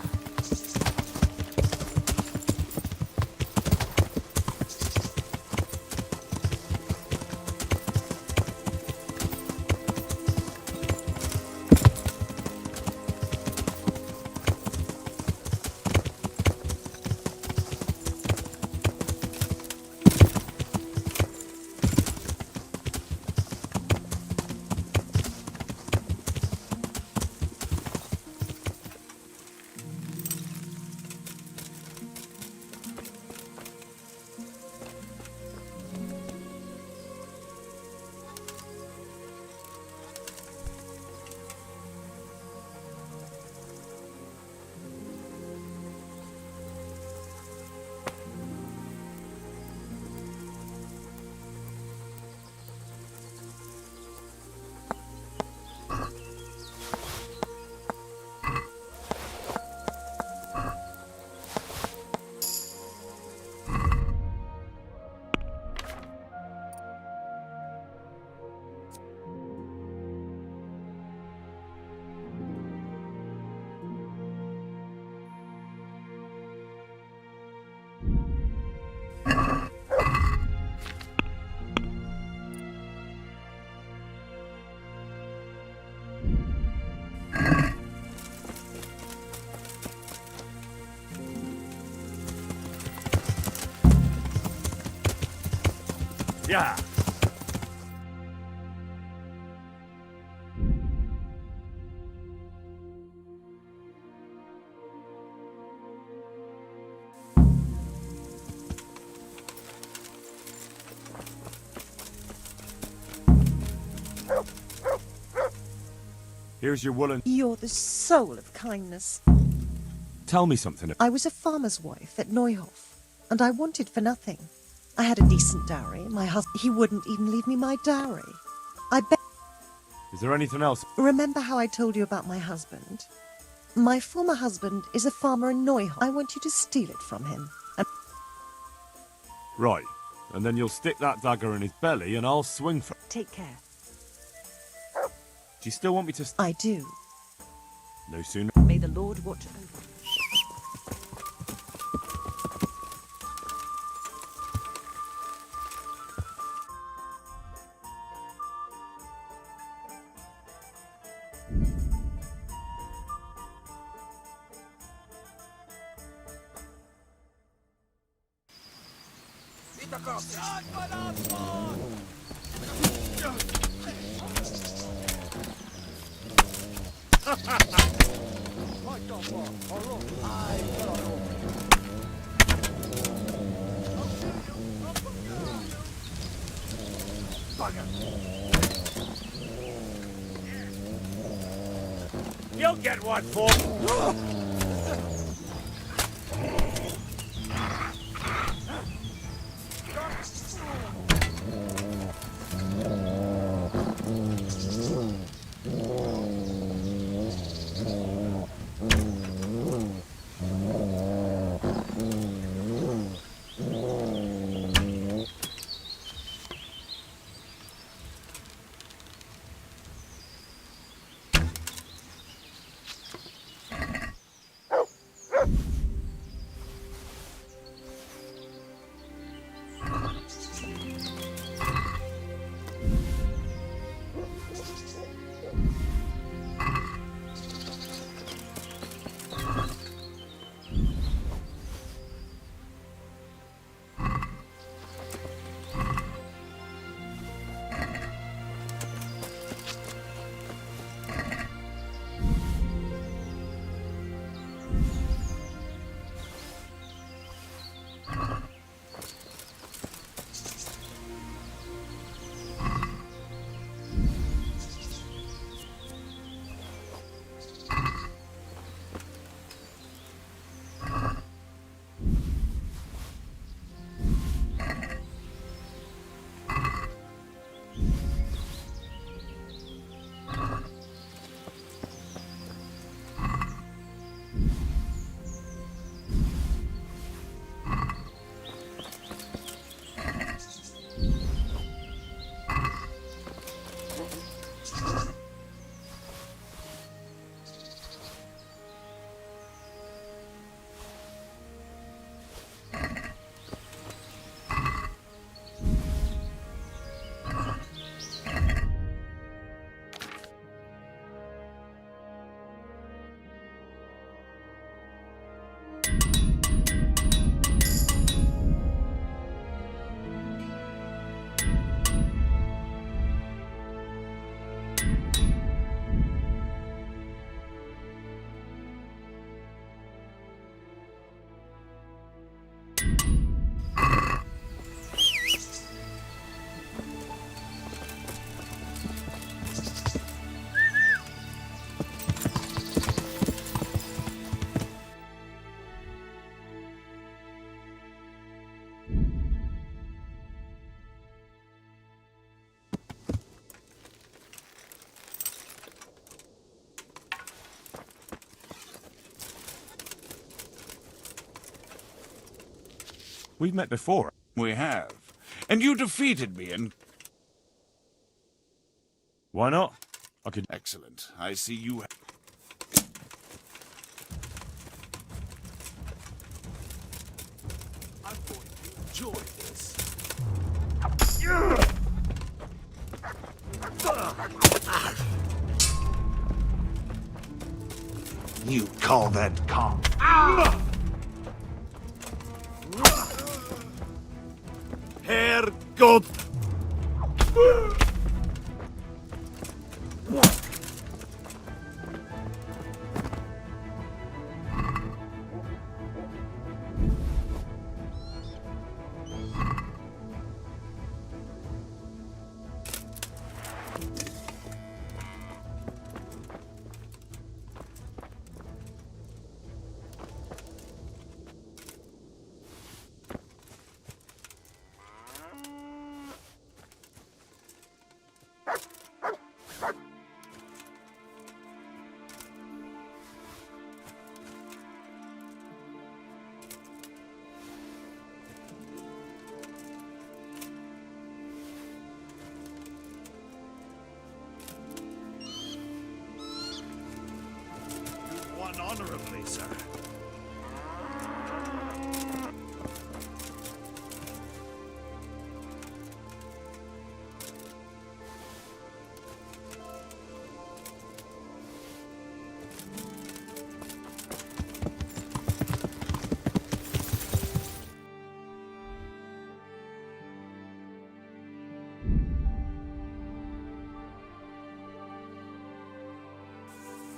Yeah. Here's your woolen... You're the soul of kindness. Tell me something. I was a farmer's wife at Neuhof, and I wanted for nothing. I had a decent dowry. My husband, he wouldn't even leave me my dowry. I bet... Is there anything else? Remember how I told you about my husband? My former husband is a farmer in Neuhof. I want you to steal it from him. And... Right. And then you'll stick that dagger in his belly and I'll swing for... Take care. Do you still want me to... I do. No sooner... May the Lord watch over you. You'll get one for... We've met before. We have. And you defeated me and... Why not? I could... Excellent. I see you... I'm going to enjoy this. You call that calm? Herr Gott!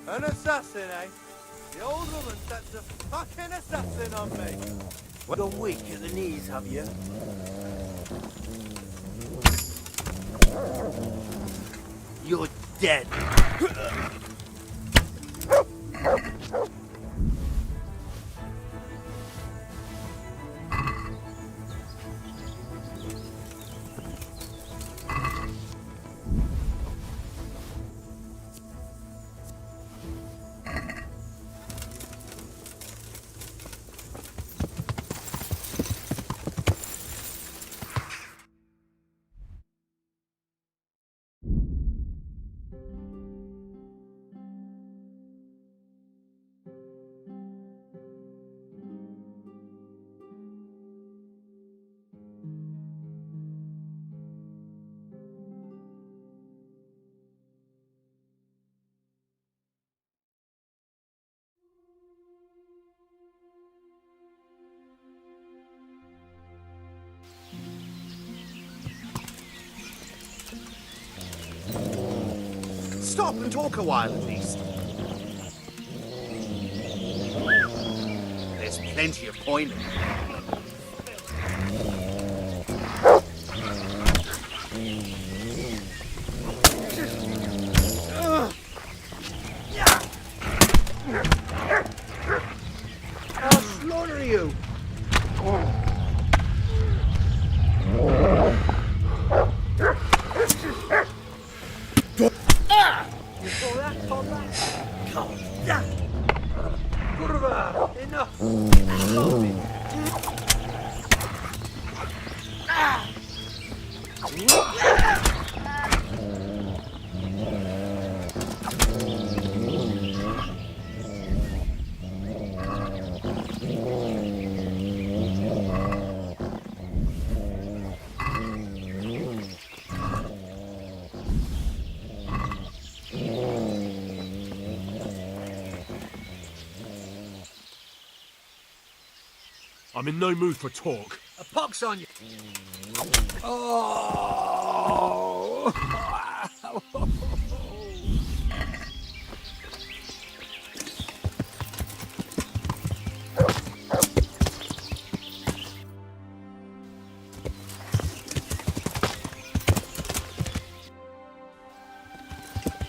An assassin, eh? The old woman sets a fucking assassin on me. Well, gone weak at the knees, have you? You're dead. Stop and talk a while at least. There's plenty of point in it. I'll slaughter you. Kurwa! Enough! I'm in no mood for talk. A pox on you! Oh!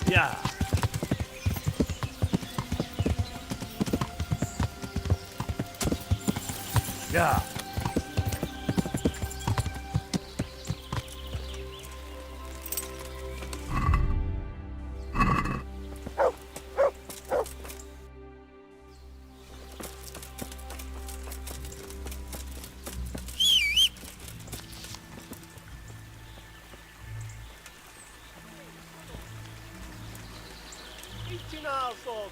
Yeah. Yeah. Eat an arsehole!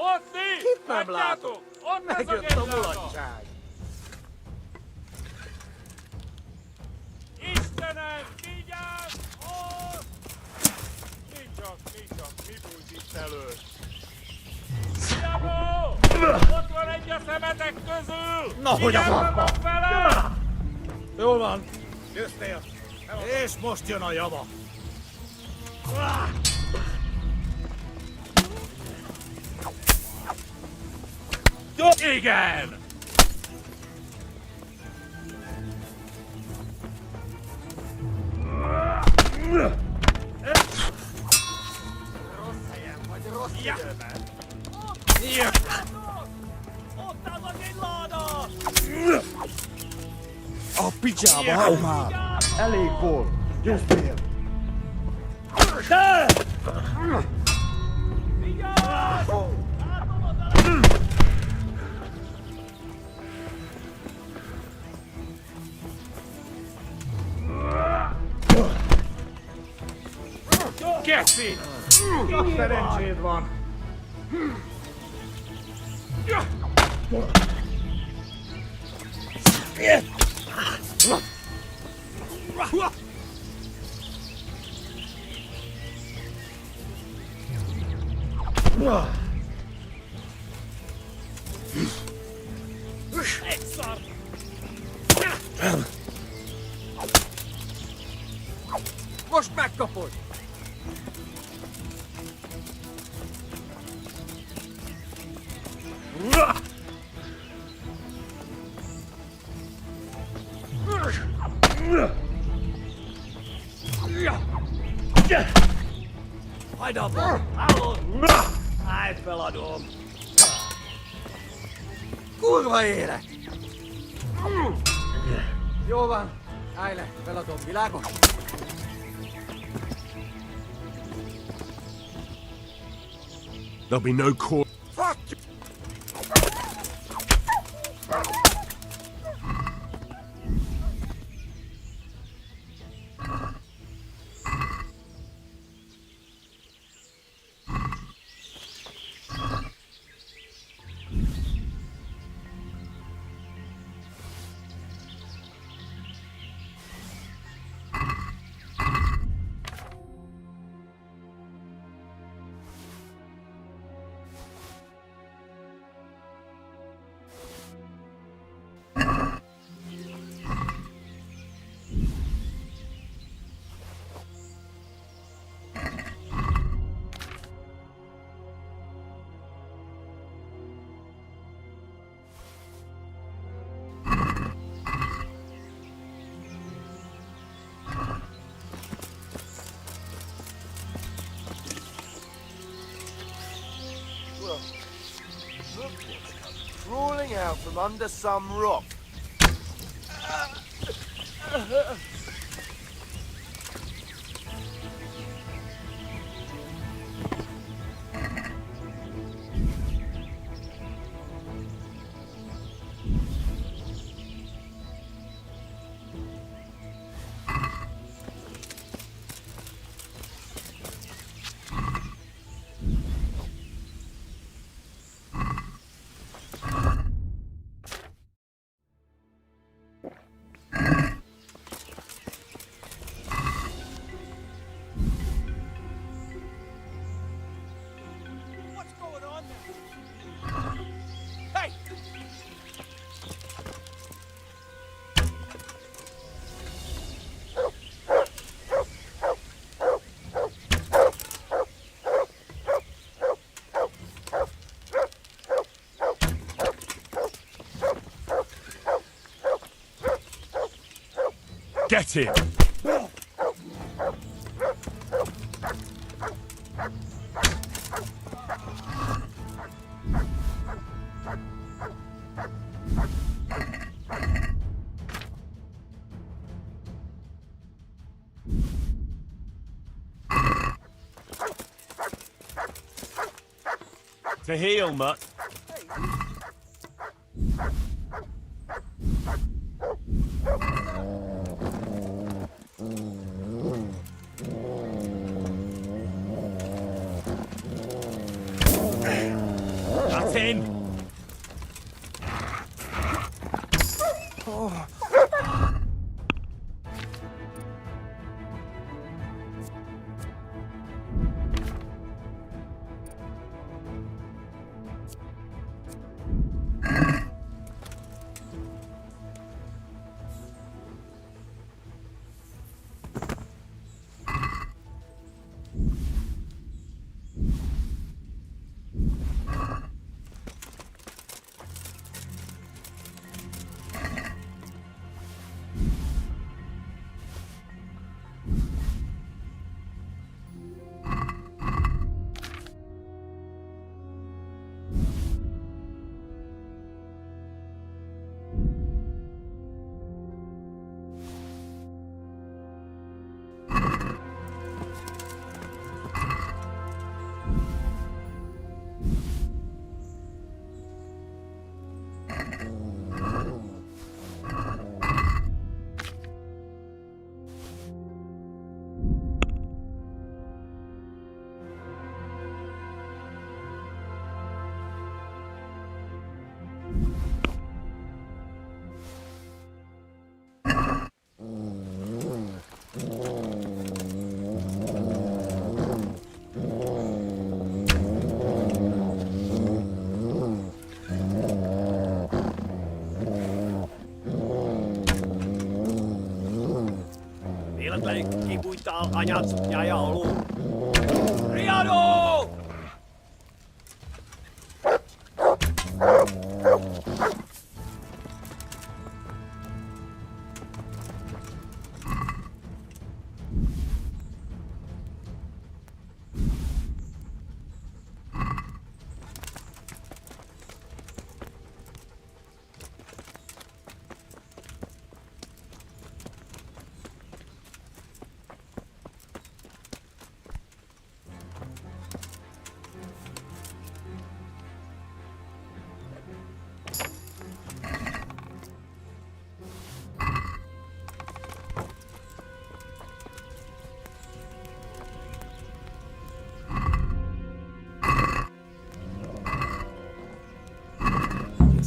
Ott mi? Kit nem látok? Ott Megjött a mulatság. Istenem, vigyázz! Ott! Mi bújt itt elő? Diabó! Ott van egy a szemetek közül! Na, hogy a Vigyázzatok faszba? vele! Jól van. Győztél. És most jön a java. Igen! Rossz helyen vagy, rossz időben. Ott az egy láda! A picsába hagyd már! Elég volt! Győztél! Geci! Csak szerencséd van! Egy szar! Most megkapod! Hagyd abba! Hallod? Állj, feladom! Kurva élet! Jó van, állj le, feladom, világos? There'll be no court. Fuck you! Well, look what's come crawling out from under some rock. What's going on there? Hey! Get him! To heal, Mutt. in!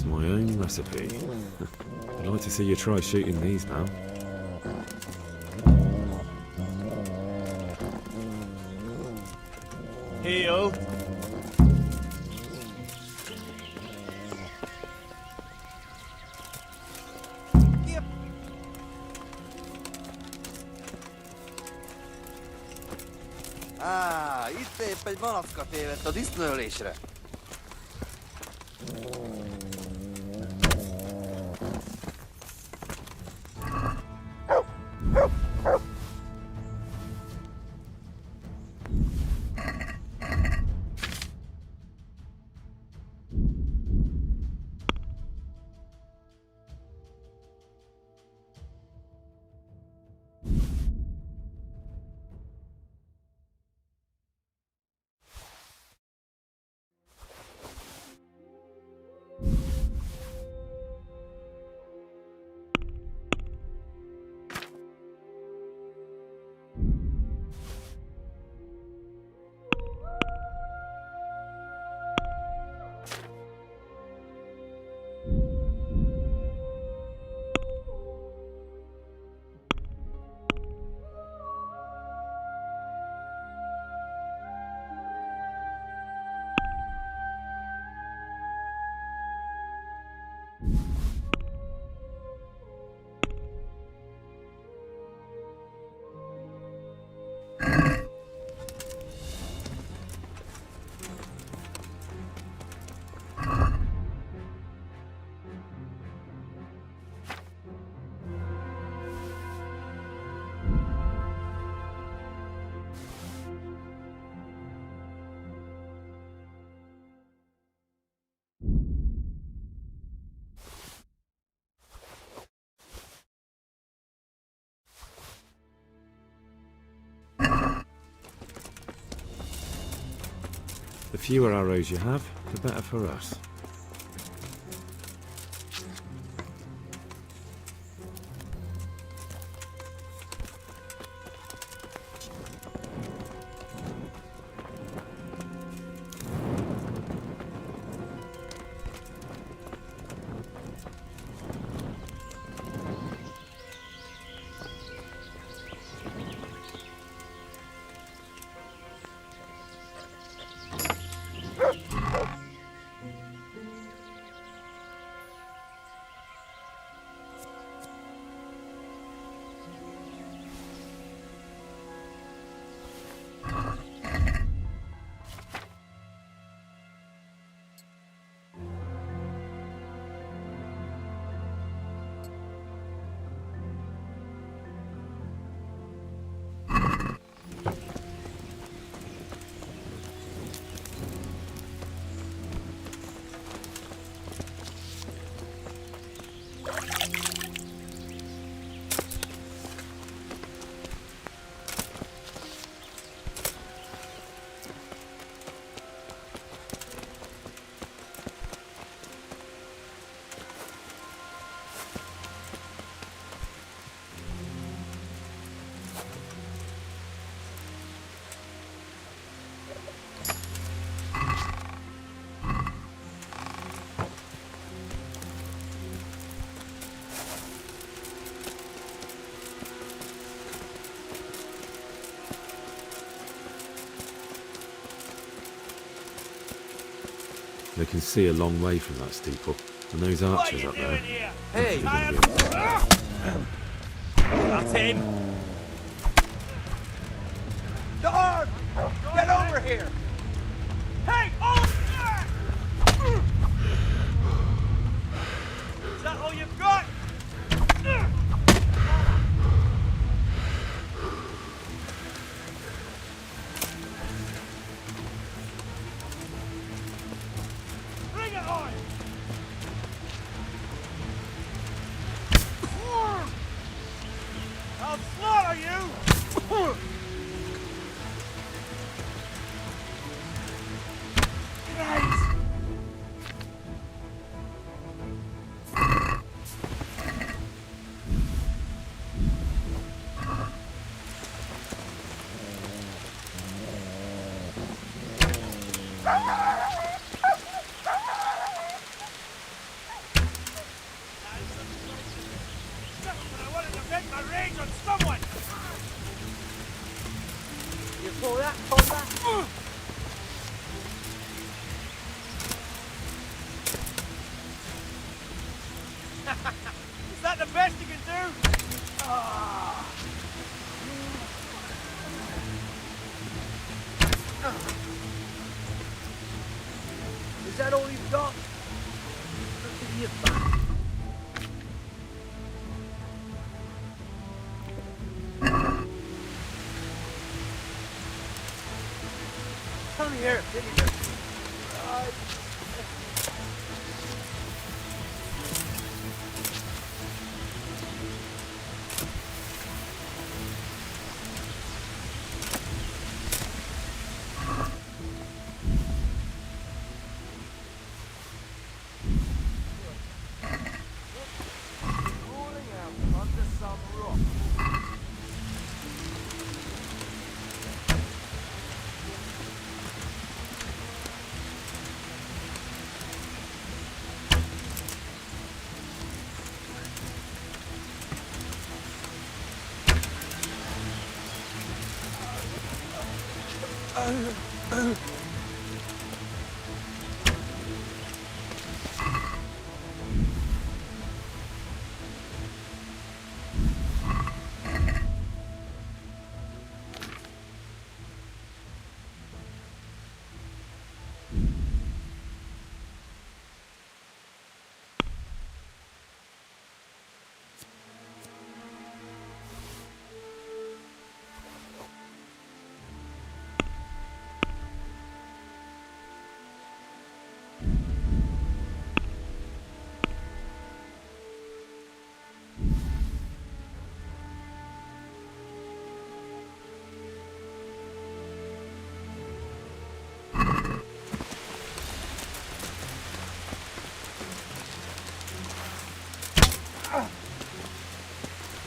My own recipe. I'd like to see you try shooting these now. Heal. Itt épp egy malacka tévedt a disznőlésre. The fewer arrows you have, the better for us. They can see a long way from that steeple, and those archers up there. Hey! That's him! Dog! Get over here! Hey! Oh! Is that all you've got? Bring it on! I'll slaughter you! I wanted to vent my rage on someone! You saw that, combat? Is that the best you can do? Ah. Is that all you've got? Look at your back. Come here, Dilliver. Rolling out under some rock.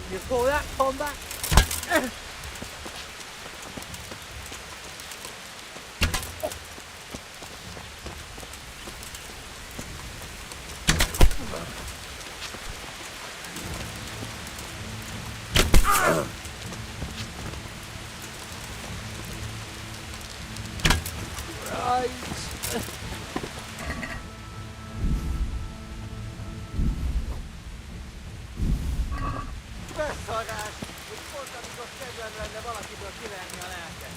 You call that combat? Beszarás! Hogy pont amikor kedvem lenne valakiből kiverni a lelket.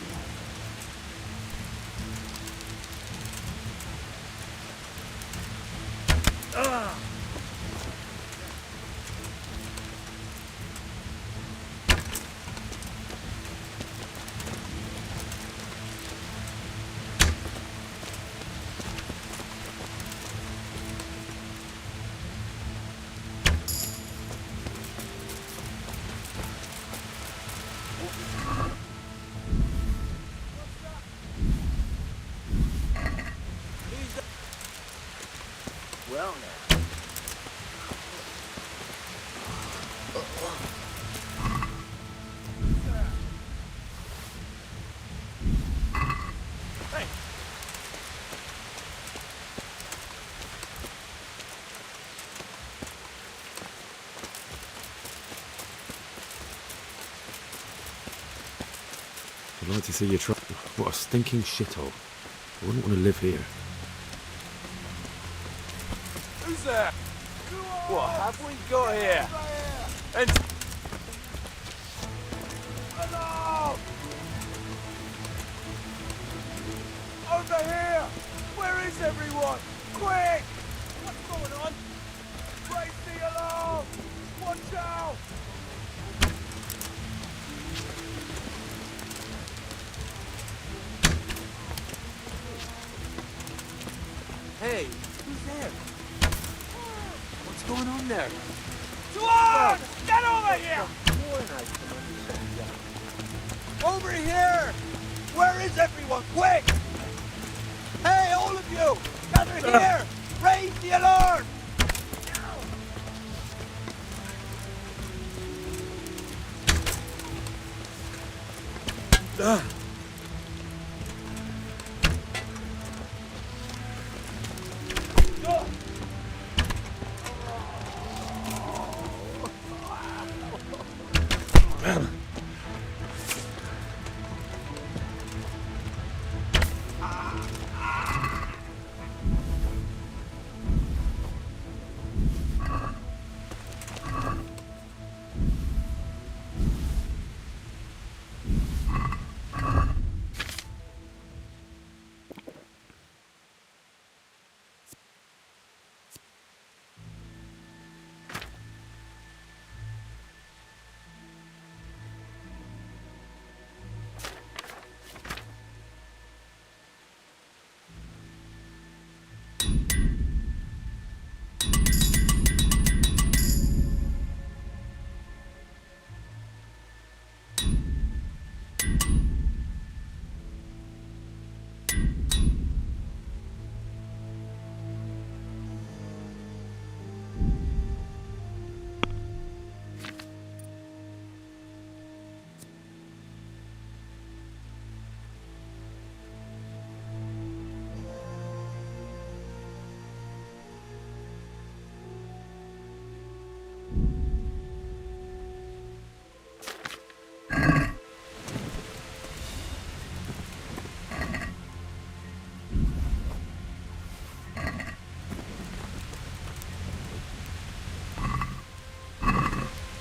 Well now. Hey. I'd like to see you try. What a stinking shithole. I wouldn't want to live here. Who's there? What have we got here? And alarm! Over here! Where is everyone? Quick! What's going on? Raise the alarm! Watch out! Hey, who's there? What's going on there? Tuan! Get over here! Over here! Where is everyone? Quick! Hey, all of you! Gather here! Raise the alarm!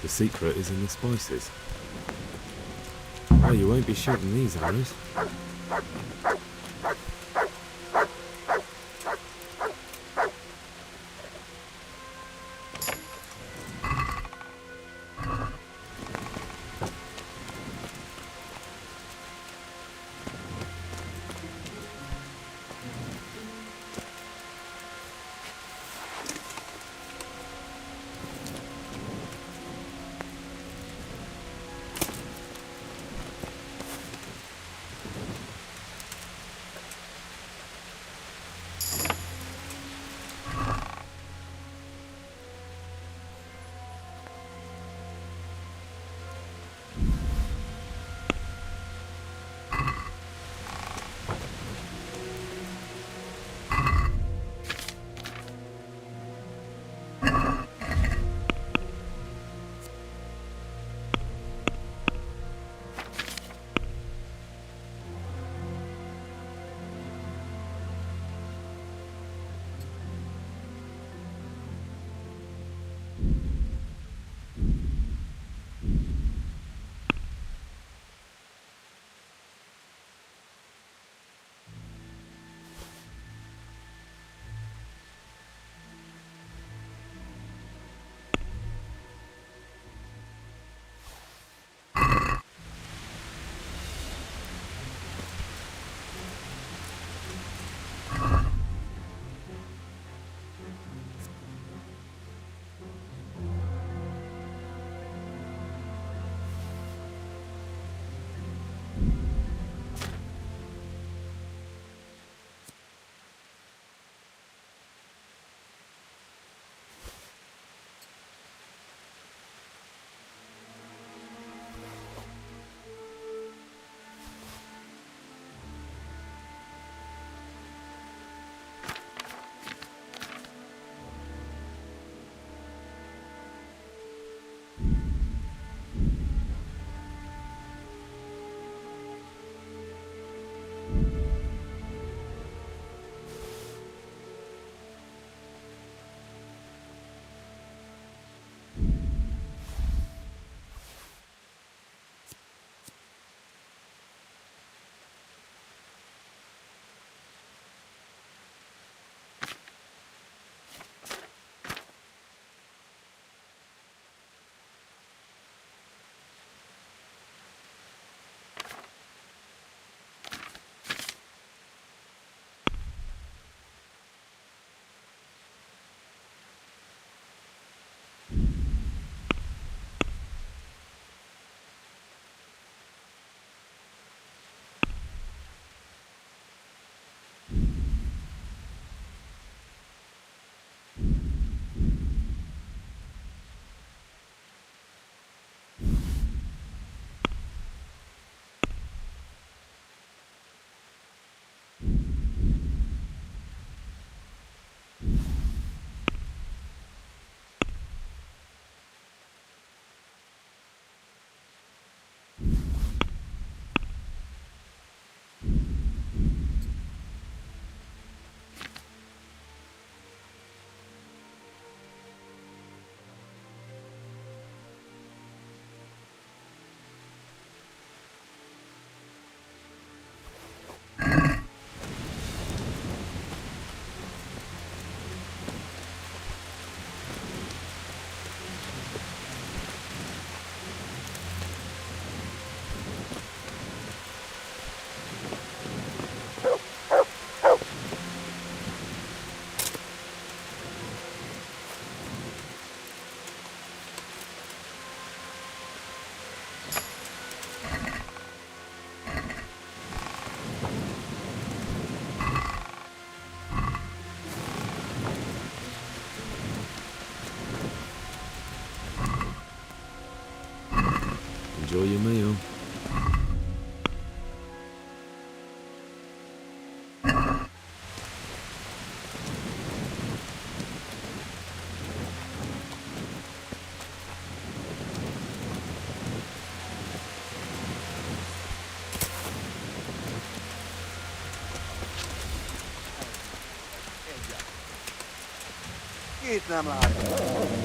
The secret is in the spices. Oh, you won't be shooting these arrows. Enjoy your meal. Itt nem látom.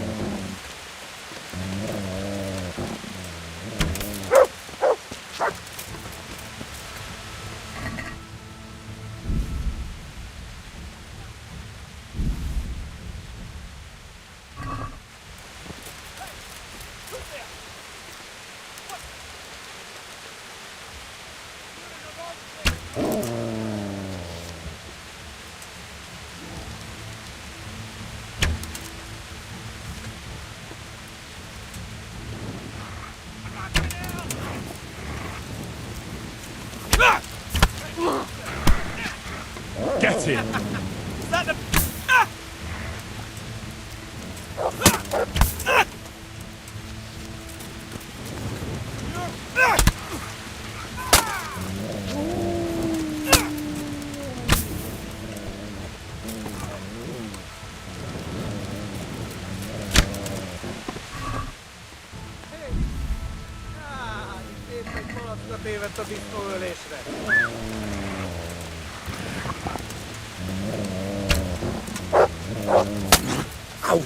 Get him! Is that the... Tévedt a disznóölésre. Au!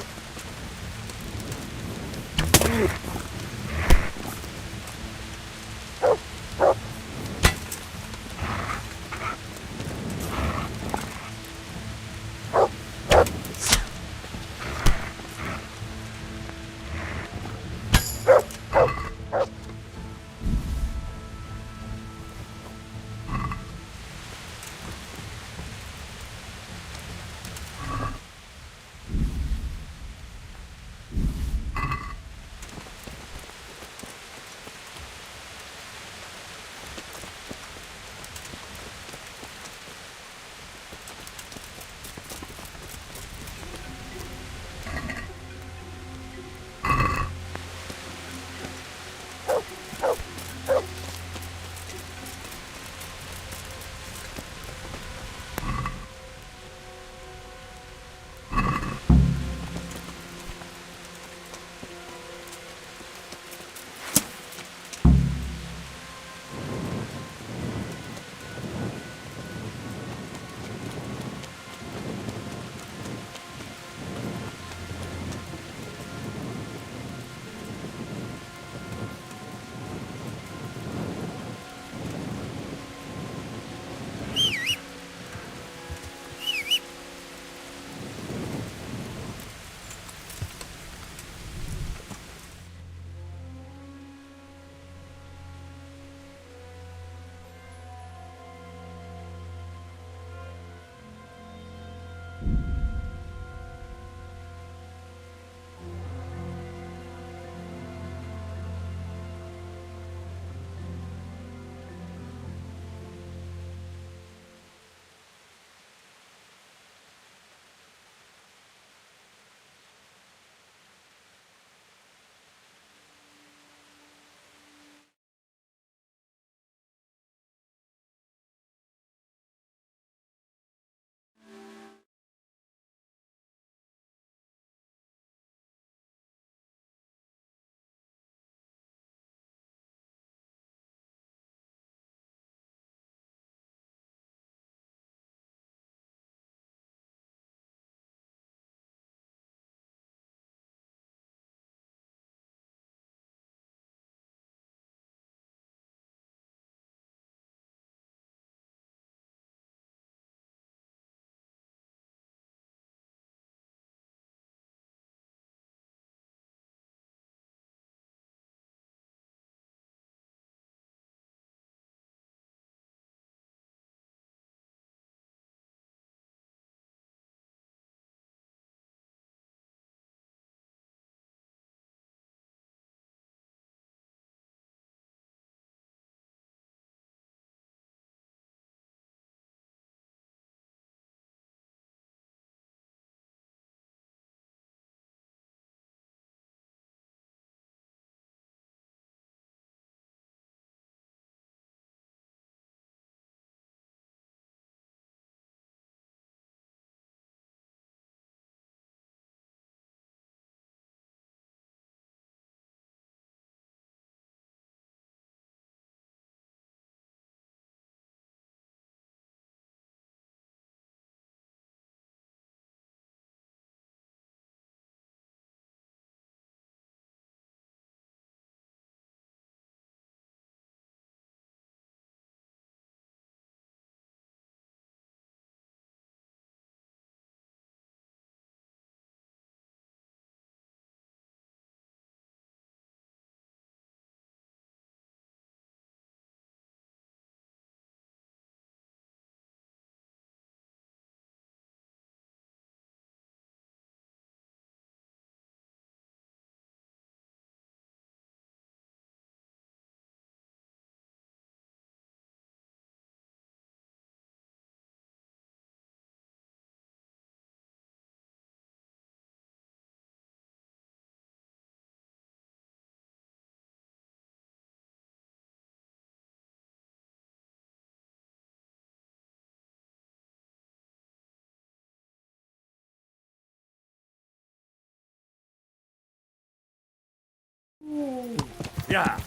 Yeah.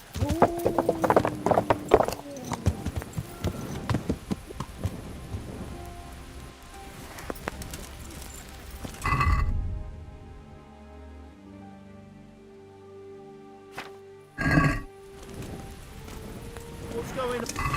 What's going on?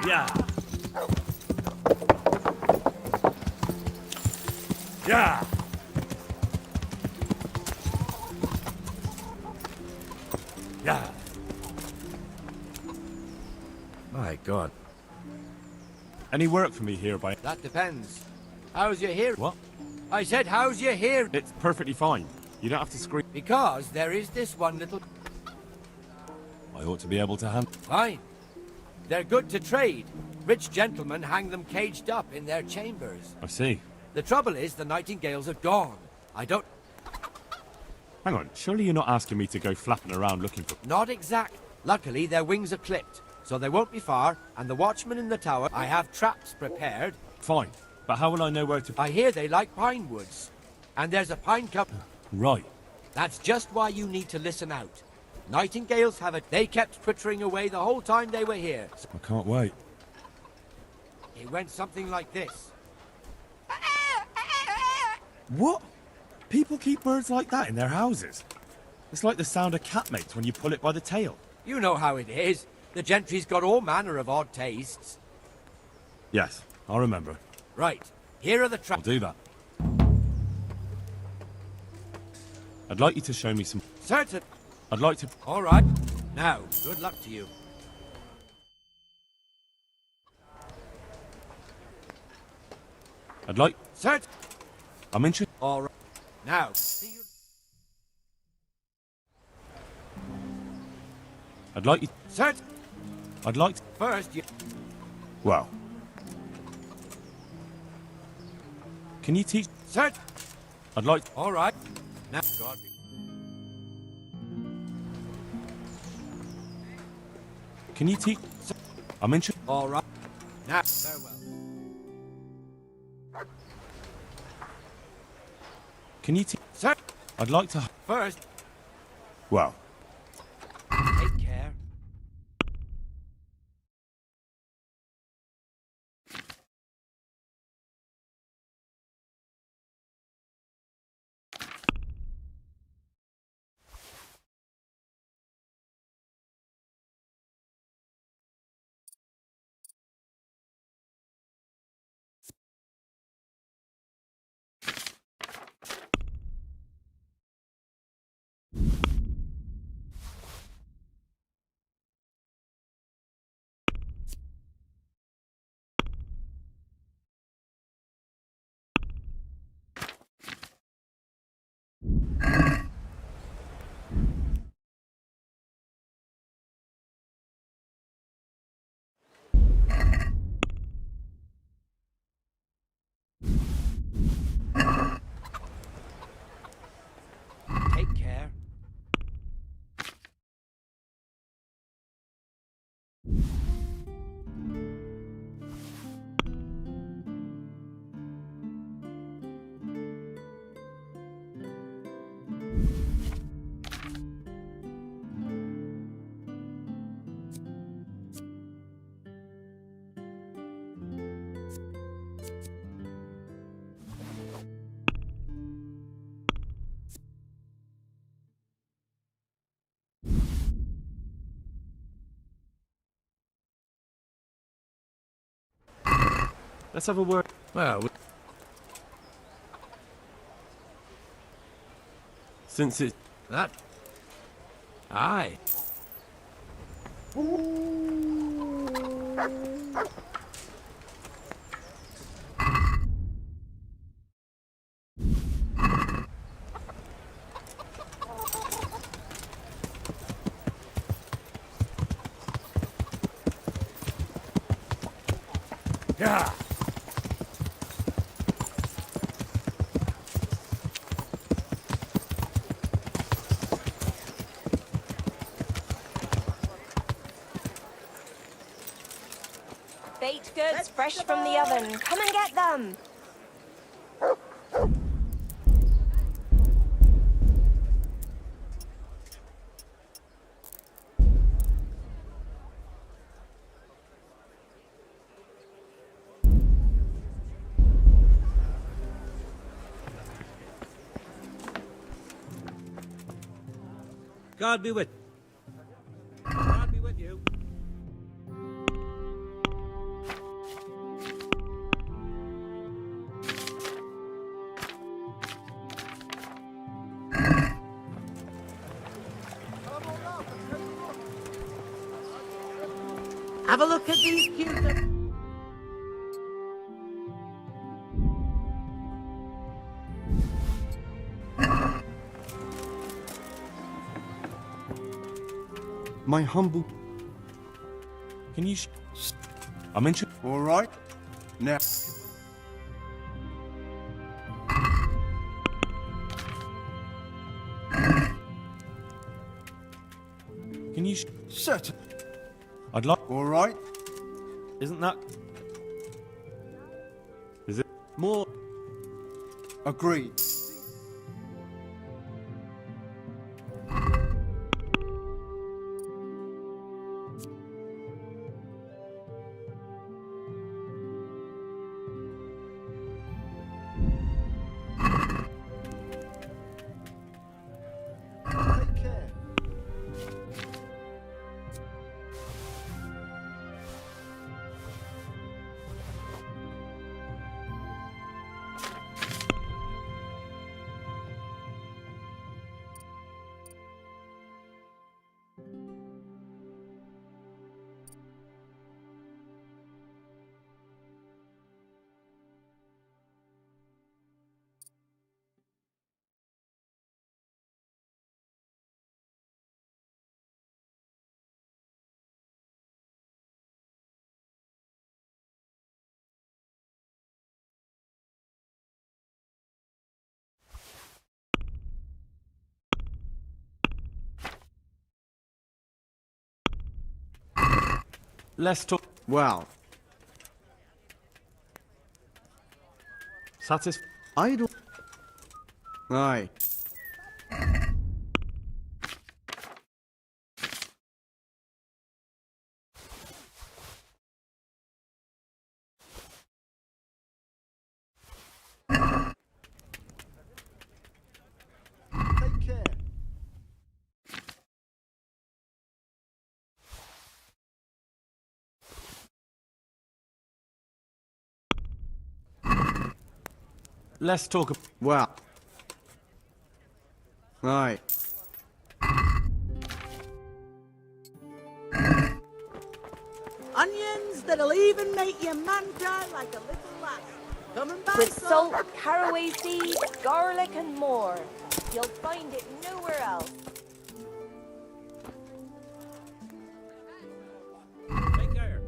Yeah. Yeah. Yeah. My God. Any work for me here by... That depends. How's your hearing? What? I said, how's your hearing? It's perfectly fine. You don't have to scream. Because there is this one little... I ought to be able to handle... Fine. They're good to trade. Rich gentlemen hang them caged up in their chambers. I see. The trouble is, the nightingales are gone. I don't... Hang on, surely you're not asking me to go flapping around looking for... Not exact. Luckily, their wings are clipped, so they won't be far, and the watchman in the tower... I have traps prepared. Fine, but how will I know where to... I hear they like pine woods, and there's a pine cup... Right. That's just why you need to listen out. Nightingales have it. They kept twittering away the whole time they were here. I can't wait. It went something like this. What? People keep birds like that in their houses? It's like the sound a cat makes when you pull it by the tail. You know how it is. The gentry's got all manner of odd tastes. Yes, I'll remember. Right. Here are the I'll traps. do that. I'd like you to show me some... Certain. I'd like to... All right. Now, good luck to you. I'd like... Certain. I'm interested... All right. Now, see you... I'd like you... Certain. I'd like to... First, you... Well... Can you teach... Certain. I'd like... All right. Now, God... Can you teach... I'm interested... All right. Now, farewell. Can you teach... Sir. I'd like to... First. Well... Take care. Take care. Let's have a word. Well, Since it... that... Aye. Yeah. Baked goods fresh from the oven. Come and get them. God be with. God be with you. Have a look at these cucumbers. My humble... Can you... I'm interested. All right. Now... Can you... Certain. I'd like... All right. Isn't that... Is it... More... Agreed. Let's talk... Well. Idle. Aye. Take care. Let's talk... Well. Aye. Onions that'll even make your man cry like a little lass. Come and buy With some. salt, caraway seeds, garlic, and more. You'll find it nowhere else. Take care.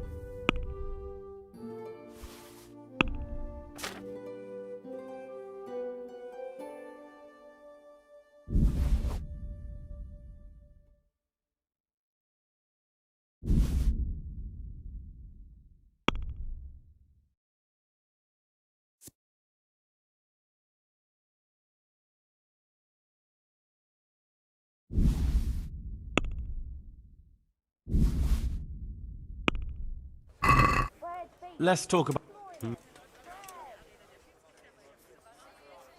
Let's talk about...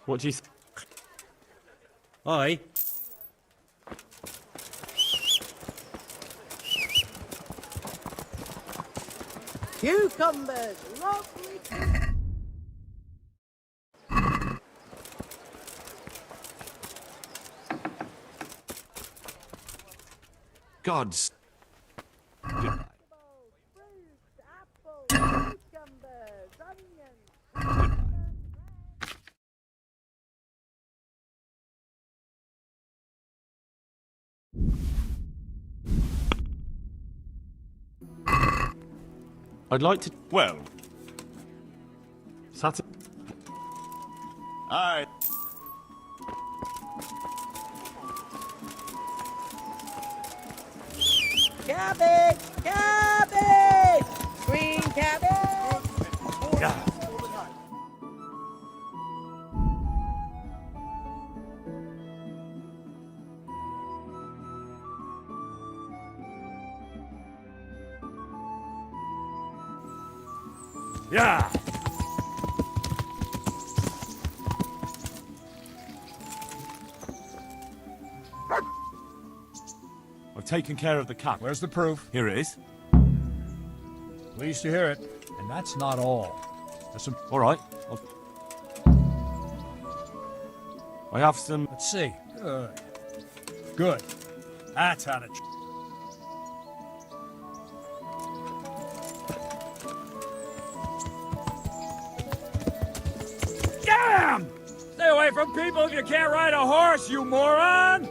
What do you... Aye. Cucumbers, lovely. Gods. Goodbye. I'd like to... Well. Saturday... Aye. Cabbage! Cabbage! Green cabbage! Yeah. Yeah! I've taken care of the cat. Where's the proof? Here it is. Pleased to hear it. And that's not all. There's some... All right. I have some... Let's see. Good. Good. That's how to... Damn! Stay away from people if you can't ride a horse, you moron!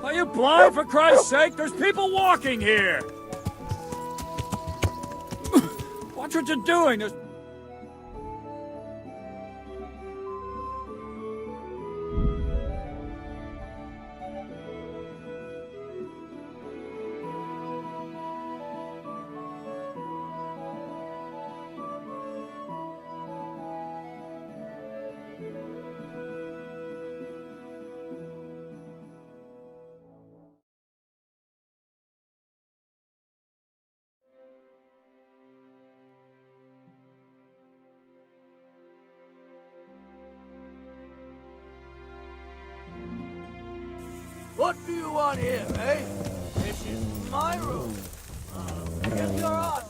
Are you blind, for Christ's sake? There's people walking here! Watch what you're doing! There's... What do you want here, eh? This is my room. Get your ass.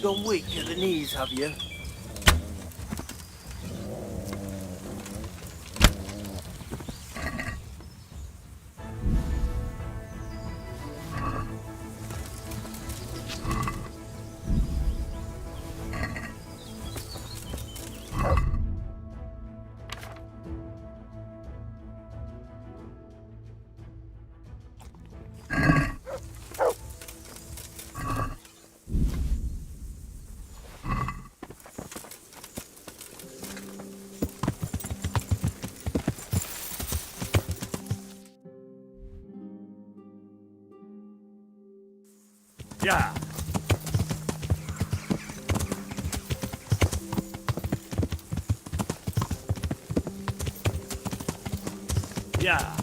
Gone weak at the knees, have you? Yeah! Yeah!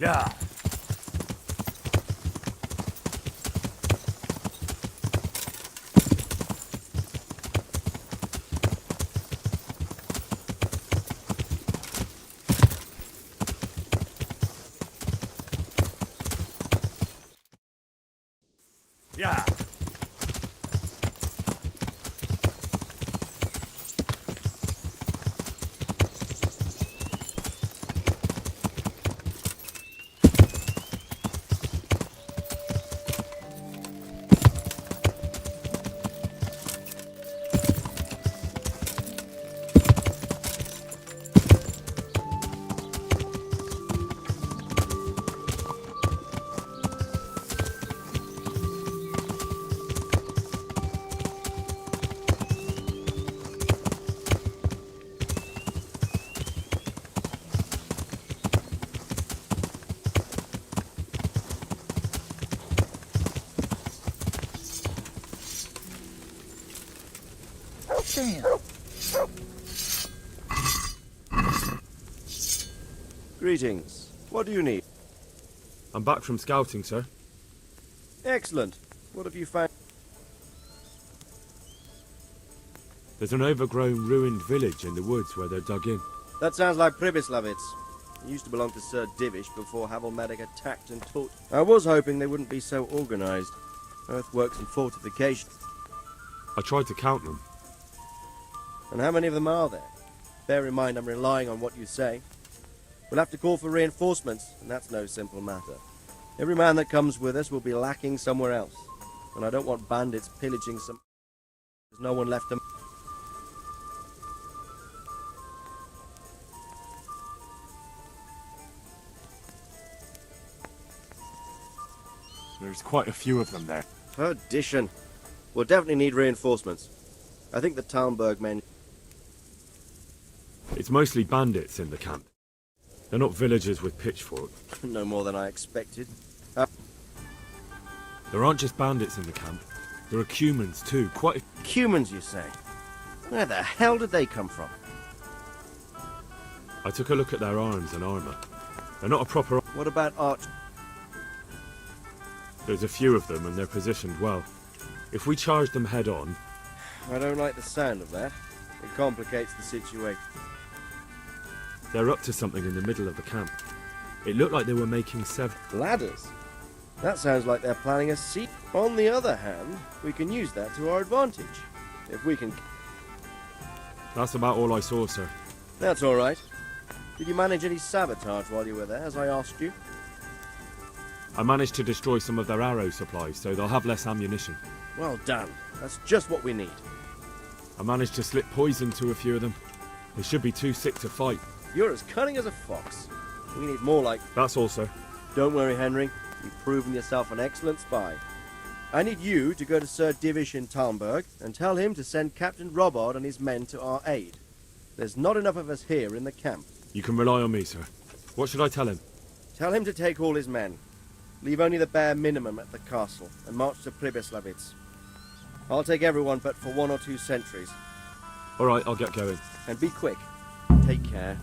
Yeah! Yeah! Damn. Greetings. What do you need? I'm back from scouting, sir. Excellent. What have you found? There's an overgrown, ruined village in the woods where they're dug in. That sounds like Pribyslavitz. He used to belong to Sir Divish before Havelmedic attacked and taught. I was hoping they wouldn't be so organised. Earthworks and fortifications. I tried to count them. And how many of them are there? Bear in mind I'm relying on what you say. We'll have to call for reinforcements, and that's no simple matter. Every man that comes with us will be lacking somewhere else. And I don't want bandits pillaging some... There's no one left to... There's quite a few of them there. Perdition. We'll definitely need reinforcements. I think the Talmberg men... It's mostly bandits in the camp. They're not villagers with pitchforks. No more than I expected. There aren't just bandits in the camp. There are Cumans too, quite a... Cumans, you say? Where the hell did they come from? I took a look at their arms and armour. They're not a proper... What about arch... There's a few of them and they're positioned well. If we charge them head on... I don't like the sound of that. It complicates the situation. They're up to something in the middle of the camp. It looked like they were making ladders? That sounds like they're planning a siege. On the other hand, we can use that to our advantage. If we can... That's about all I saw, sir. That's all right. Did you manage any sabotage while you were there, as I asked you? I managed to destroy some of their arrow supplies, so they'll have less ammunition. Well done. That's just what we need. I managed to slip poison to a few of them. They should be too sick to fight. You're as cunning as a fox. We need more like... That's all, sir. Don't worry, Henry. You've proven yourself an excellent spy. I need you to go to Sir Divish in Talmberg and tell him to send Captain Robard and his men to our aid. There's not enough of us here in the camp. You can rely on me, sir. What should I tell him? Tell him to take all his men. Leave only the bare minimum at the castle and march to Pribyslavitz. I'll take everyone but for 1 or 2 sentries. All right, I'll get going. And be quick. Take care.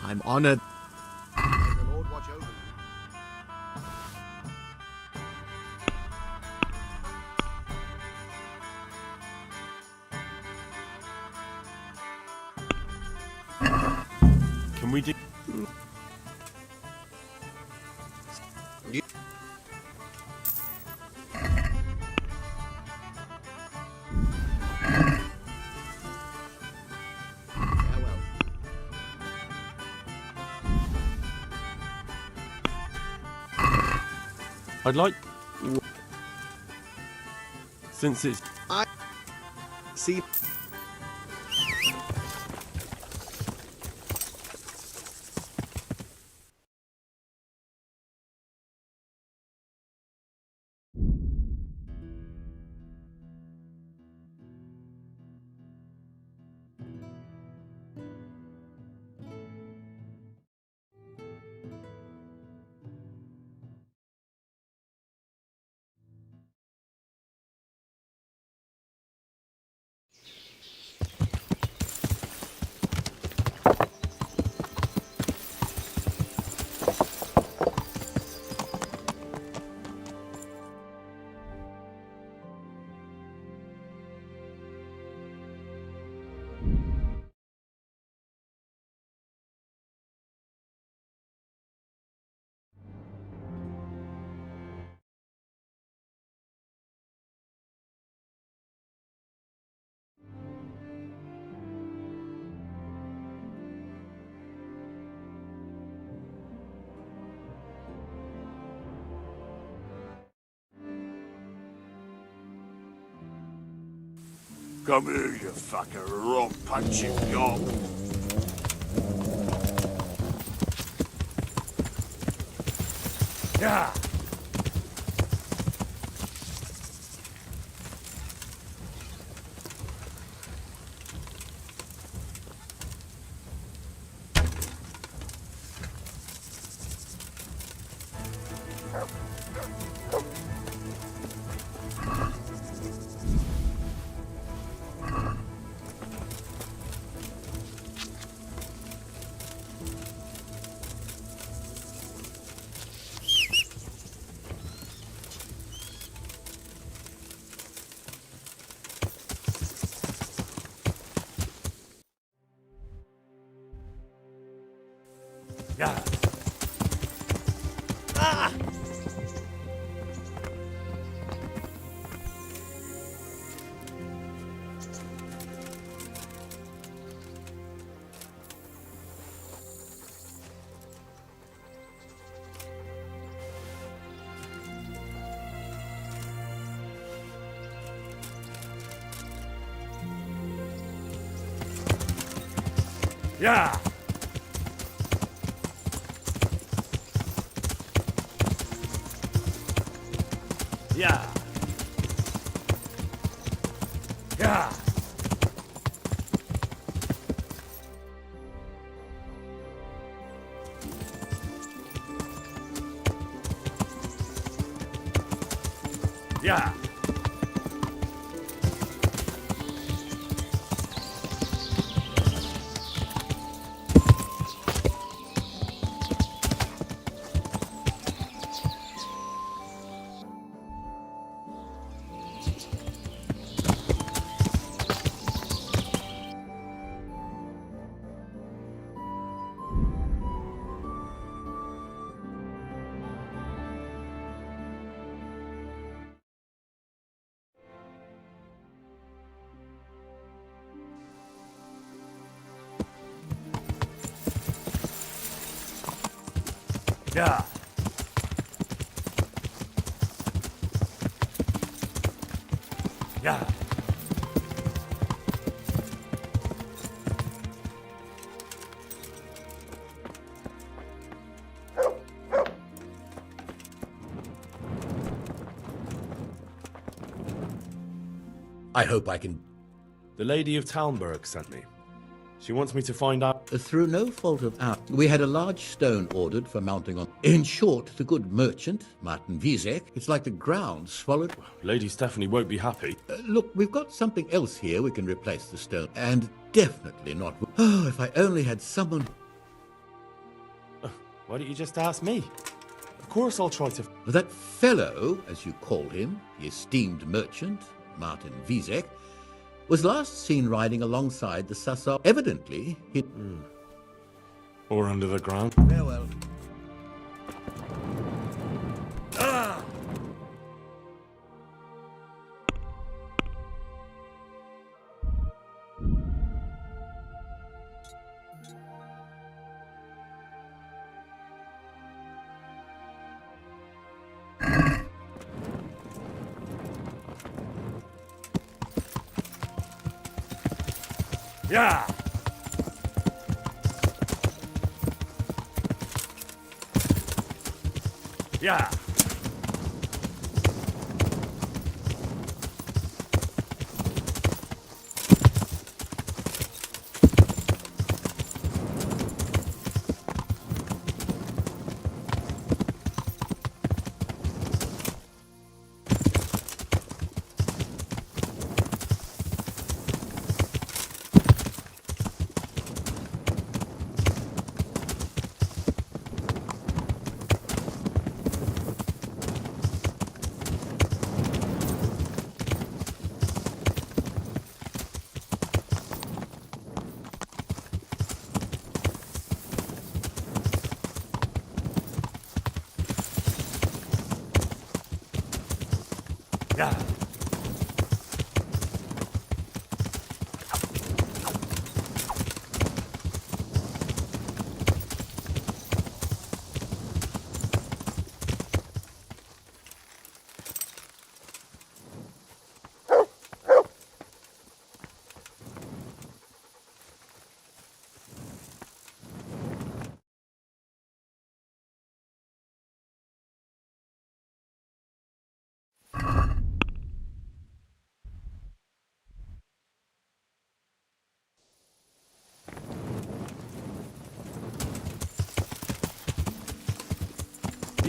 I'm honored. May the Lord watch over you. Can we do... I'd like... Since it's... I... See... Come here, you fucker, or I'll punch you, yob. Yeah. Yeah. Ah! Yeah. Yeah. Yeah. Yeah. Yeah. Yeah. I hope I can... The Lady of Talmberg sent me. She wants me to find out... Through no fault of ours, we had a large stone ordered for mounting on... In short, the good merchant, Martin Wiesek, it's like the ground swallowed... Lady Stephanie won't be happy. Look, we've got something else here we can replace the stone. And definitely not... Oh, if I only had someone... Why don't you just ask me? Of course I'll try to... That fellow, as you call him, the esteemed merchant, Martin Wiesek, was last seen riding alongside the Sassar. Evidently, he... Or under the ground. Farewell. Ah! Yeah! Yeah! Yeah.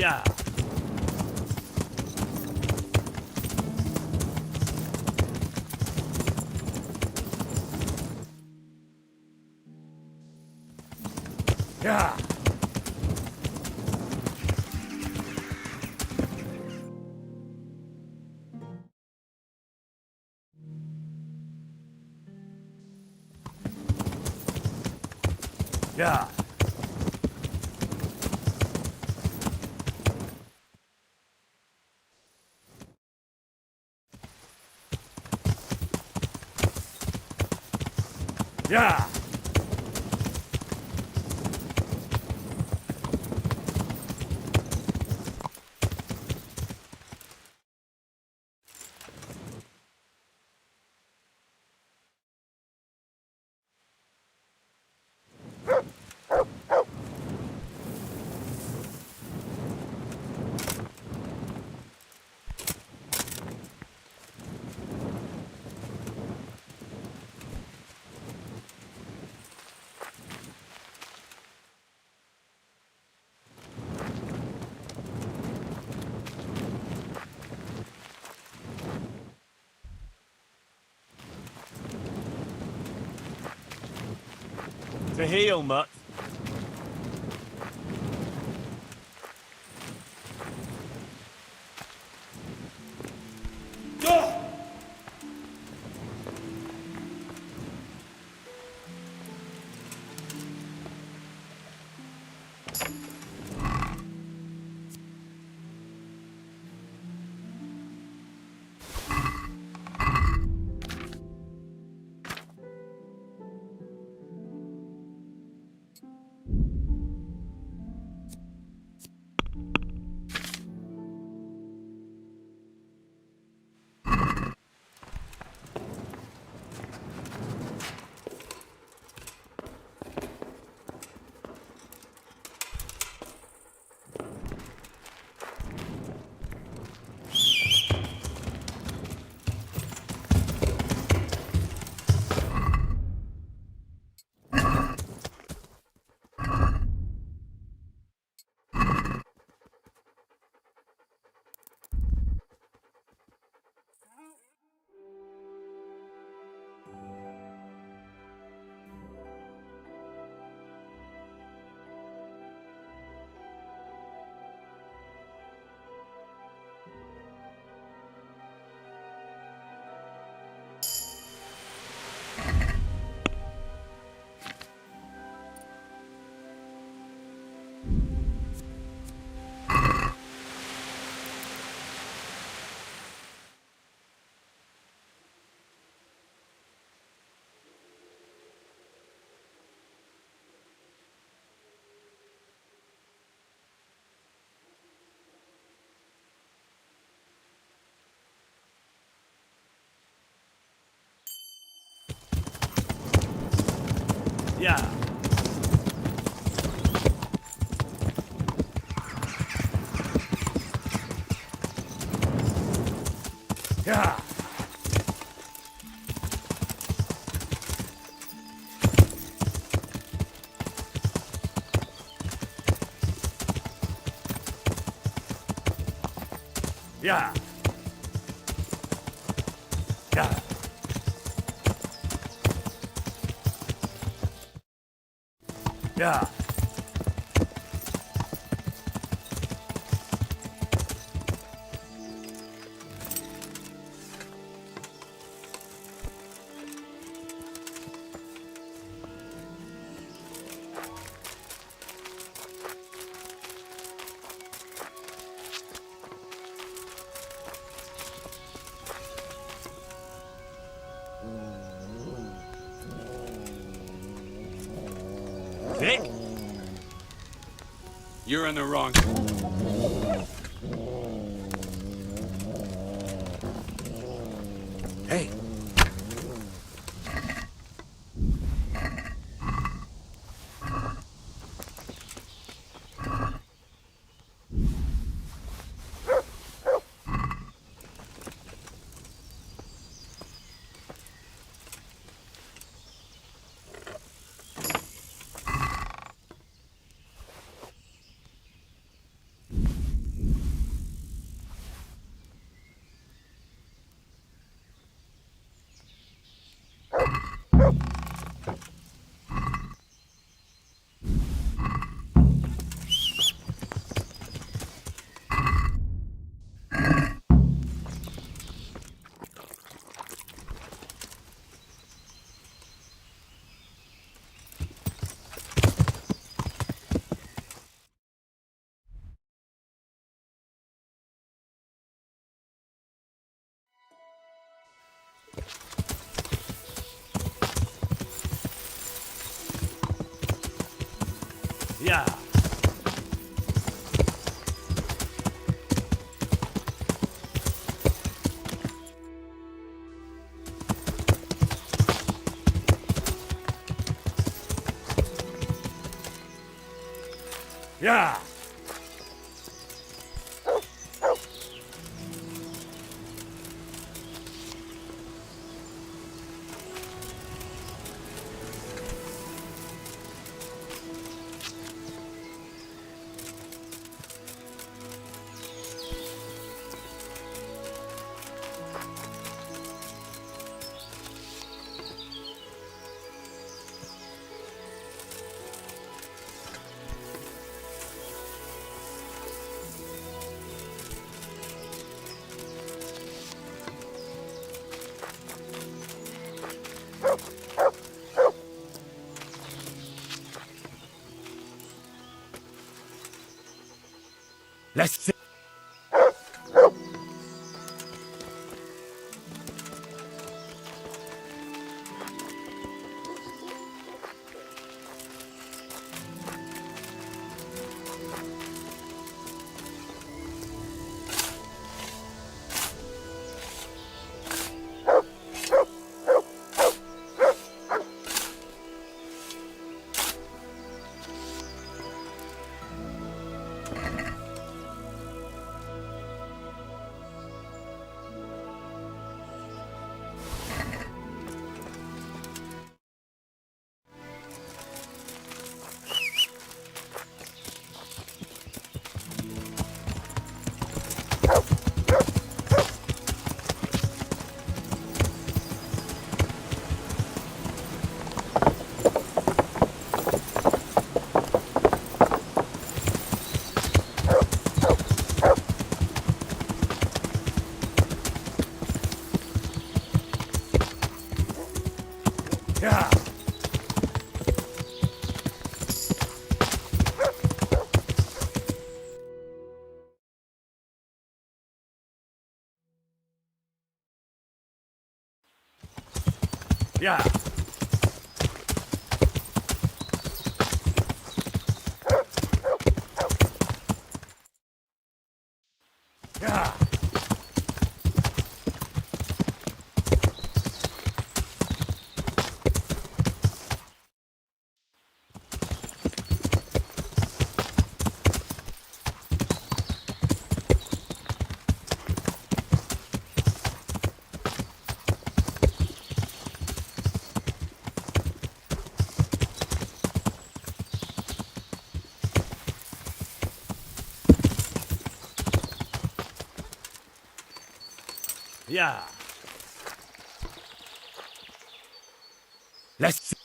Yeah. Yeah. Yeah. Yeah. To heal, mutt. Yeah. Yeah. Yeah. Yeah. Yeah. Vic? You're in the wrong. Hey. Yeah. Yeah. Let's see. Yeah. Yeah. Yeah. Yeah. Let's see.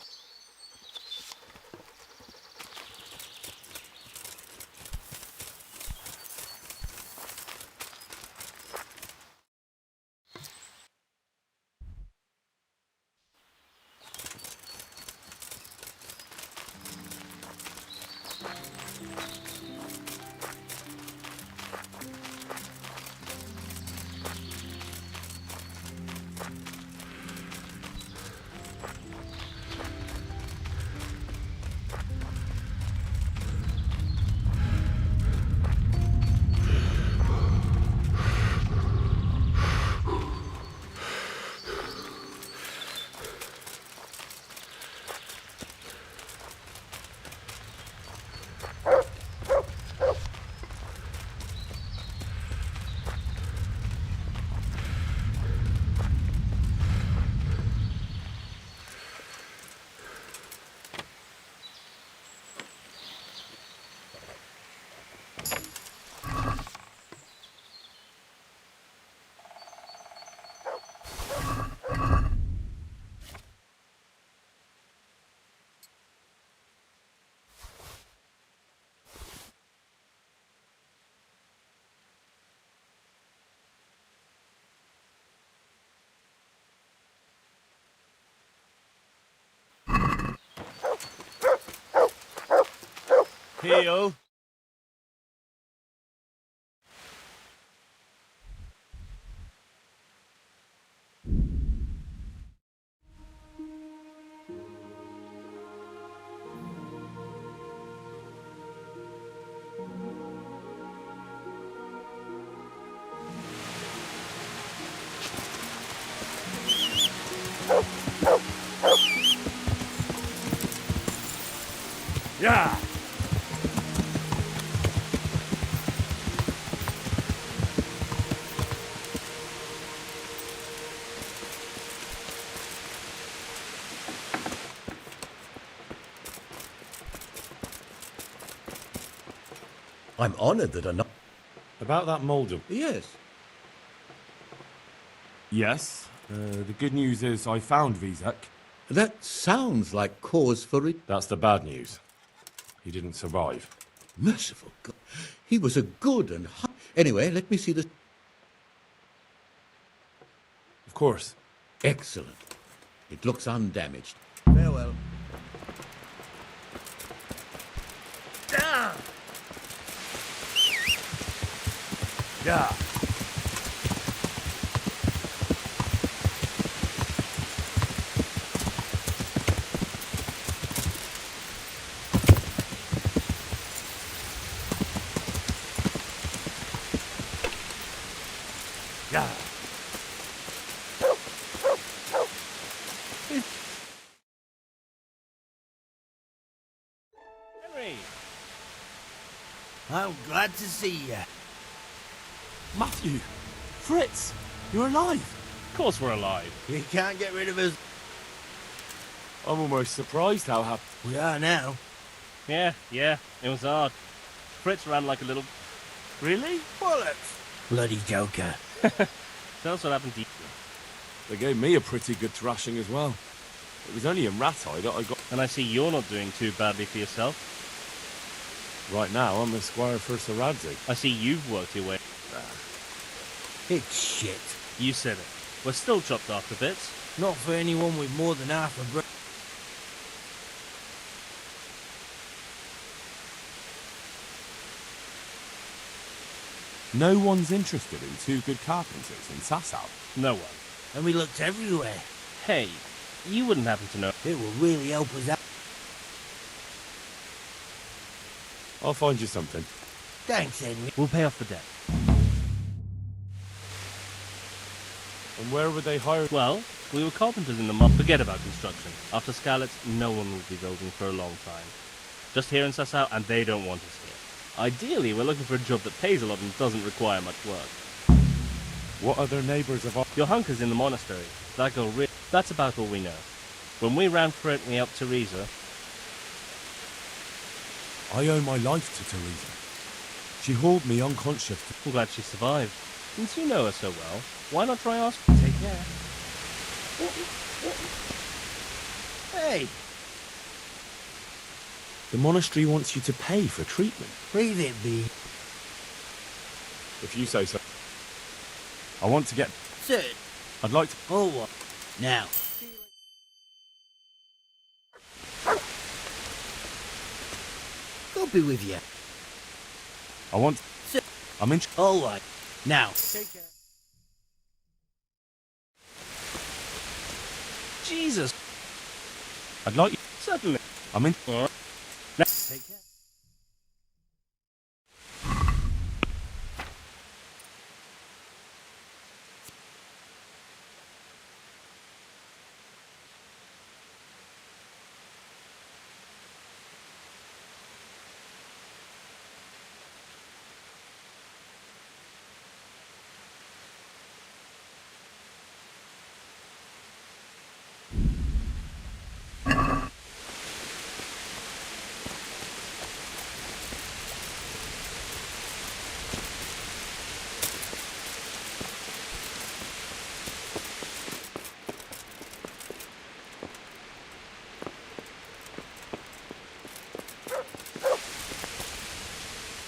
Heel. I'm honored that I'm not... About that Moldov. Yes. Yes. The good news is I found Vizek. That sounds like cause for it. That's the bad news. He didn't survive. Merciful God. He was a good and... Anyway, let me see the... Of course. Excellent. It looks undamaged. Farewell. Yeah. Yeah. Henry! I'm glad to see you. Matthew! Fritz! You're alive! Of course we're alive. You can't get rid of us. I'm almost surprised how happy... We are now. Yeah, it was hard. Fritz ran like a little... Really? Bullets! Bloody joker. Tell us what happened to you. They gave me a pretty good thrashing as well. It was only in Ratai that I got... And I see you're not doing too badly for yourself. Right now, I'm the squire for Saradzi. I see you've worked your way... It's shit. You said it. We're still chopped off to bits. Not for anyone with more than half a brain. No one's interested in two good carpenters in Sasau. No one. And we looked everywhere. Hey, you wouldn't happen to know. It will really help us out. I'll find you something. Thanks, Henry. We'll pay off the debt. And where would they hire? Well, we were carpenters in the mob. Forget about construction. After Scarlet's, no one will be building for a long time. Just here in Sasau, and they don't want us here. Ideally, we're looking for a job that pays a lot and doesn't require much work. What other neighbours of our... Your hunker's in the monastery. That girl that's about all we know. When we ran for it, we helped Teresa. I owe my life to Teresa. She hauled me unconscious. I'm glad she survived. Since you know her so well, why not try asking? Take care. Hey! The monastery wants you to pay for treatment. Leave it be. If you say so. I want to get... Sir. I'd like to... Oh, what? Now. God be with you. I want... Sir. I'm in... All right. Now. Take care. Jesus. I'd like you... Certainly. I'm in... All right. Now. Take care.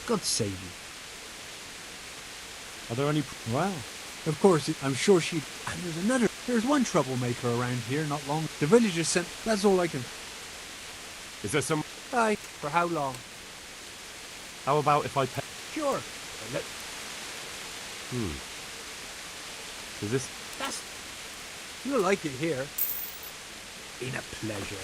God save you. Are there any... Well, of course, I'm sure she... And there's one troublemaker around here not long. The villagers sent... That's all I can... Is there some... Aye, for how long? How about if I pay... Sure. Is this... That's... You'll like it here. Been a pleasure.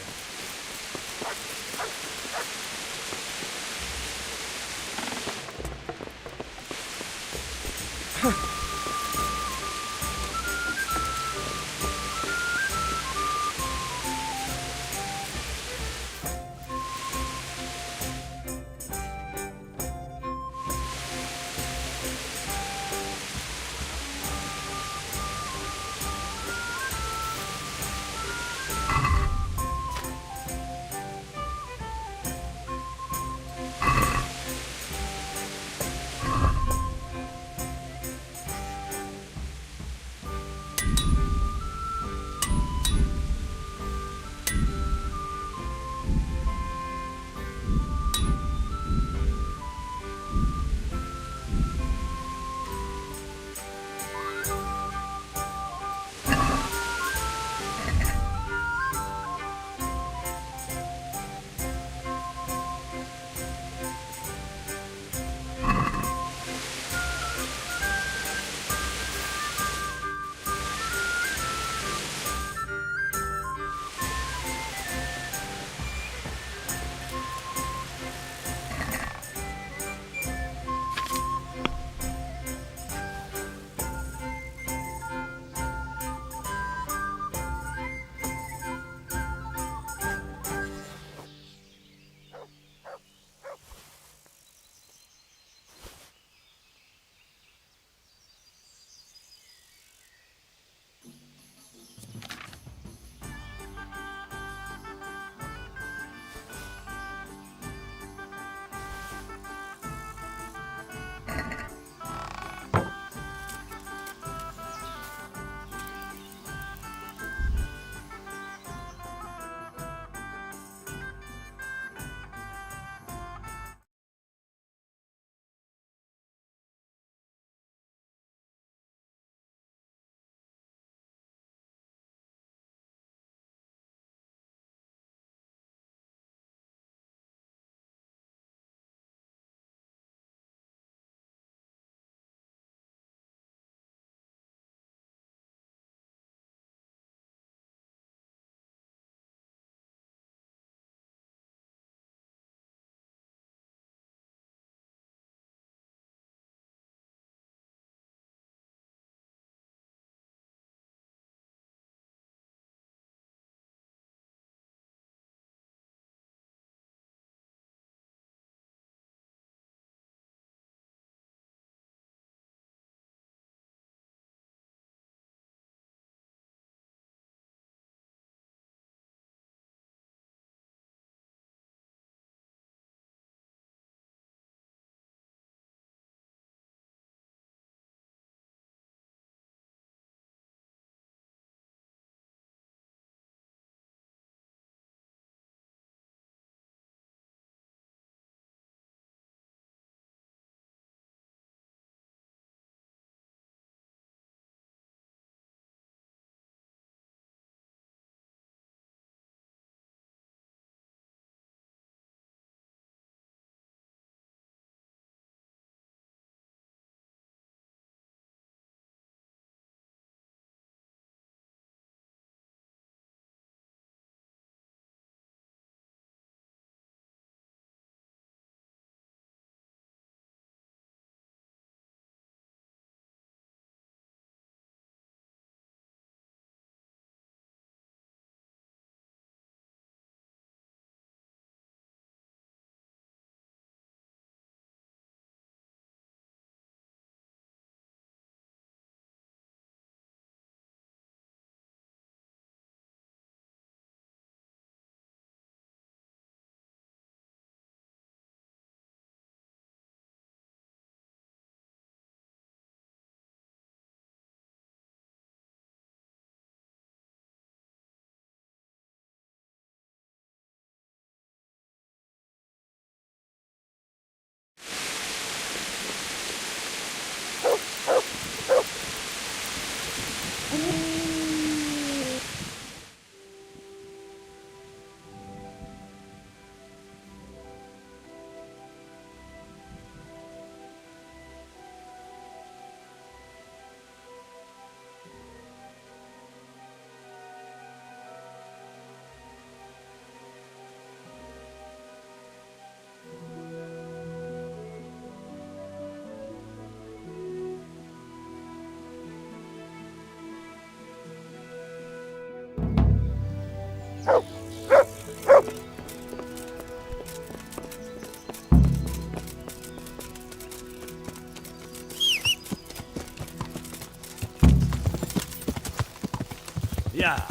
Yeah.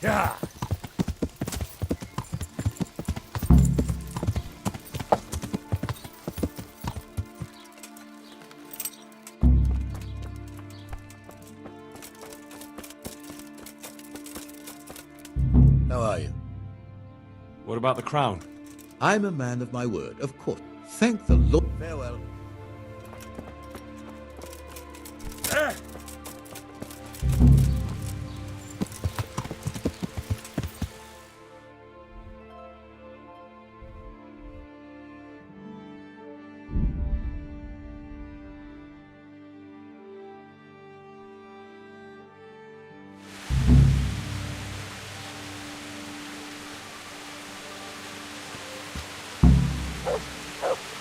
Yeah. How are you? What about the crown? I'm a man of my word, of course. Thank the Lord. Farewell.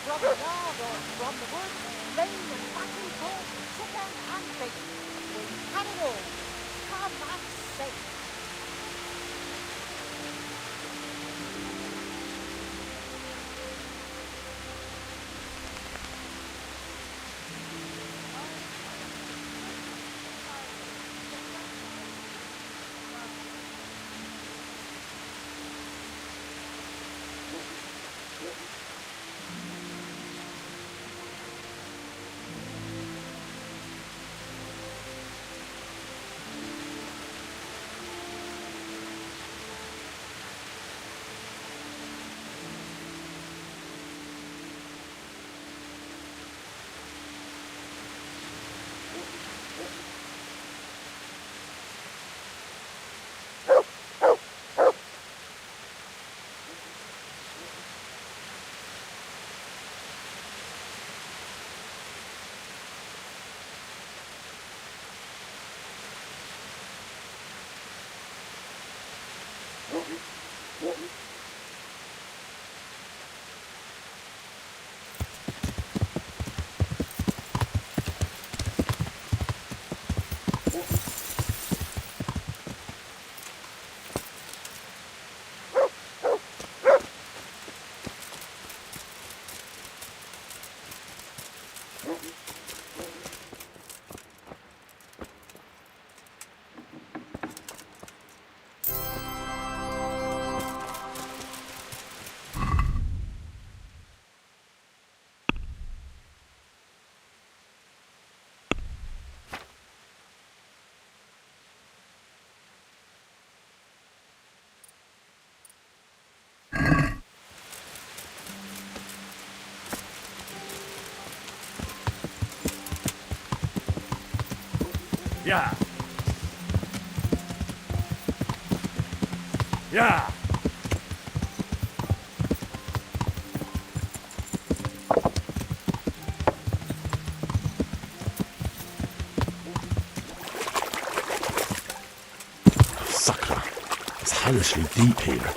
From the yard or from the wood, plain and fatty pork, chicken and bacon. We've had it all. Come and see. Yeah. Yeah. Sucker. It's hellishly deep here.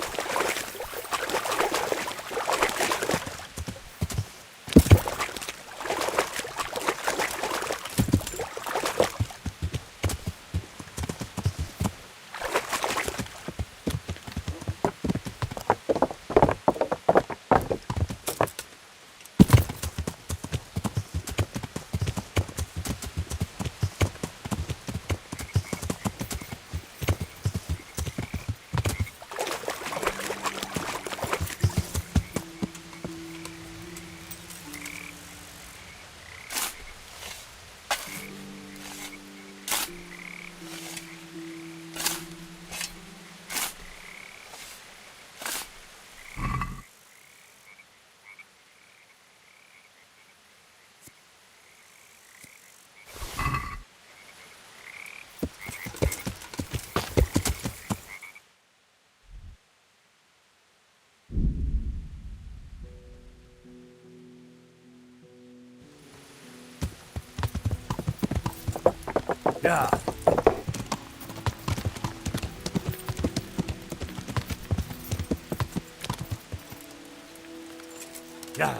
Yeah. Yeah.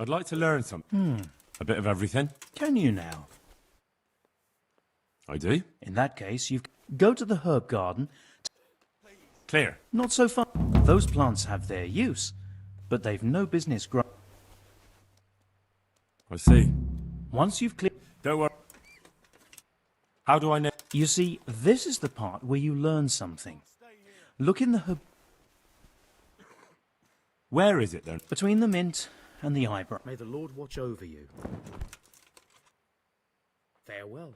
I'd like to learn something. A bit of everything. Can you now? I do. In that case, you go to the herb garden. Clear. Not so far. Those plants have their use, but they've no business growing. I see. Once you've cleared... Don't worry. How do I know? You see, this is the part where you learn something. Look in the herb... Where is it then? Between the mint and the eyebrow. May the Lord watch over you. Farewell.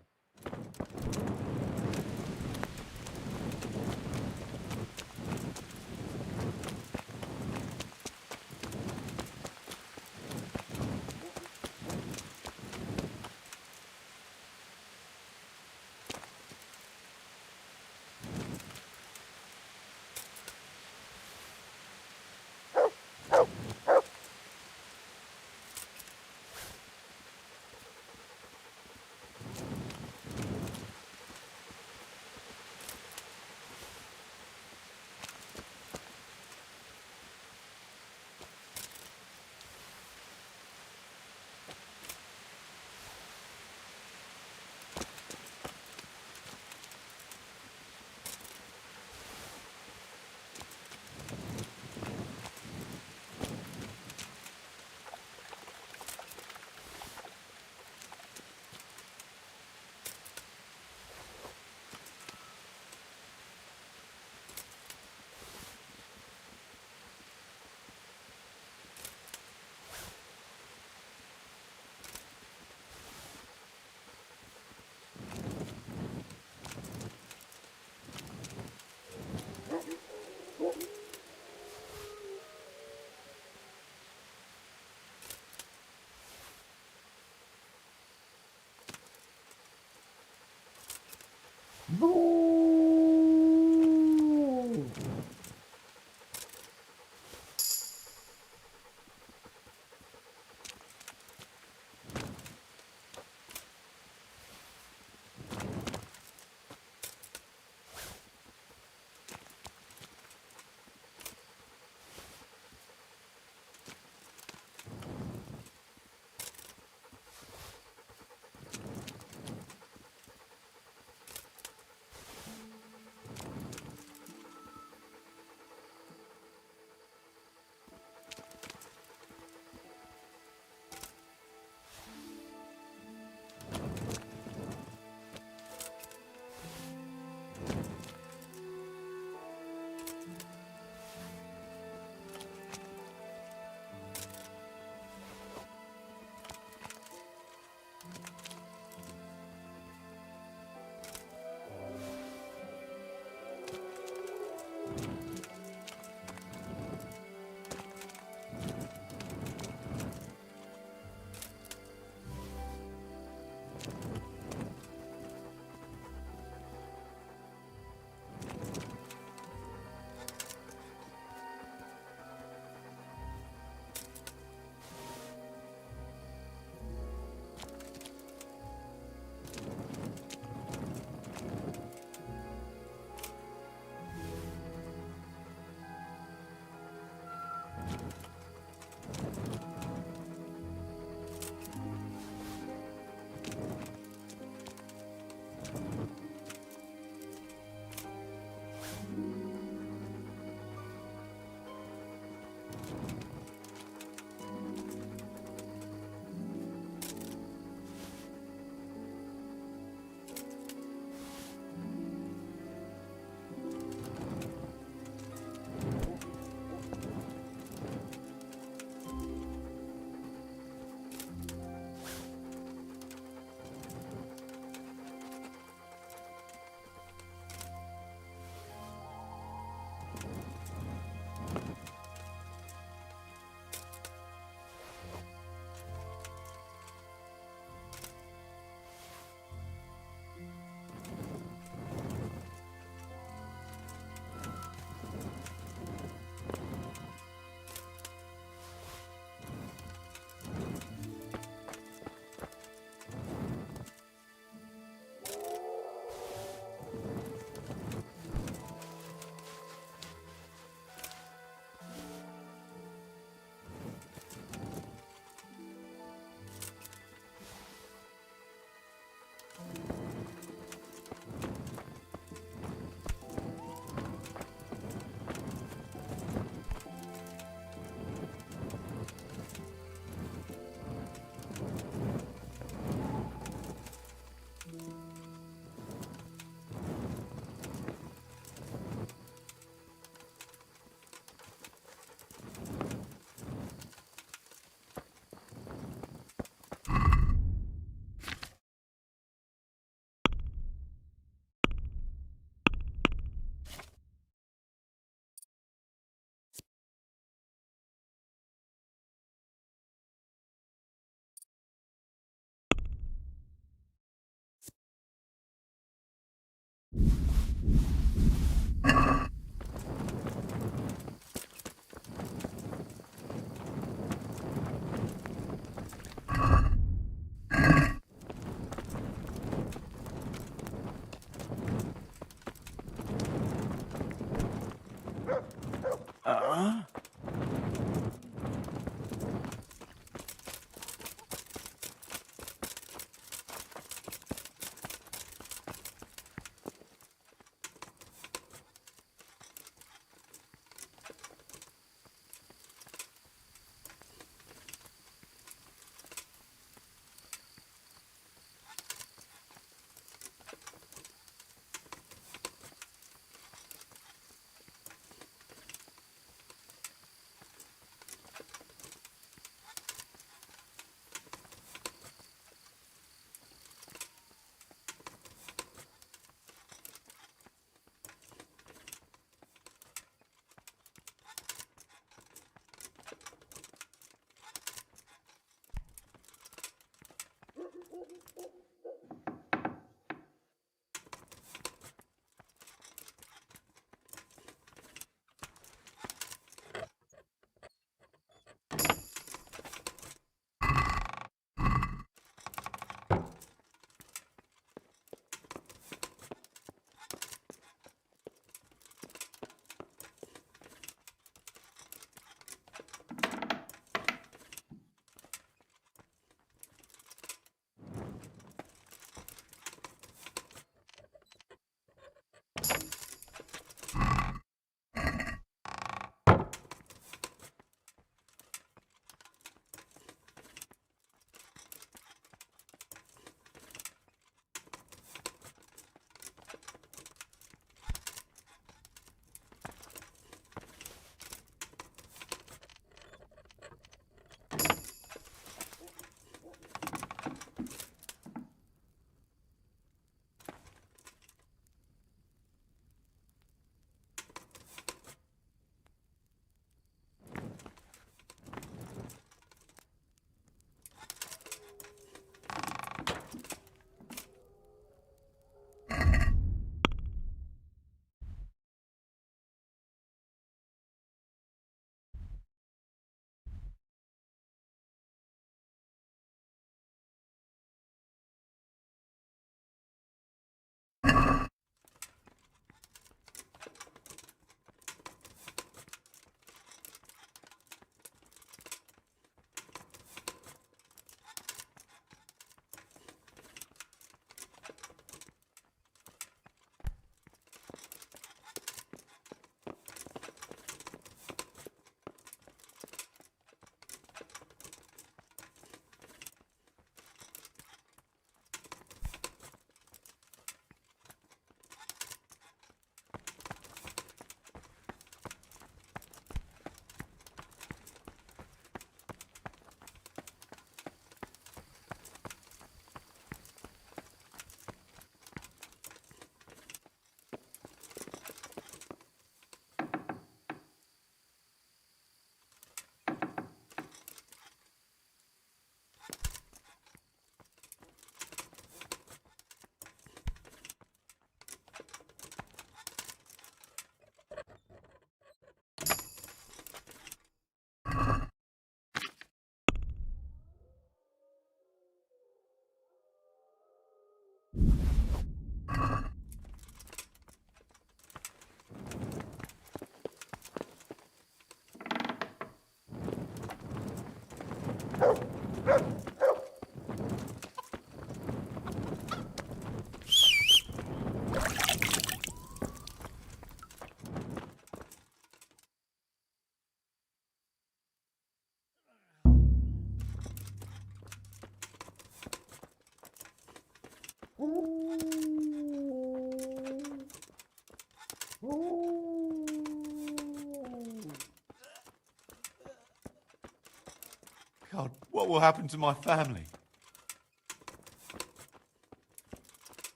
God, what will happen to my family?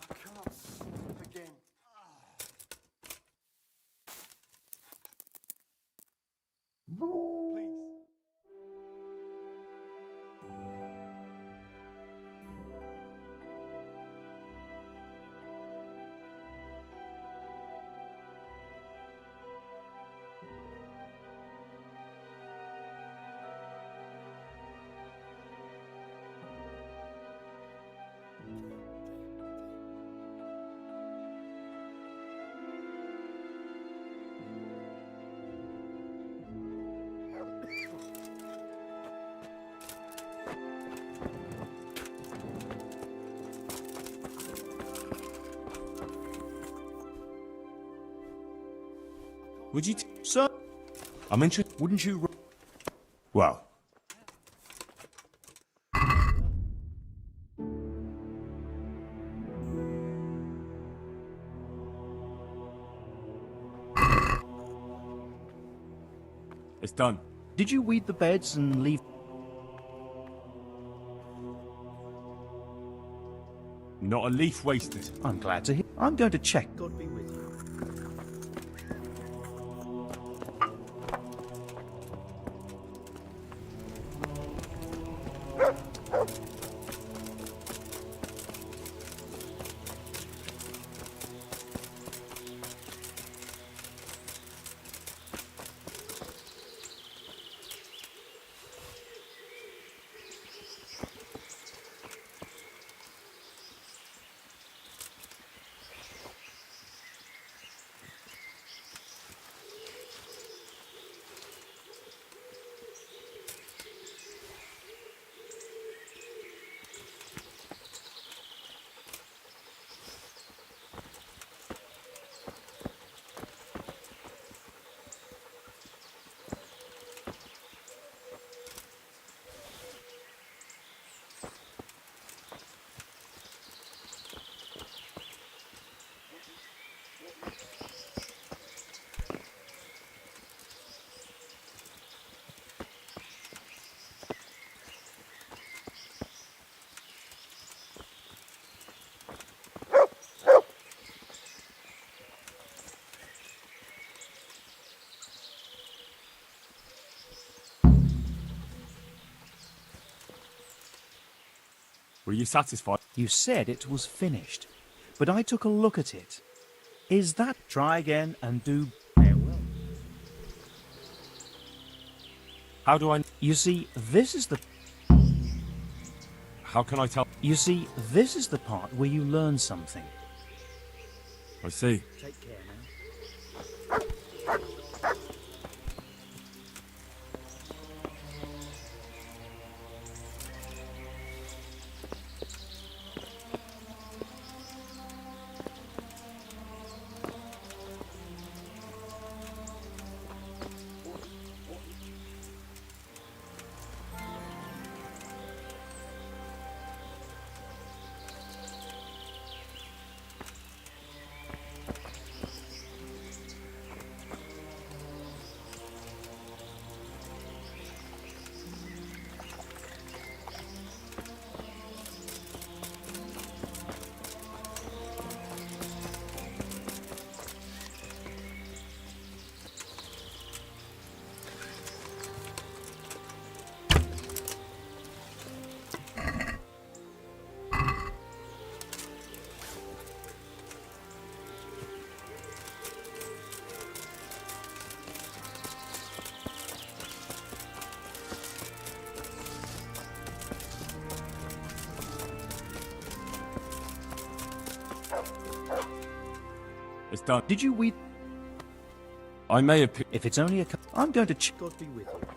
I can't sleep again. Please. Would you, sir? I'm interested. Wouldn't you? Well. It's done. Did you weed the beds and leave? Not a leaf wasted. I'm glad to hear. I'm going to check. God be with you. Were you satisfied? You said it was finished, but I took a look at it. Is that... Try again and do... Farewell. How do I... You see, this is the... How can I tell? You see, this is the part where you learn something. I see. Take care now. It's done. Did you weed... I may have... If it's only a... I'm going to... God be with you.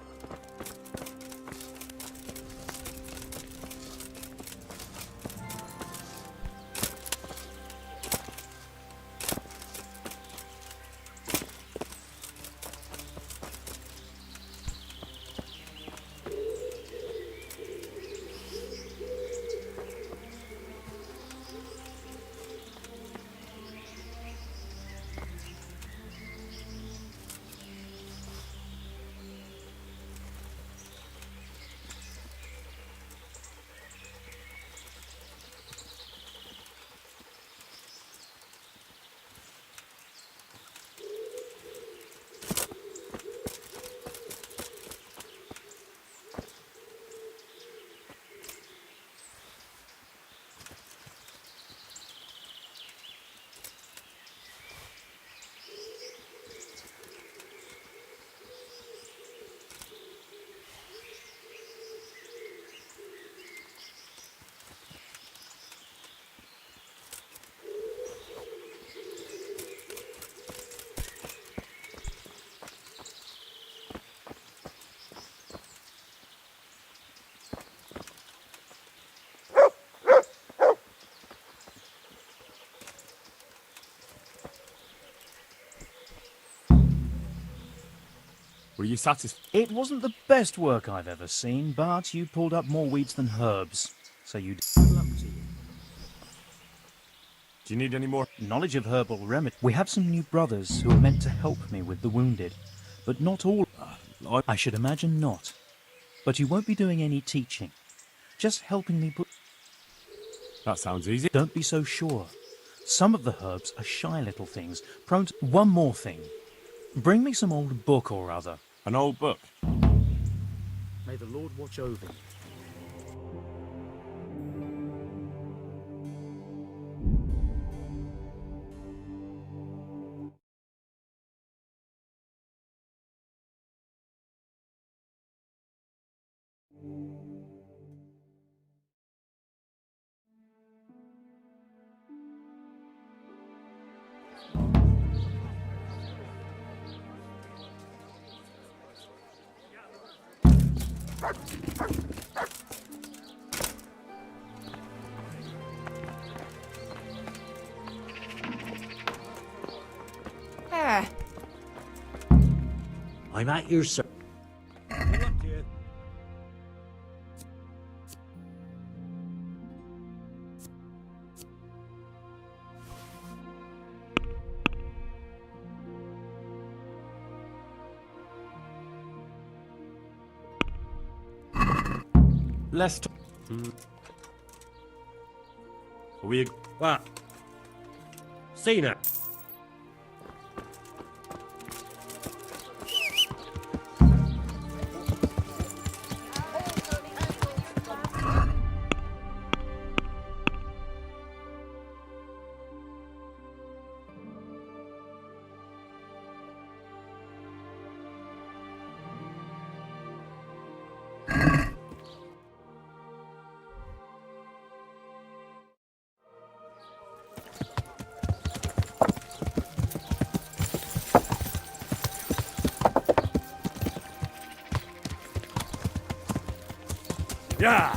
Were you satisfied? It wasn't the best work I've ever seen, but you pulled up more weeds than herbs. So you good luck to you. Do you need any more? Knowledge of herbal remedy. We have some new brothers who are meant to help me with the wounded, but not all. I should imagine not. But you won't be doing any teaching. Just helping me put... That sounds easy. Don't be so sure. Some of the herbs are shy little things, prone to... One more thing. Bring me some old book or other. An old book? May the Lord watch over you. I'm at your service. Let's talk. Are we... What? Cena. Yeah!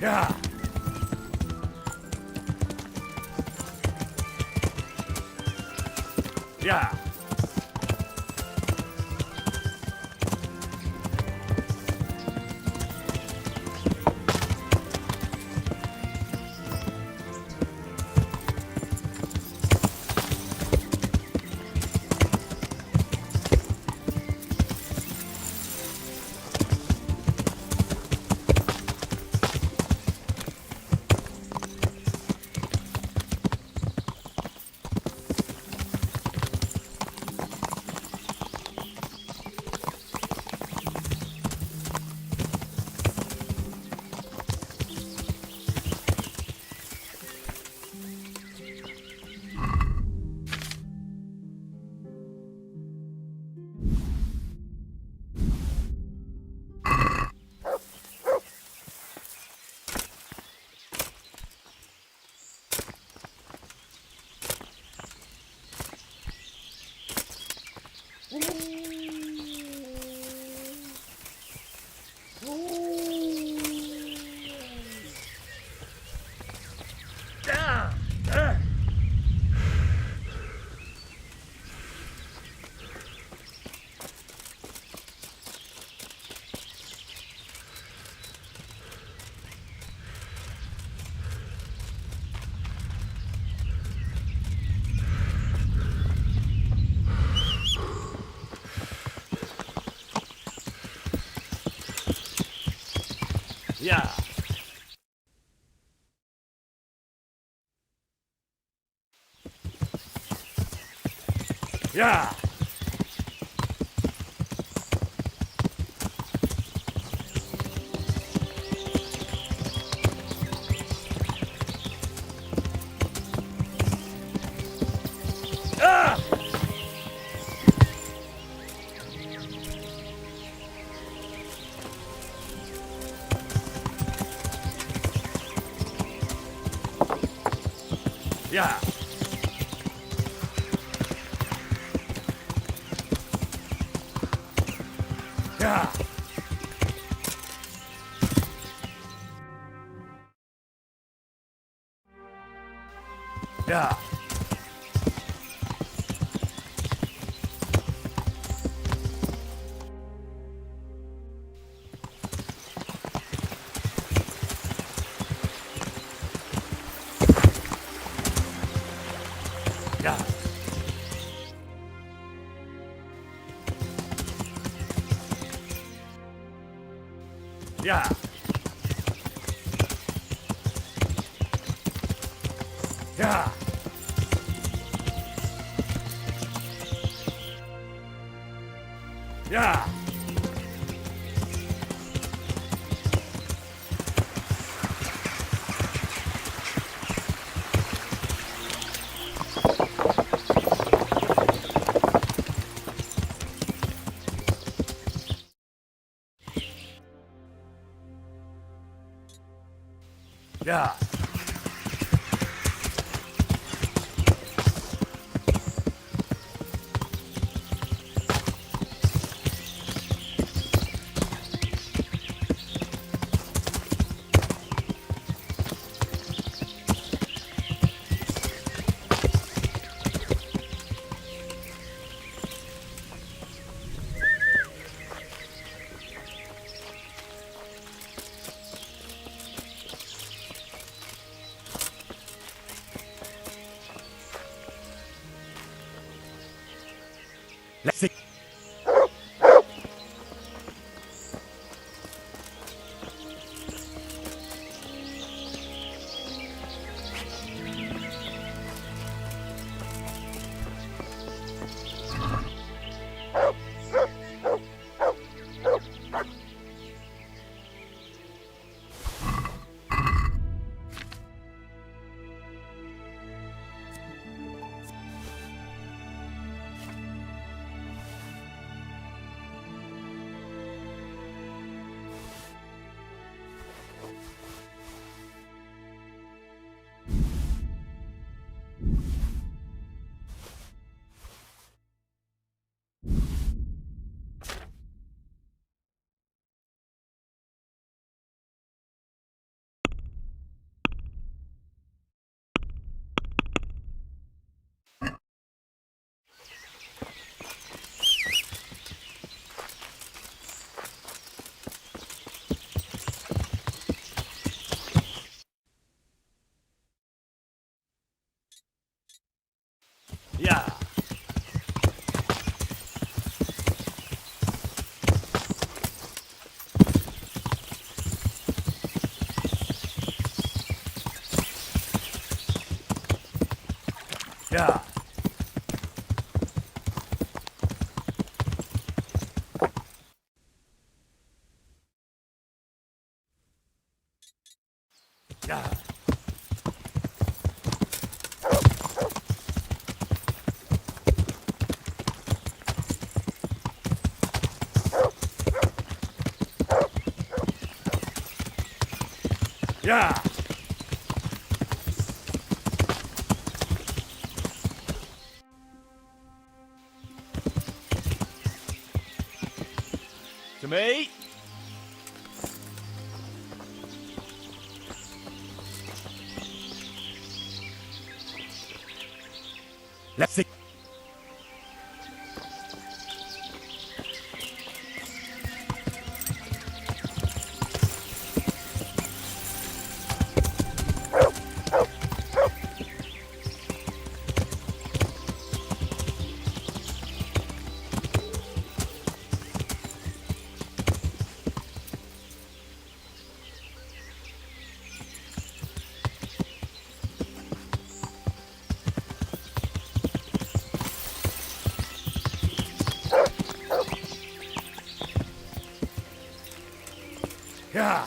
Yeah! Yeah! Yeah. Yeah. Ah! Yeah. Yeah. Yeah. Yeah. Yeah. Yeah. Yeah. Yeah. Let's see. Yeah. Yeah. Yeah. Yeah. To me. Let's see. Yeah.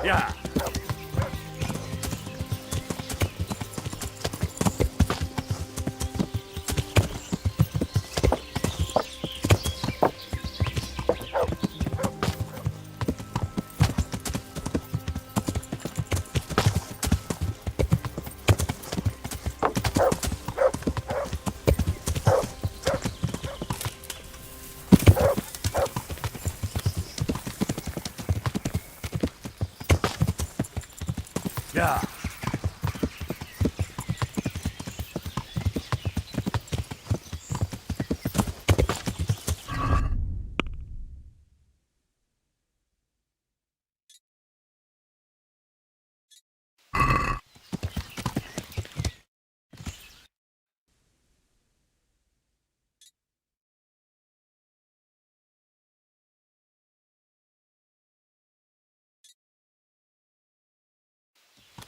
Yeah. Yeah.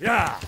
Yeah.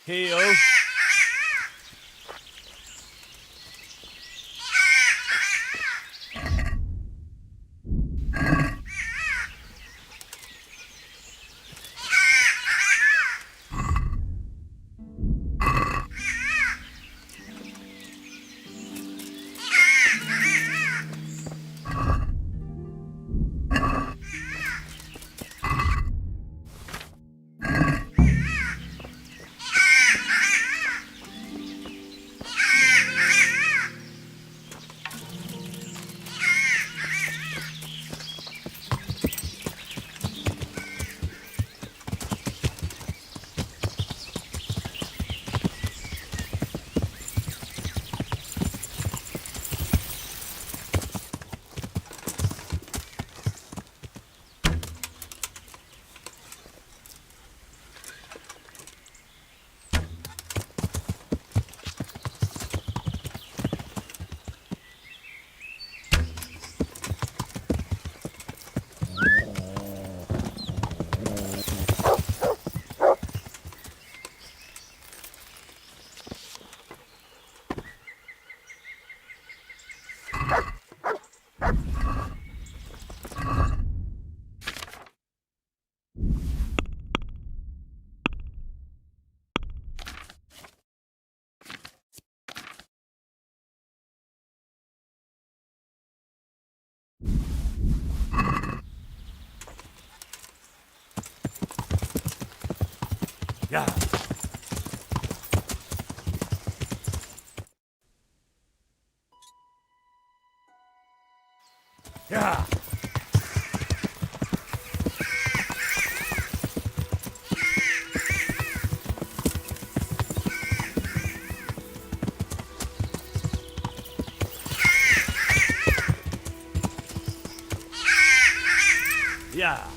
Heal. Yeah. Yeah. Yeah.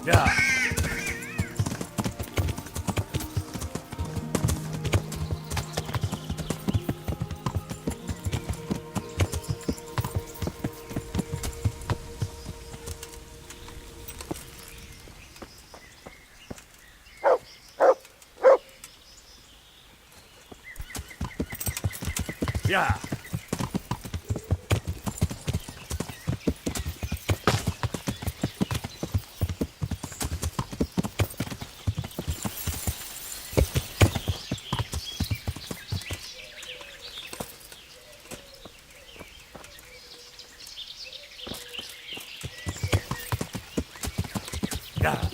Yeah. Yeah. Yeah.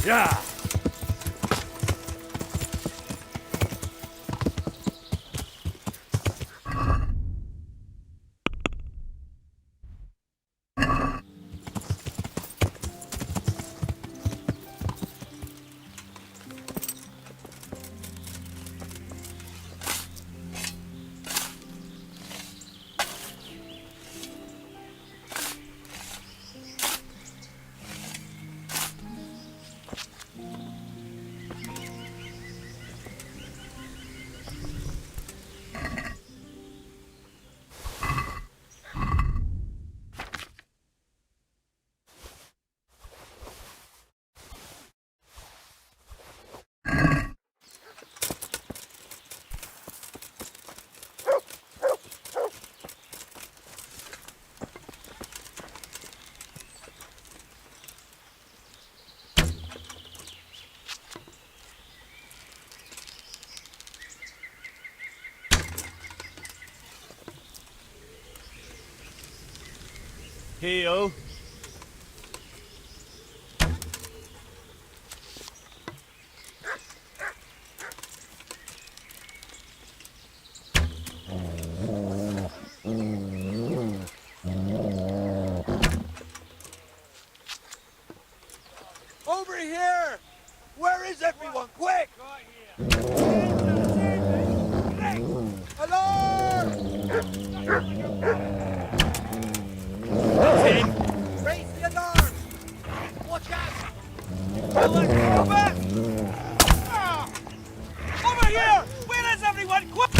Yeah. Heal. Over here! Where is everyone? Quick! Alarm! Raise the alarm! Watch out! Go back! Ah! Over here! Where is everyone? Quick!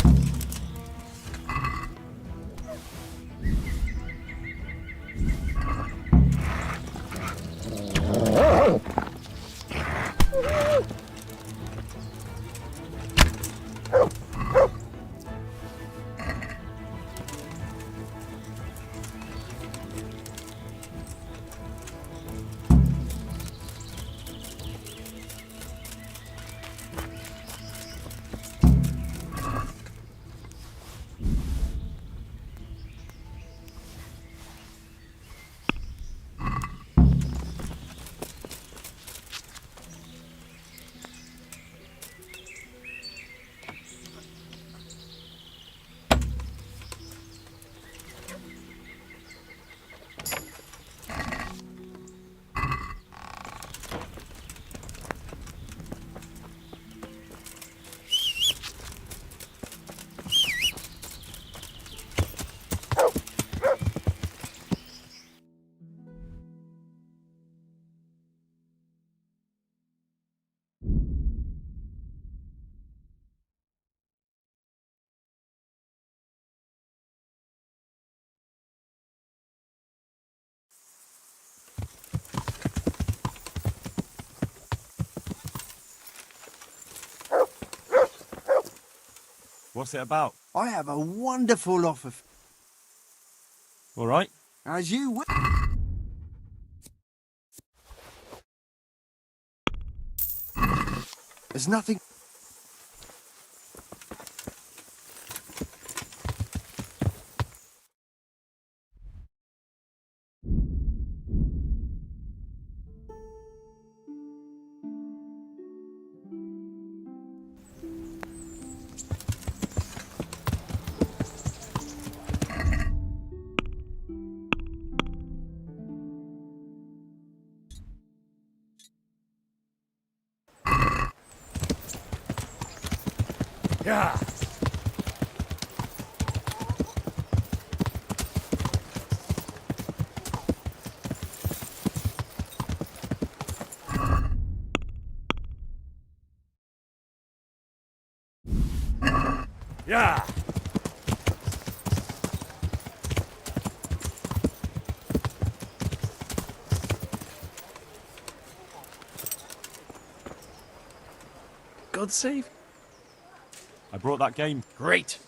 What's it about? I have a wonderful offer. All right. As you wish. There's nothing. Yeah. Yeah. God save. I brought that game. Great.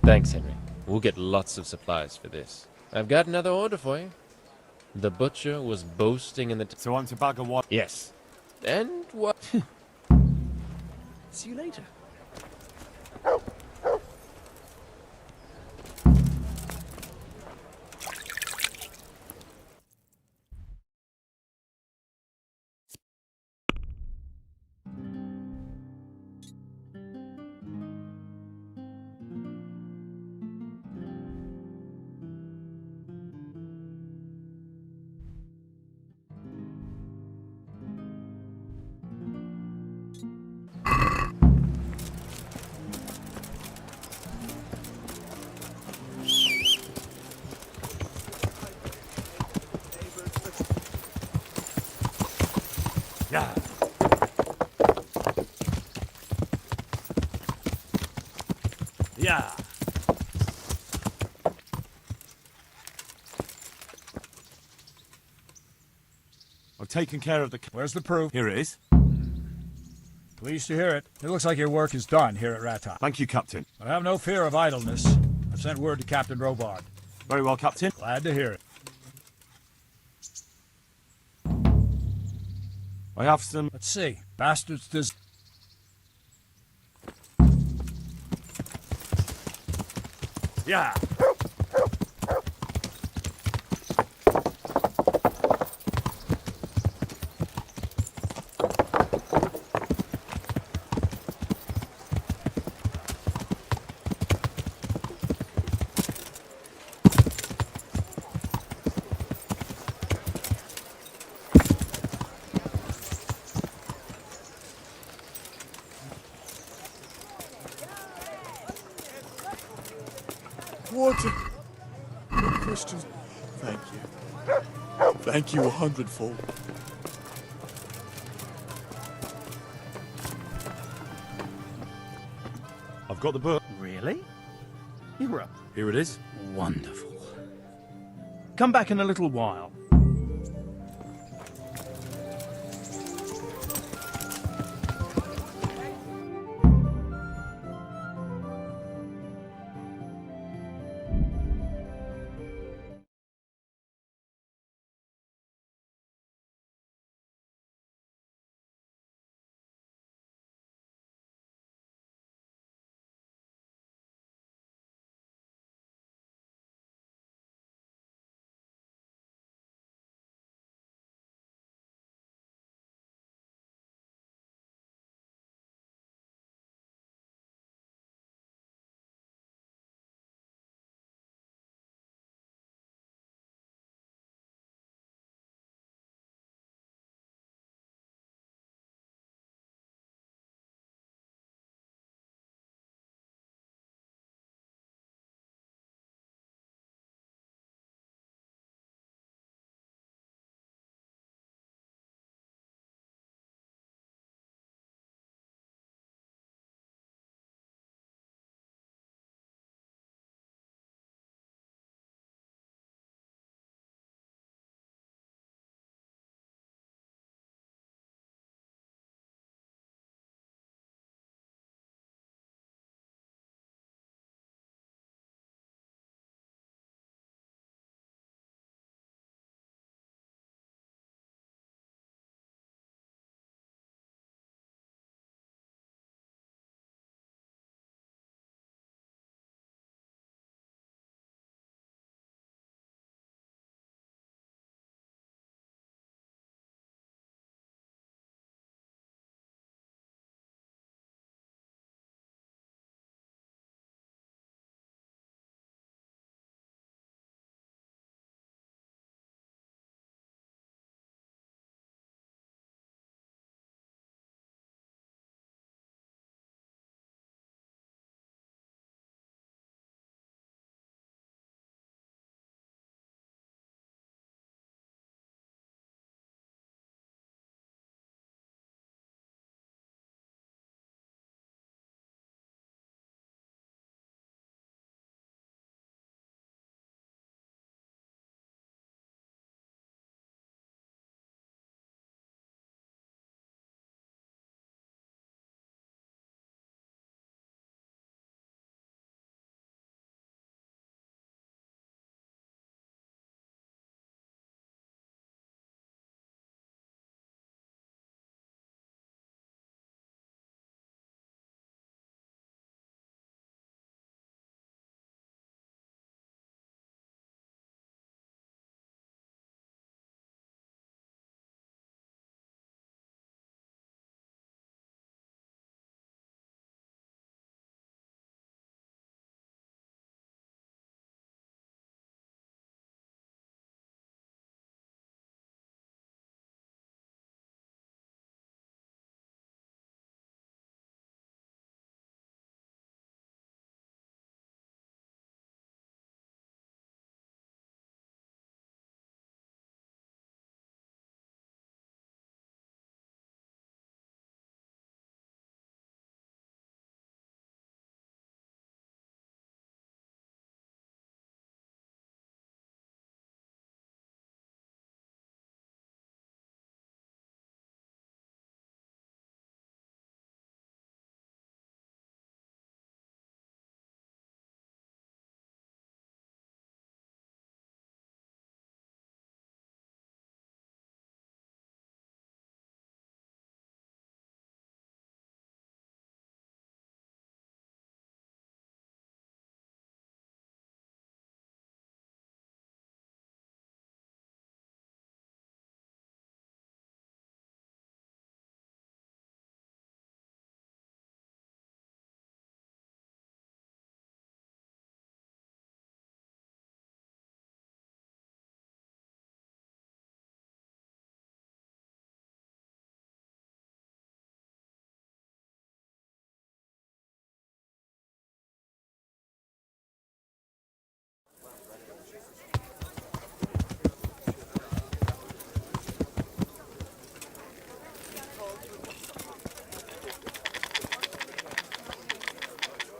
Thanks, Henry. We'll get lots of supplies for this. I've got another order for you. The butcher was boasting in the... So I'm to bag of what? Yes. And what? See you later. Yeah. Yeah. I've taken care of the... Where's the proof? Here it is. Pleased to hear it. It looks like your work is done here at Rattop. Thank you, Captain. But have no fear of idleness. I've sent word to Captain Robard. Very well, Captain. Glad to hear it. I have some... Let's see. Bastards does... Yeah. Thank you. Thank you 100-fold. I've got the book. Really? You're up. Here it is. Wonderful. Come back in a little while.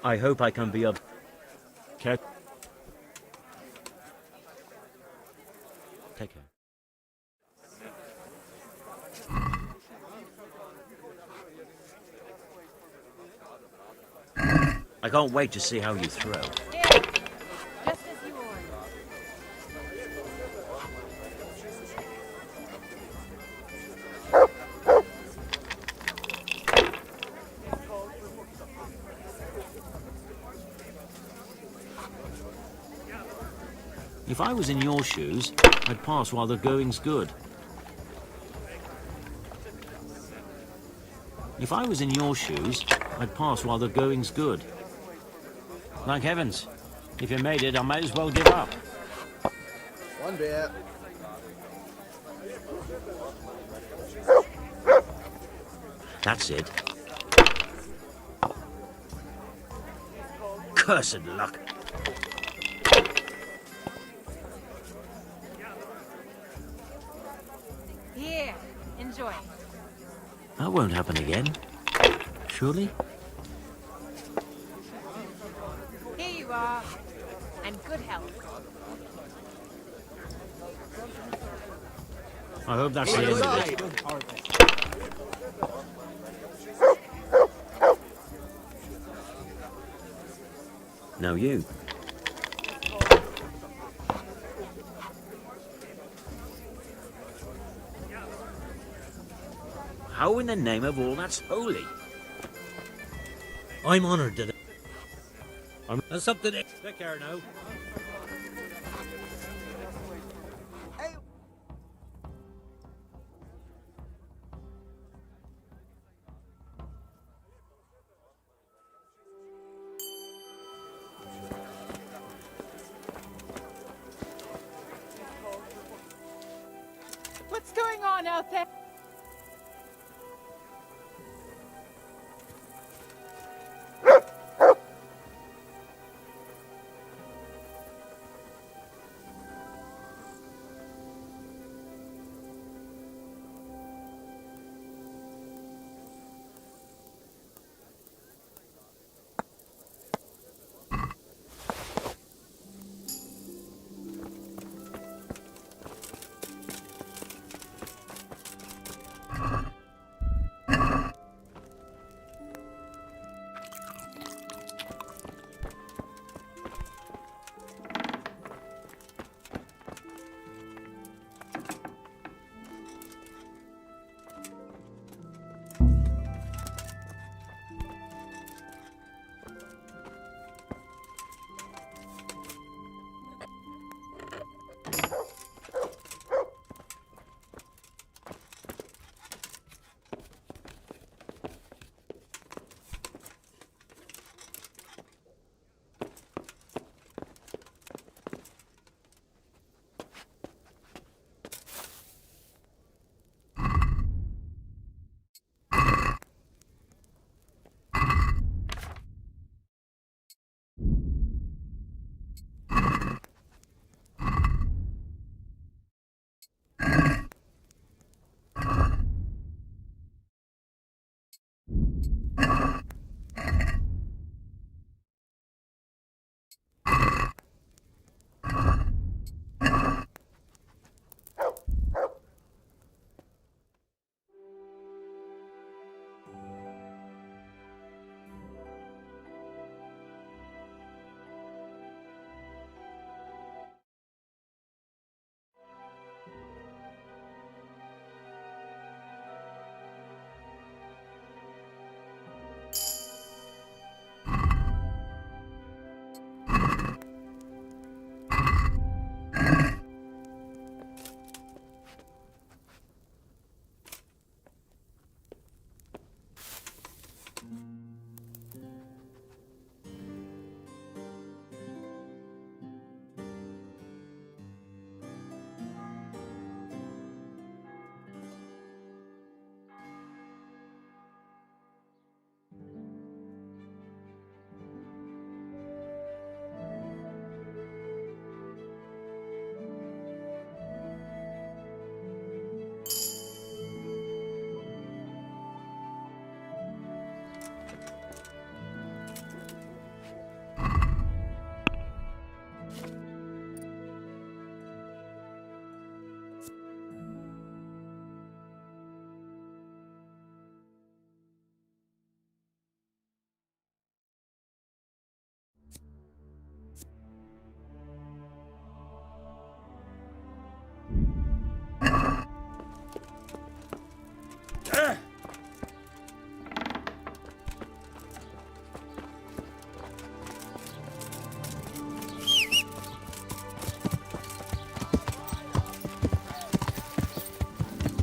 I hope I can be of... Care? Take care. I can't wait to see how you throw. Here, just as you ordered. If I was in your shoes, I'd pass while the going's good. If I was in your shoes, I'd pass while the going's good. Thank heavens. If you made it, I might as well give up. One beer. That's it. Cursed luck. Here, enjoy. That won't happen again. Surely? Here you are. And good health. I hope that's the end of it. Now you. How in the name of all that's holy? I'm honoured that... There's something... Take care now. What's going on out there?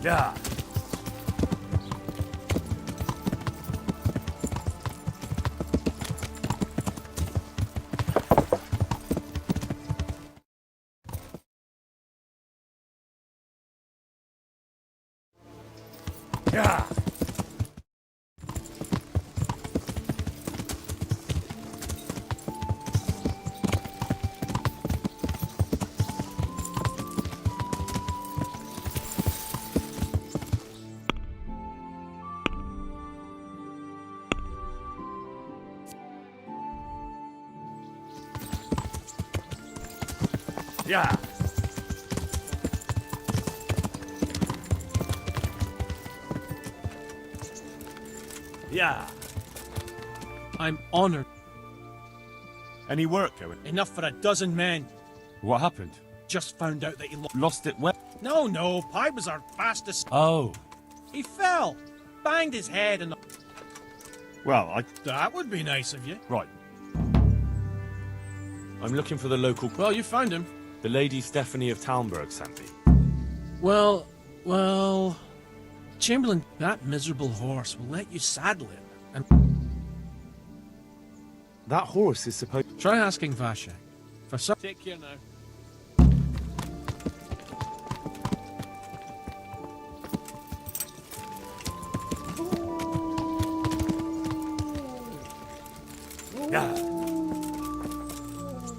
Yeah. Yeah. Yeah. Yeah. I'm honored. Any work going? Enough for a dozen men. What happened? Just found out that he Lost it where? No, Pipe was our fastest. Oh. He fell. Banged his head and... Well, That would be nice of you. Right. I'm looking for the local... Well, you found him. The Lady Stephanie of Talmberg sent me. Well... Chamberlain, that miserable horse will let you saddle him. And that horse is supposed... Try asking Vasha. For some... Take care now. Yeah.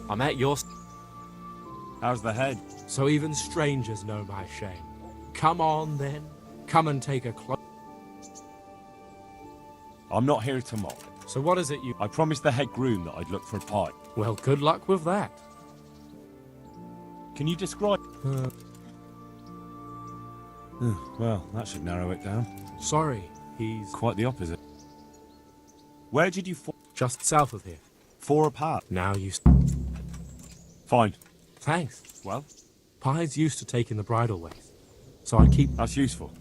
I'm at your... How's the head? So even strangers know my shame. Come on, then. Come and take a close... I'm not here to mock. So what is it you... I promised the head groom that I'd look for Pipe. Well, good luck with that. Can you describe... well, that should narrow it down. Sorry, he's... Quite the opposite. Where did you fall? Just south of here. 4 apart. Now you... Fine. Thanks. Well? Pie's used to taking the bridle ways. So I keep... That's useful.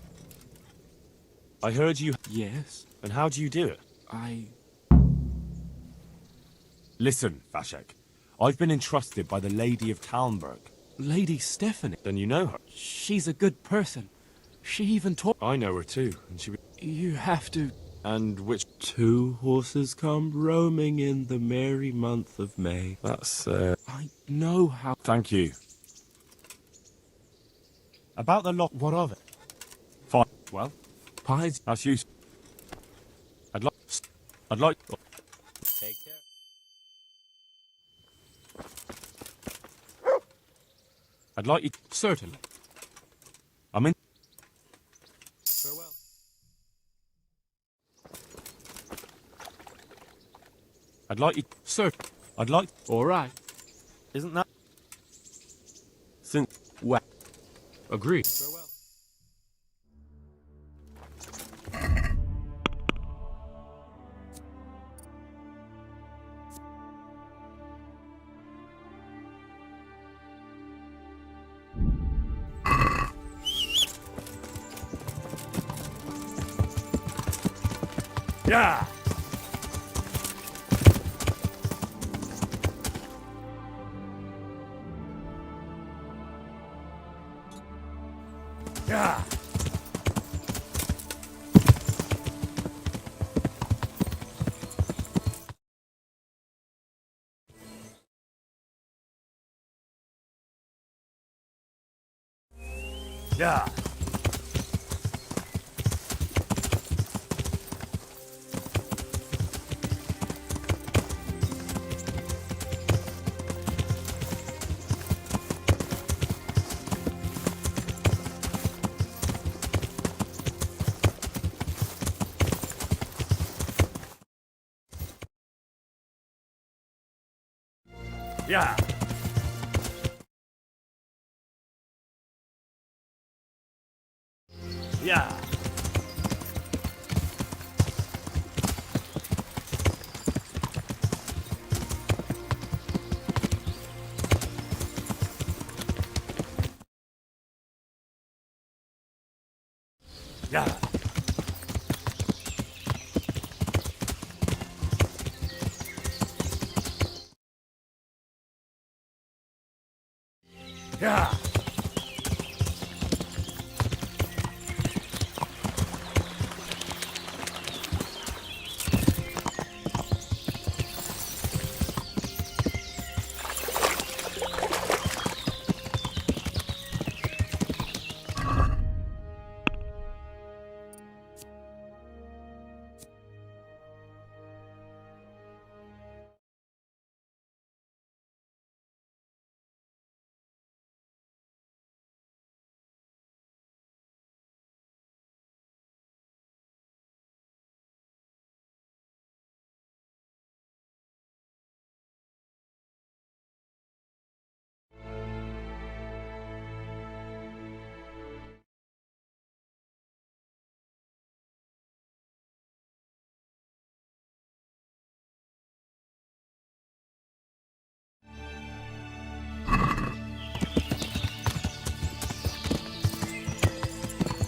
I heard you... Yes? And how do you do it? Listen, Vashek. I've been entrusted by the Lady of Talmberg. Lady Stephanie? Then you know her. She's a good person. She even taught... I know her too, and she... You have to... And which... 2 horses come roaming in the merry month of May. That's, I know how... Thank you. About the lock... What of it? Fine. Well? Pie's... That's useful. I'd like... Take care. I'd like you... Certainly. I'm in... Farewell. I'd like you... Certainly. I'd like... All right. Isn't that... Since... Well. Agreed. Farewell. Yeah. Yeah. Yeah. Yeah. Yeah. Yeah. Yeah.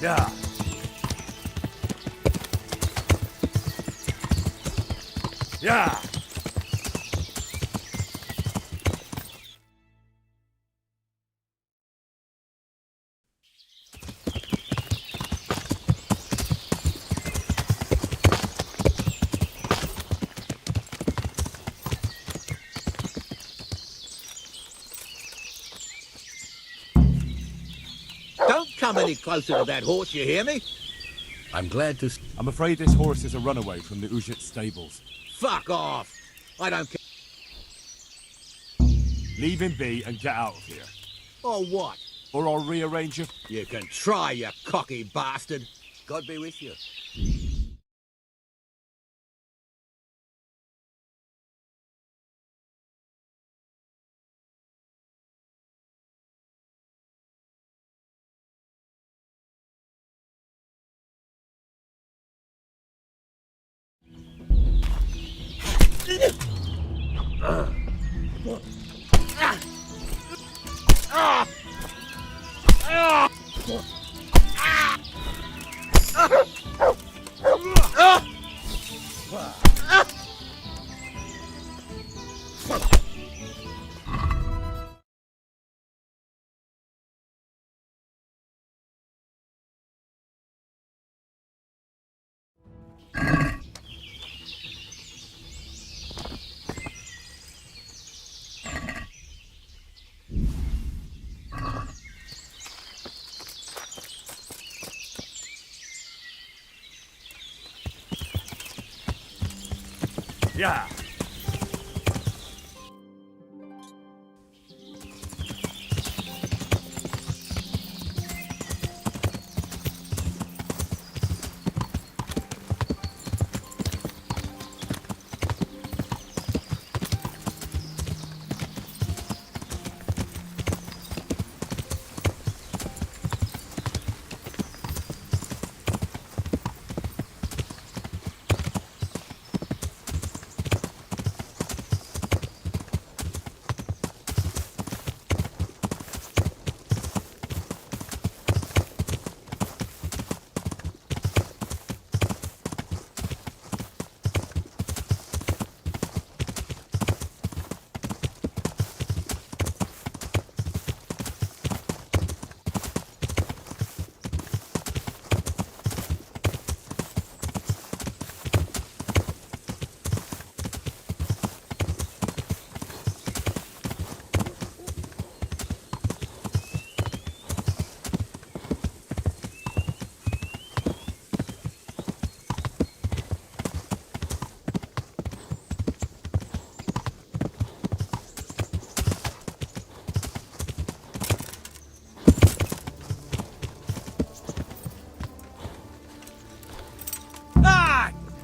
Yeah. Yeah. Don't come any closer to that horse, you hear me? I'm glad to... I'm afraid this horse is a runaway from the Ujit stables. Fuck off! I don't care. Leave him be and get out of here. Or what? Or I'll rearrange your... You can try, you cocky bastard. God be with you. Yeah.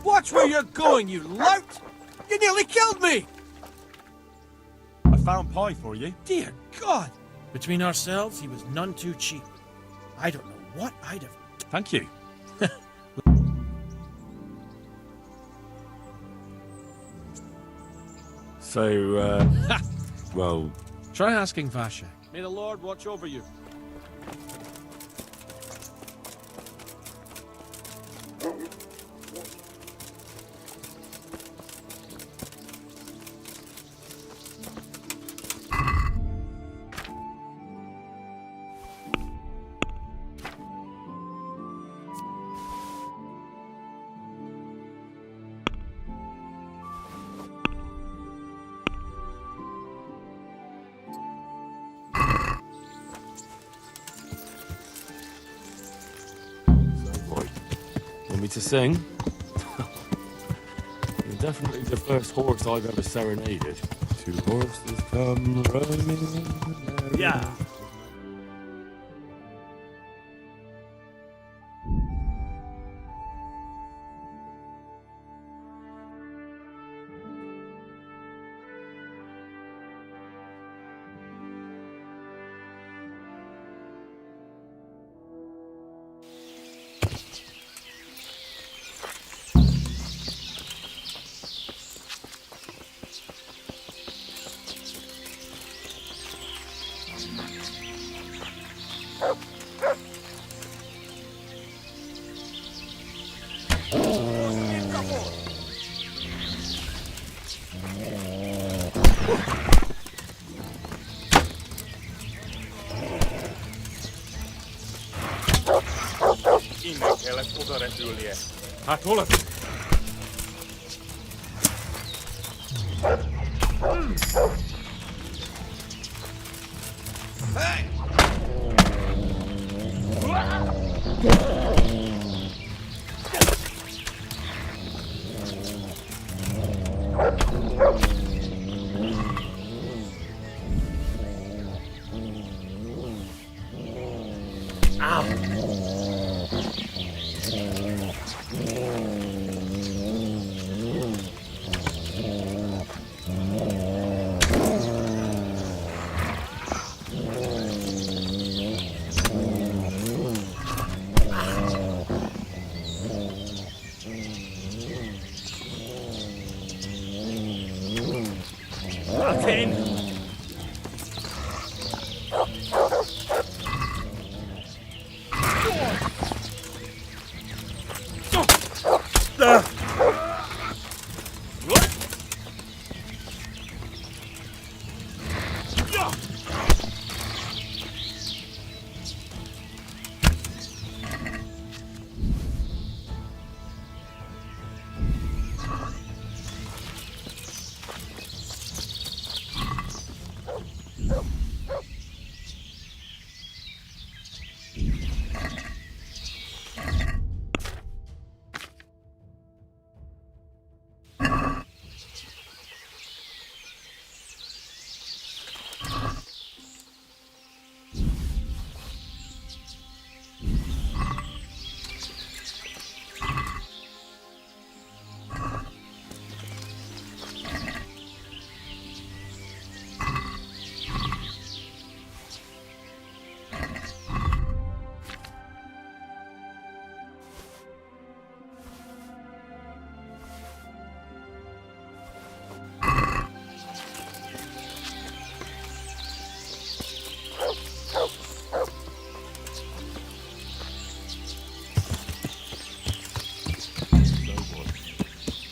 Watch where you're going, you lout! You nearly killed me! I found pie for you. Dear God! Between ourselves, he was none too cheap. I don't know what I'd have... Thank you. So, well... Try asking Vashek. May the Lord watch over you. Want me to sing? You're definitely the first horse I've ever serenaded. Two horses come running. Yeah.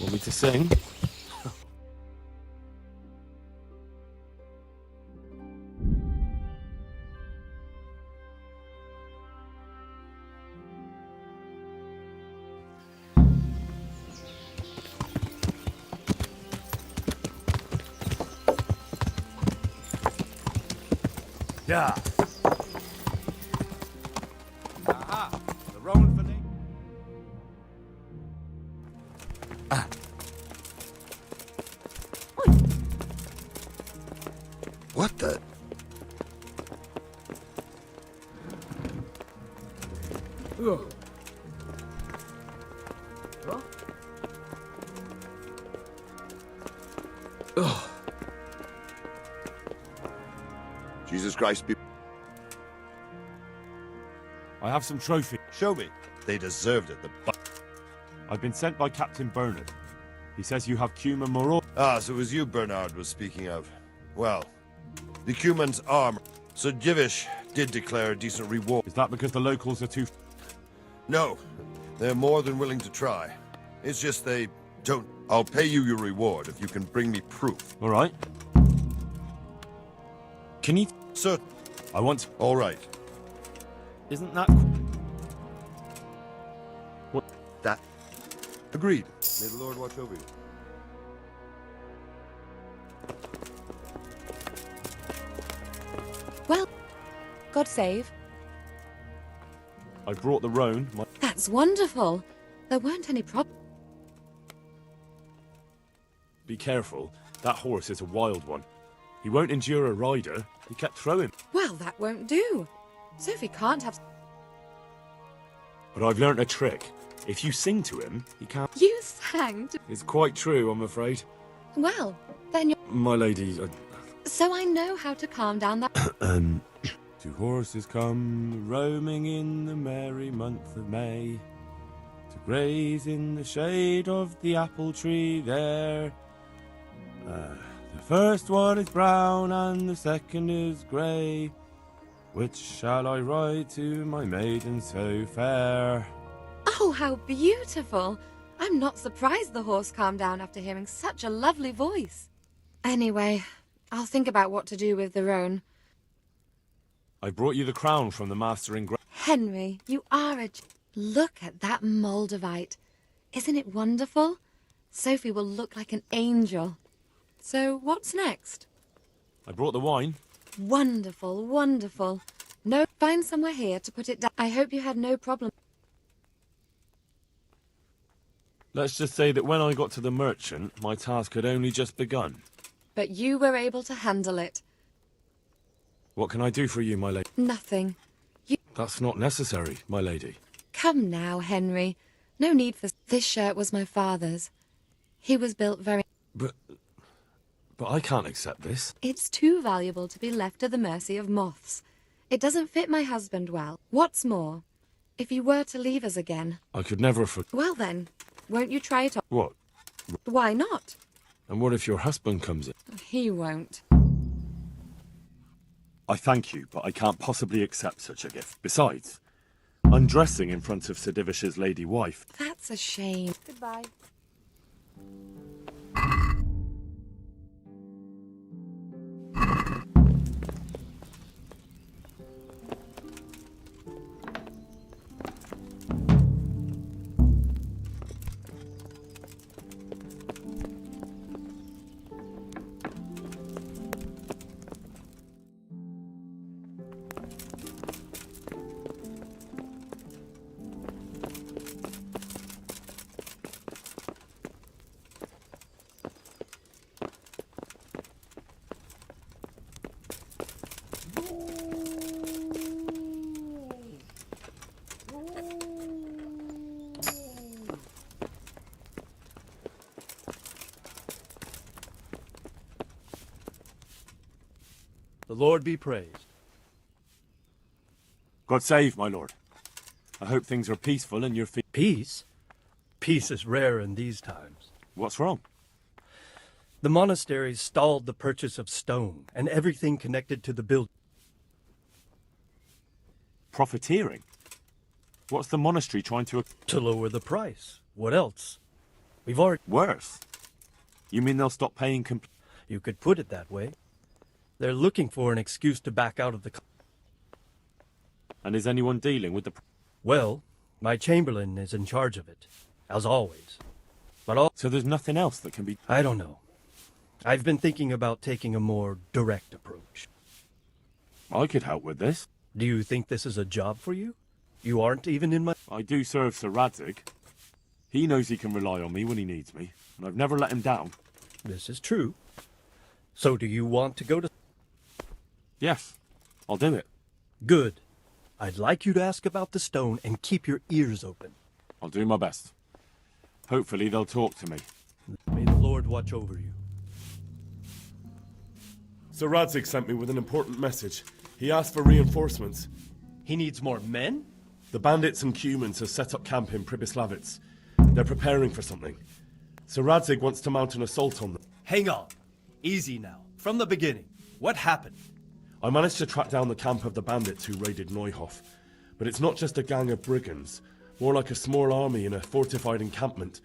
Want me to sing? Yeah. Aha! The Roman for name. What the? Ugh. Huh? Ugh. Jesus Christ, be... I have some trophy. Show me. They deserved it. I've been sent by Captain Bernard. He says you have cumin moraux. Ah, so it was you Bernard was speaking of. Well, the Cuman's armor. So Jivish did declare a decent reward. Is that because the locals are too... No, they're more than willing to try. It's just they don't... I'll pay you your reward if you can bring me proof. All right. Can you... Sir. I want... All right. Isn't that... What? That... Agreed. May the Lord watch over you. Well, God save. I brought the roan. That's wonderful. There weren't any problems. Be careful. That horse is a wild one. He won't endure a rider. He kept throwing. Well, that won't do. Sophie can't have... But I've learnt a trick. If you sing to him, he can't... You sang to... It's quite true, I'm afraid. Well, then you're... My lady... So I know how to calm down that... Two horses come roaming in the merry month of May to graze in the shade of the apple tree there. The first one is brown and the second is grey. Which shall I ride to, my maiden so fair? Oh, how beautiful! I'm not surprised the horse calmed down after hearing such a lovely voice. Anyway, I'll think about what to do with the roan. I brought you the crown from the master in... Henry, you are a... Look at that Moldavite. Isn't it wonderful? Sophie will look like an angel. So, what's next? I brought the wine. Wonderful, wonderful. No, find somewhere here to put it down. I hope you had no problem. Let's just say that when I got to the merchant, my task had only just begun. But you were able to handle it. What can I do for you, my lady? Nothing. That's not necessary, my lady. Come now, Henry. No need for... This shirt was my father's. He was built very... But I can't accept this. It's too valuable to be left to the mercy of moths. It doesn't fit my husband well. What's more, if you were to leave us again... I could never Well then, won't you try it on? What? Why not? And what if your husband comes in? He won't. I thank you, but I can't possibly accept such a gift. Besides, undressing in front of Sir Divish's lady wife... That's a shame. Goodbye. The Lord be praised. God save, my lord. I hope things are peaceful and your feet... Peace? Peace is rare in these times. What's wrong? The monasteries stalled the purchase of stone and everything connected to the build. Profiteering? What's the monastery trying to... To lower the price. What else? We've already... Worse? You mean they'll stop paying... You could put it that way. They're looking for an excuse to back out of the... And is anyone dealing with the... Well, my chamberlain is in charge of it, as always. But So there's nothing else that can be... I don't know. I've been thinking about taking a more direct approach. I could help with this. Do you think this is a job for you? You aren't even in my... I do serve Sir Radzig. He knows he can rely on me when he needs me, and I've never let him down. This is true. So do you want to go to... Yes, I'll do it. Good. I'd like you to ask about the stone and keep your ears open. I'll do my best. Hopefully they'll talk to me. May the Lord watch over you. Sir Radzig sent me with an important message. He asked for reinforcements. He needs more men? The bandits and Cumans have set up camp in Pribyslavitz. They're preparing for something. Sir Radzig wants to mount an assault on them. Hang on. Easy now. From the beginning. What happened? I managed to track down the camp of the bandits who raided Neuhof. But it's not just a gang of brigands. More like a small army in a fortified encampment.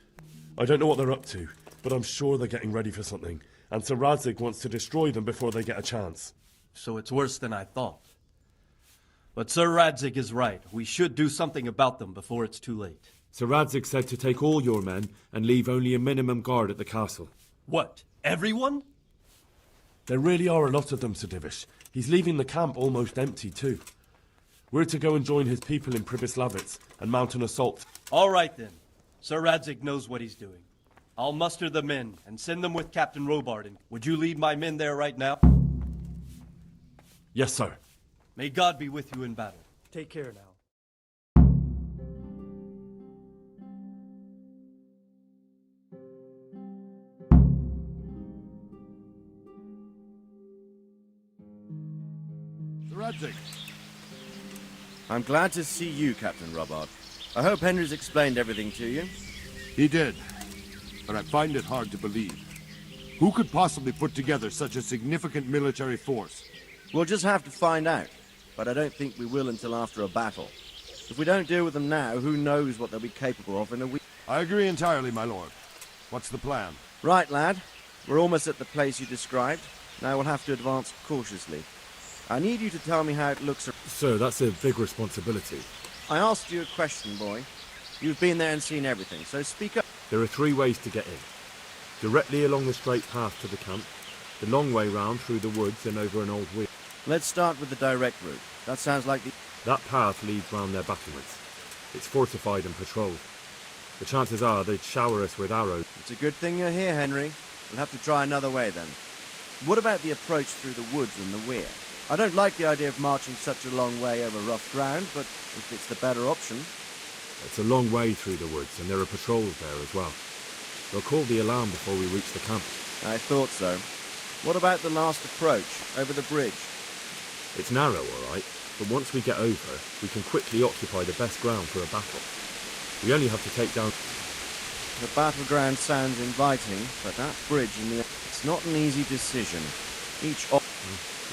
I don't know what they're up to, but I'm sure they're getting ready for something. And Sir Radzig wants to destroy them before they get a chance. So it's worse than I thought. But Sir Radzig is right. We should do something about them before it's too late. Sir Radzig said to take all your men and leave only a minimum guard at the castle. What? Everyone? There really are a lot of them, Sir Divish. He's leaving the camp almost empty, too. We're to go and join his people in Pribyslavitz and mount an assault. All right, then. Sir Radzig knows what he's doing. I'll muster the men and send them with Captain Robard. Would you lead my men there right now? Yes, sir. May God be with you in battle. Take care now. Radzig. I'm glad to see you, Captain Robard. I hope Henry's explained everything to you. He did, but I find it hard to believe. Who could possibly put together such a significant military force? We'll just have to find out, but I don't think we will until after a battle. If we don't deal with them now, who knows what they'll be capable of in a week. I agree entirely, my lord. What's the plan? Right, lad. We're almost at the place you described. Now we'll have to advance cautiously. I need you to tell me how it looks. Sir, that's a big responsibility. I asked you a question, boy. You've been there and seen everything, so speak up. There are 3 ways to get in. Directly along the straight path to the camp, the long way round through the woods and over an old weir. Let's start with the direct route. That sounds like the... That path leads round their battlements. It's fortified and patrolled. The chances are they'd shower us with arrows. It's a good thing you're here, Henry. We'll have to try another way then. What about the approach through the woods and the weir? I don't like the idea of marching such a long way over rough ground, but if it's the better option... It's a long way through the woods, and there are patrols there as well. They'll call the alarm before we reach the camp. I thought so. What about the last approach, over the bridge? It's narrow, all right, but once we get over, we can quickly occupy the best ground for a battle. We only have to take down... The battleground sounds inviting, but that bridge in the... It's not an easy decision. Each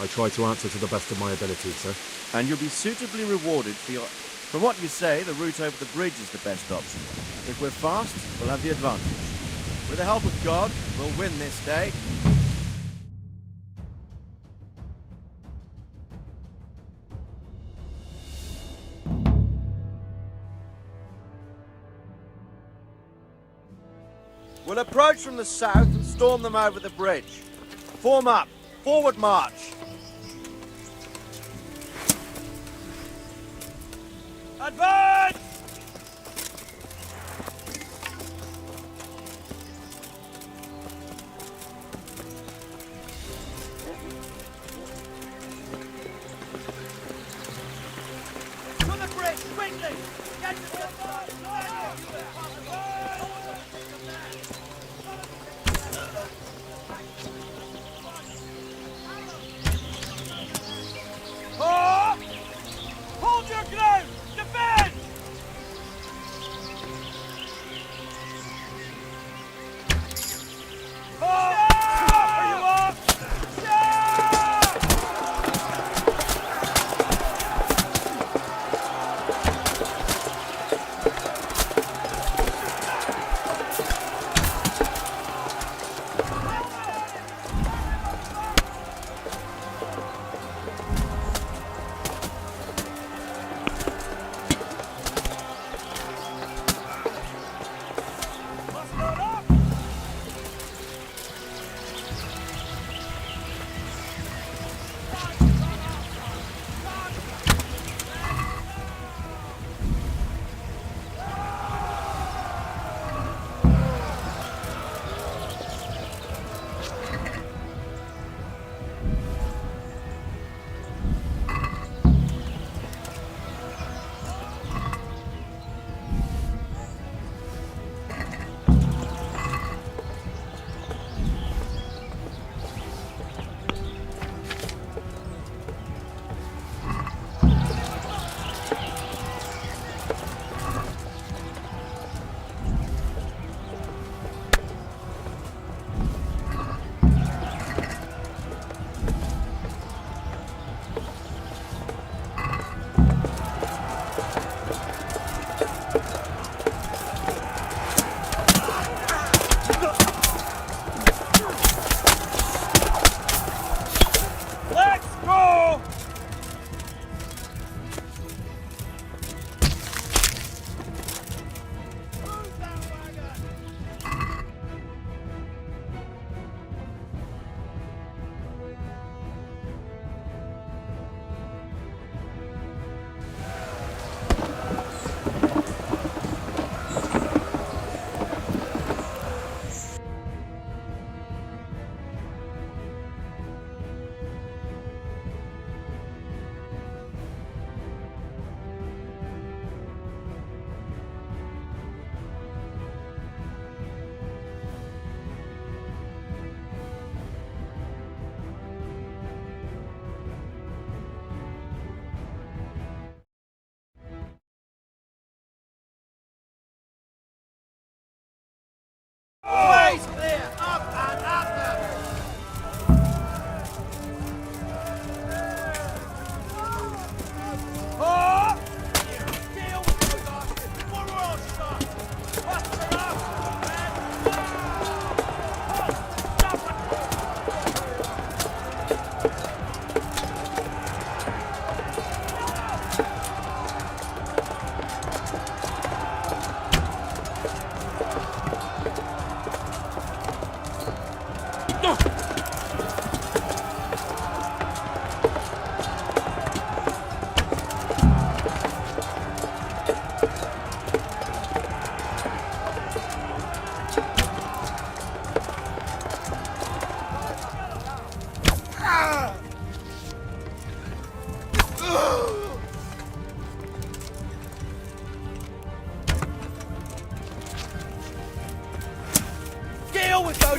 I try to answer to the best of my ability, sir. And you'll be suitably rewarded for your... From what you say, the route over the bridge is the best option. If we're fast, we'll have the advantage. With the help of God, we'll win this day. We'll approach from the south and storm them over the bridge. Form up. Forward march. Advance! To the bridge, quickly! Get to the Hold your ground! Defend! Are you up?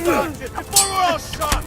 dungeon before we're all shot!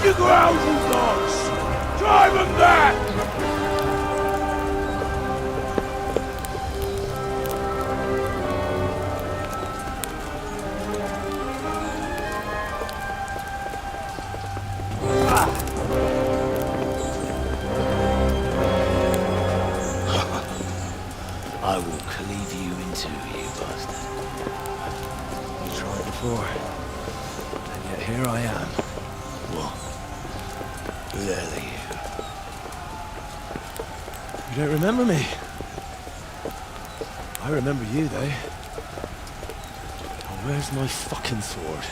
your ground, you dogs! Drive them back! I will cleave you in two, you bastard. You tried before, and yet here I am. What? Who the hell are you? You don't remember me? I remember you, though. Oh, where's my fucking sword?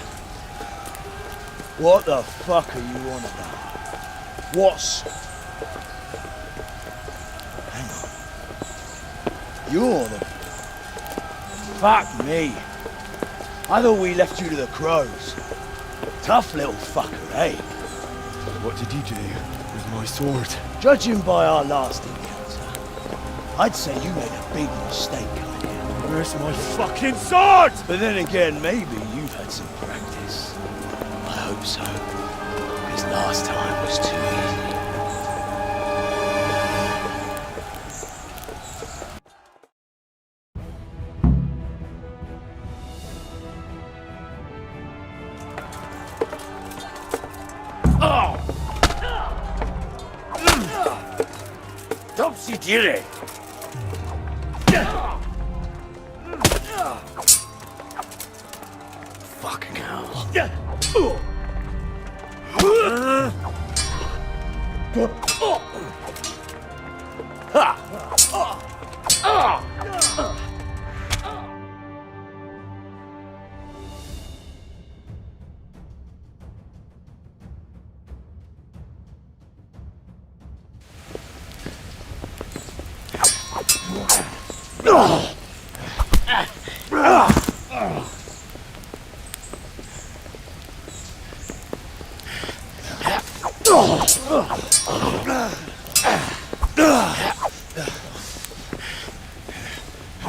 What the fuck are you on about? What's... You're the... Fuck me. I thought we left you to the crows. Tough little fucker, eh? What did you do with my sword? Judging by our last encounter, I'd say you made a big mistake coming here. Where's my fucking sword? But then again, maybe you've had some practice. I hope so. Because last time was too easy. Dilly! Fucking hell.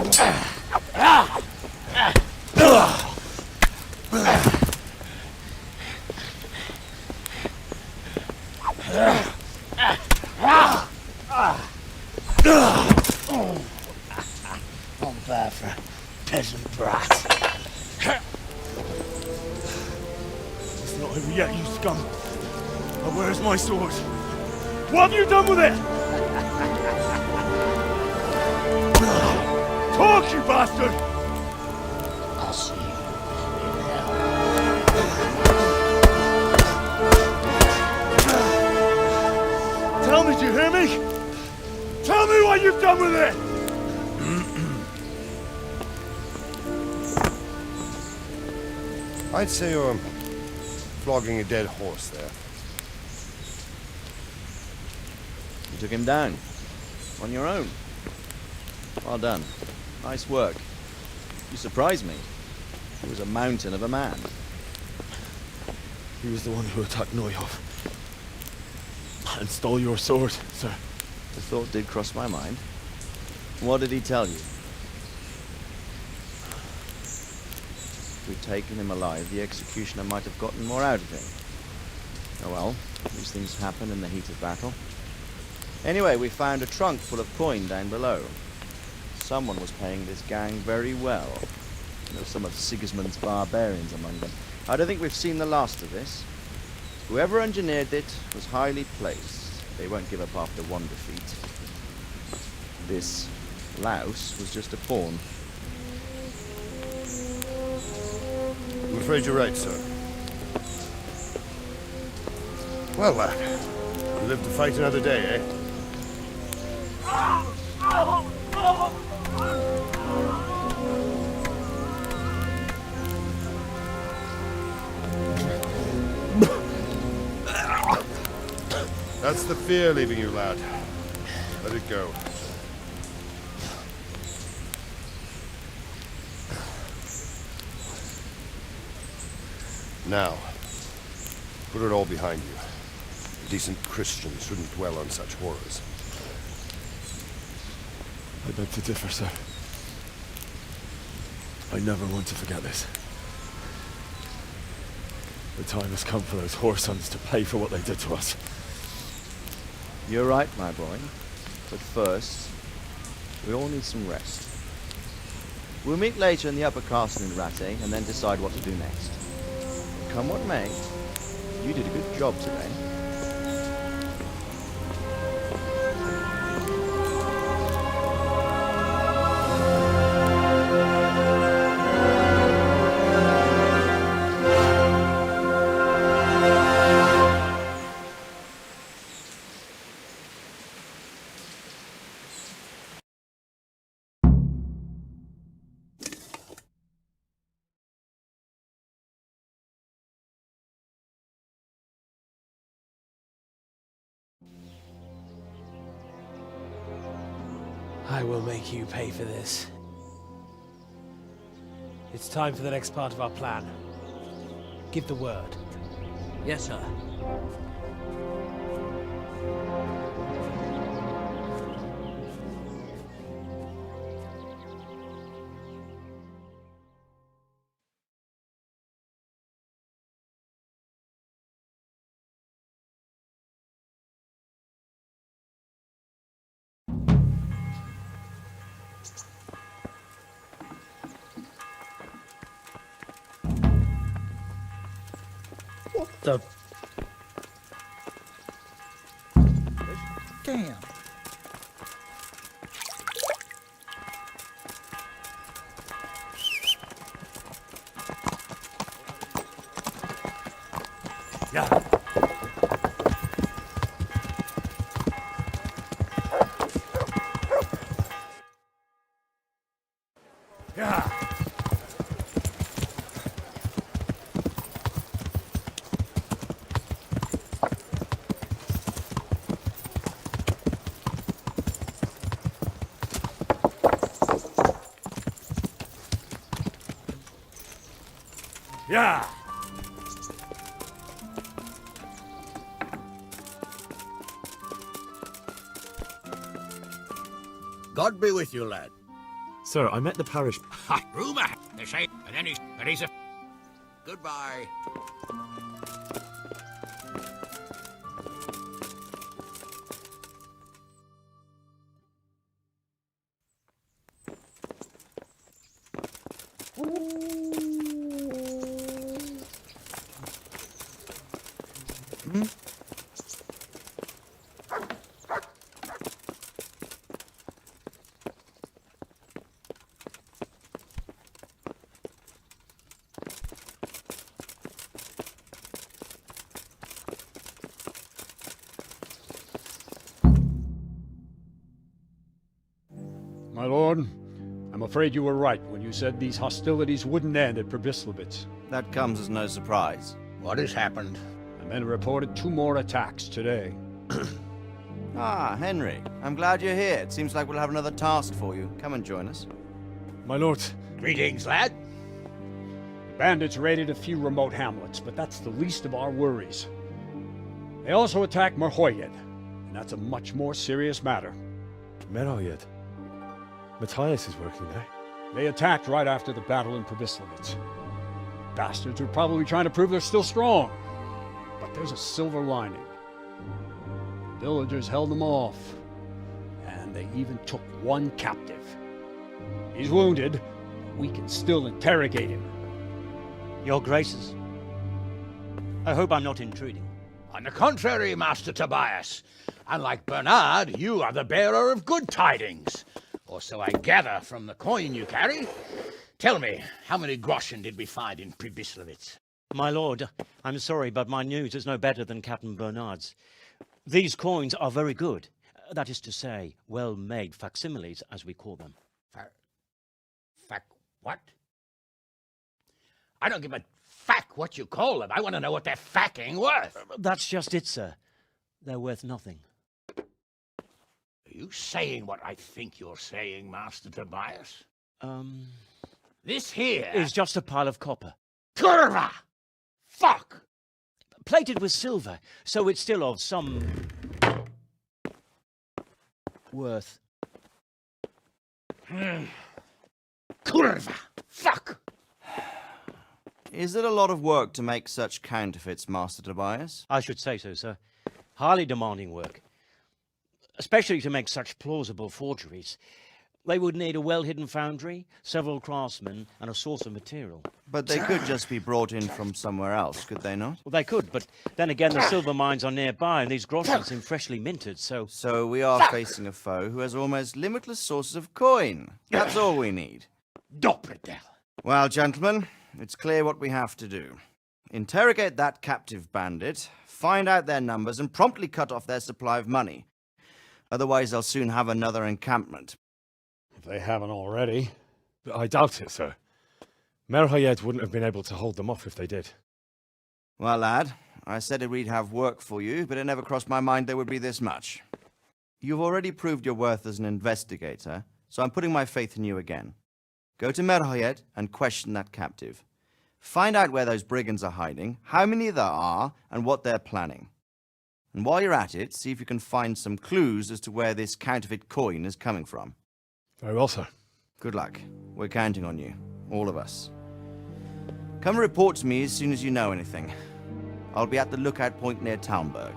Not bad for a peasant brat. It's not over yet, you scum. Now where's my sword? What have you done with it? Talk, you bastard! I'll see you in hell. Tell me, do you hear me? Tell me what you've done with it! I'd say you're flogging a dead horse there. You took him down. On your own. Well done. Nice work. You surprised me. He was a mountain of a man. He was the one who attacked Neuhoff. And stole your sword, sir. The thought did cross my mind. What did he tell you? If we'd taken him alive, the executioner might have gotten more out of him. Oh well, these things happen in the heat of battle. Anyway, we found a trunk full of coin down below. Someone was paying this gang very well. There were some of Sigismund's barbarians among them. I don't think we've seen the last of this. Whoever engineered it was highly placed. They won't give up after one defeat. This louse was just a pawn. I'm afraid you're right, sir. Well, lad, you live to fight another day, eh? That's the fear leaving you, lad. Let it go. Now, put it all behind you. A decent Christian shouldn't dwell on such horrors. I beg to differ, sir. I never want to forget this. The time has come for those whoresons to pay for what they did to us. You're right, my boy. But first, we all need some rest. We'll meet later in the upper castle in Ratte and then decide what to do next. Come what may, you did a good job today. I will make you pay for this. It's time for the next part of our plan. Give the word. Yes, sir. What the? Damn. Yeah. Yeah. Yeah. God be with you, lad. Sir, I met the parish... Rumour, they say, but he's a... Goodbye. My lord, I'm afraid you were right when you said these hostilities wouldn't end at Pribyslavitz. That comes as no surprise. What has happened? The men reported 2 more attacks today. Ah, Henry. I'm glad you're here. It seems like we'll have another task for you. Come and join us. My lord. Greetings, lad. The bandits raided a few remote hamlets, but that's the least of our worries. They also attacked Merhoyed, and that's a much more serious matter. Merhoyed? Matthias is working there. They attacked right after the battle in Pribyslavitz. Bastards were probably trying to prove they're still strong. But there's a silver lining. The villagers held them off, and they even took 1 captive. He's wounded, but we can still interrogate him. Your Graces, I hope I'm not intruding. On the contrary, Master Tobias. Unlike Bernard, you are the bearer of good tidings. Or so I gather from the coin you carry. Tell me, how many groschen did we find in Pribyslavitz? My lord, I'm sorry, but my news is no better than Captain Bernard's. These coins are very good. That is to say, well-made facsimiles, as we call them. What? I don't give a what you call them. I want to know what they're facking worth. That's just it, sir. They're worth nothing. Are you saying what I think you're saying, Master Tobias? This here... is just a pile of copper. Kurva! Fuck! Plated with silver, so it's still of some... worth. Kurva! Fuck! Is it a lot of work to make such counterfeits, Master Tobias? I should say so, sir. Highly demanding work. Especially to make such plausible forgeries. They would need a well-hidden foundry, several craftsmen, and a source of material. But they could just be brought in from somewhere else, could they not? Well, they could, but then again, the silver mines are nearby, and these groschen seem freshly minted, so... So we are facing a foe who has almost limitless sources of coin. That's all we need. Dopredel. Well, gentlemen, it's clear what we have to do. Interrogate that captive bandit, find out their numbers, and promptly cut off their supply of money. Otherwise, they'll soon have another encampment. If they haven't already. I doubt it, sir. Merhoyed wouldn't have been able to hold them off if they did. Well, lad, I said we'd have work for you, but it never crossed my mind there would be this much. You've already proved your worth as an investigator, so I'm putting my faith in you again. Go to Merhoyed and question that captive. Find out where those brigands are hiding, how many there are, and what they're planning. And while you're at it, see if you can find some clues as to where this counterfeit coin is coming from. Very well, sir. Good luck. We're counting on you. All of us. Come report to me as soon as you know anything. I'll be at the lookout point near Talmberg.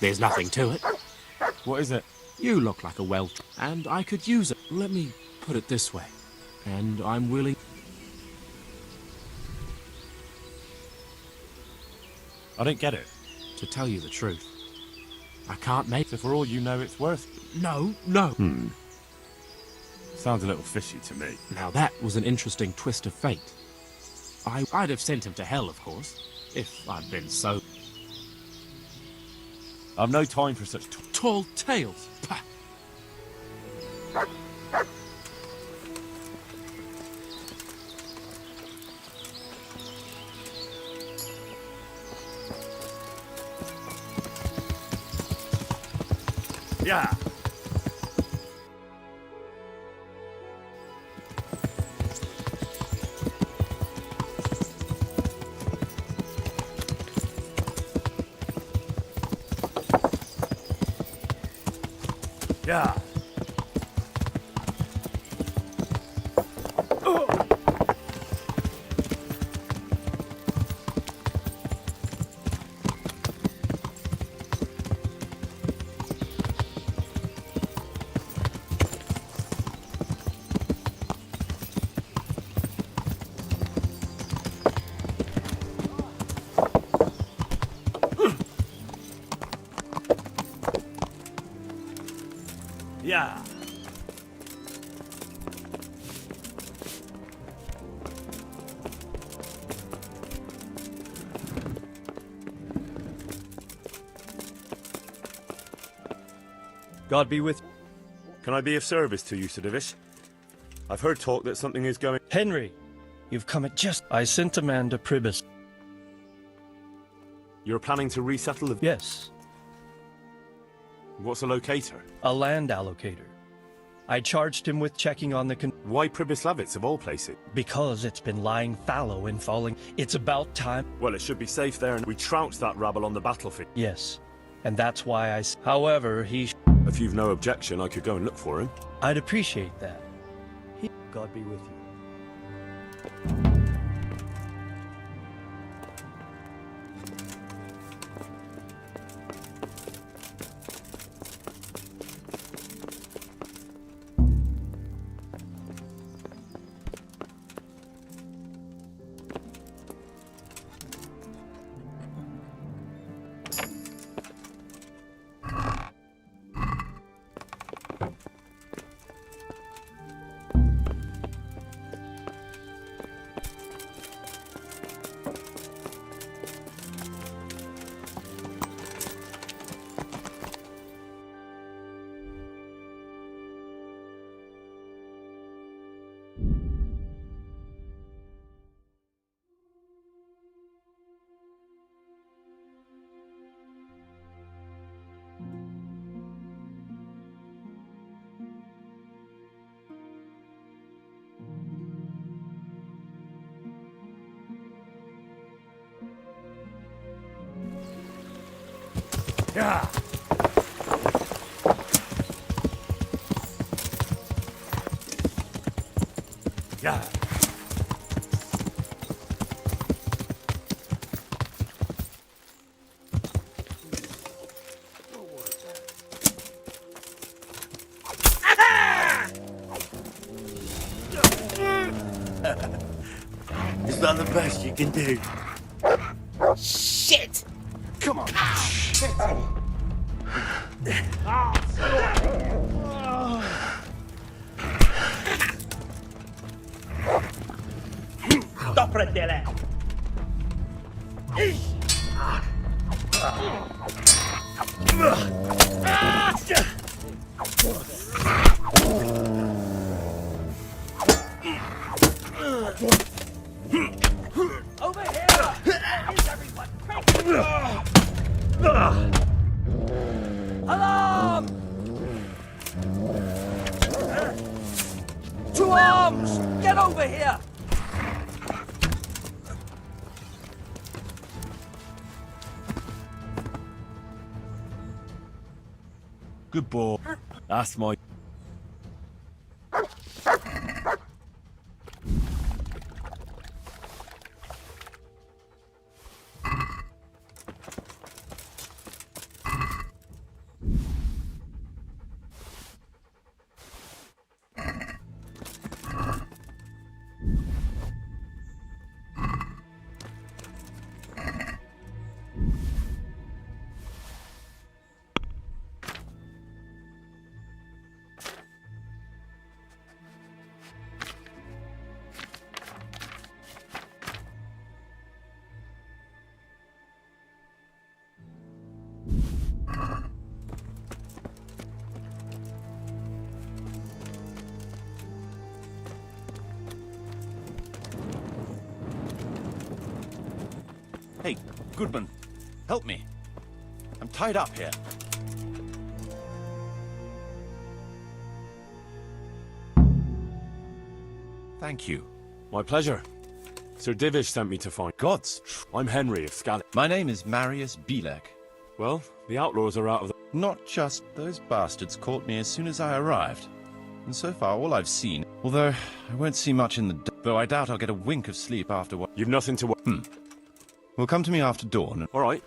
There's nothing to it. What is it? You look like a and I could use it. Let me put it this way. And I'm willing... I don't get it. To tell you the truth, I can't make... So for all you know, it's worth... No. Sounds a little fishy to me. Now that was an interesting twist of fate. I'd have sent him to hell, of course, if I'd been so... I've no time for such tall tales. Pah. Yeah. Yeah. Yeah. God be with you. Can I be of service to you, Sir Divish? I've heard talk that something is going... Henry, you've come at just... I sent a man to Pribbis. You're planning to resettle the... Yes. What's a locator? A land allocator. I charged him with checking on the Why Pribyslavitz of all places? Because it's been lying fallow and falling. It's about time. Well, it should be safe there, and we trounced that rabble on the battlefield. Yes, and that's why I... However, If you've no objection, I could go and look for him. I'd appreciate that. God be with you. Yeah. Yeah. Is that the best you can do? Shit! Come on. Dopredele! Over here! Is everyone quick? Alarm! To arms! Get over here! Good boy. That's my... Hey, Goodman, help me. I'm tied up here. Thank you. My pleasure. Sir Divish sent me to find gods. I'm Henry of Scalet. My name is Marius Belek. Well, the outlaws are out of the... Not just those bastards caught me as soon as I arrived. And so far, all I've seen, although I won't see much in the though I doubt I'll get a wink of sleep after what... You've nothing to... Well, come to me after dawn. All right.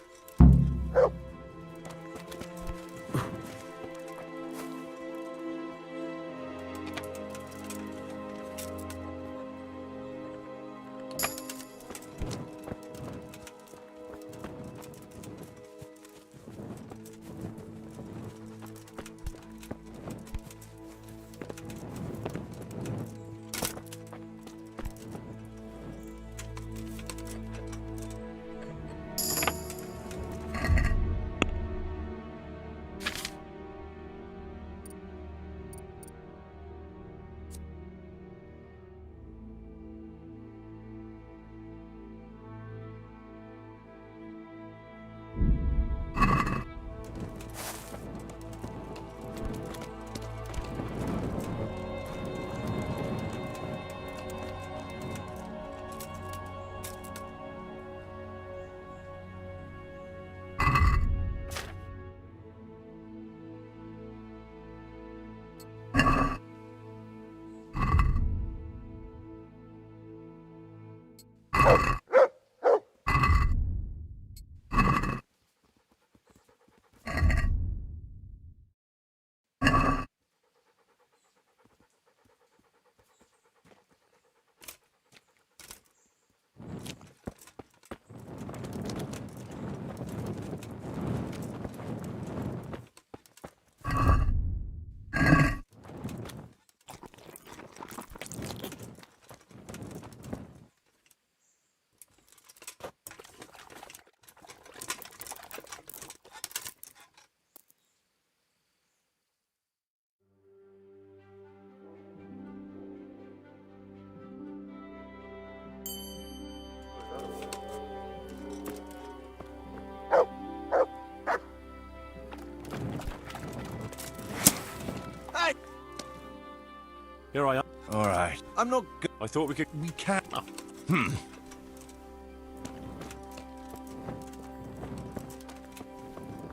Here I am. All right. I'm not good. I thought we could... We can't...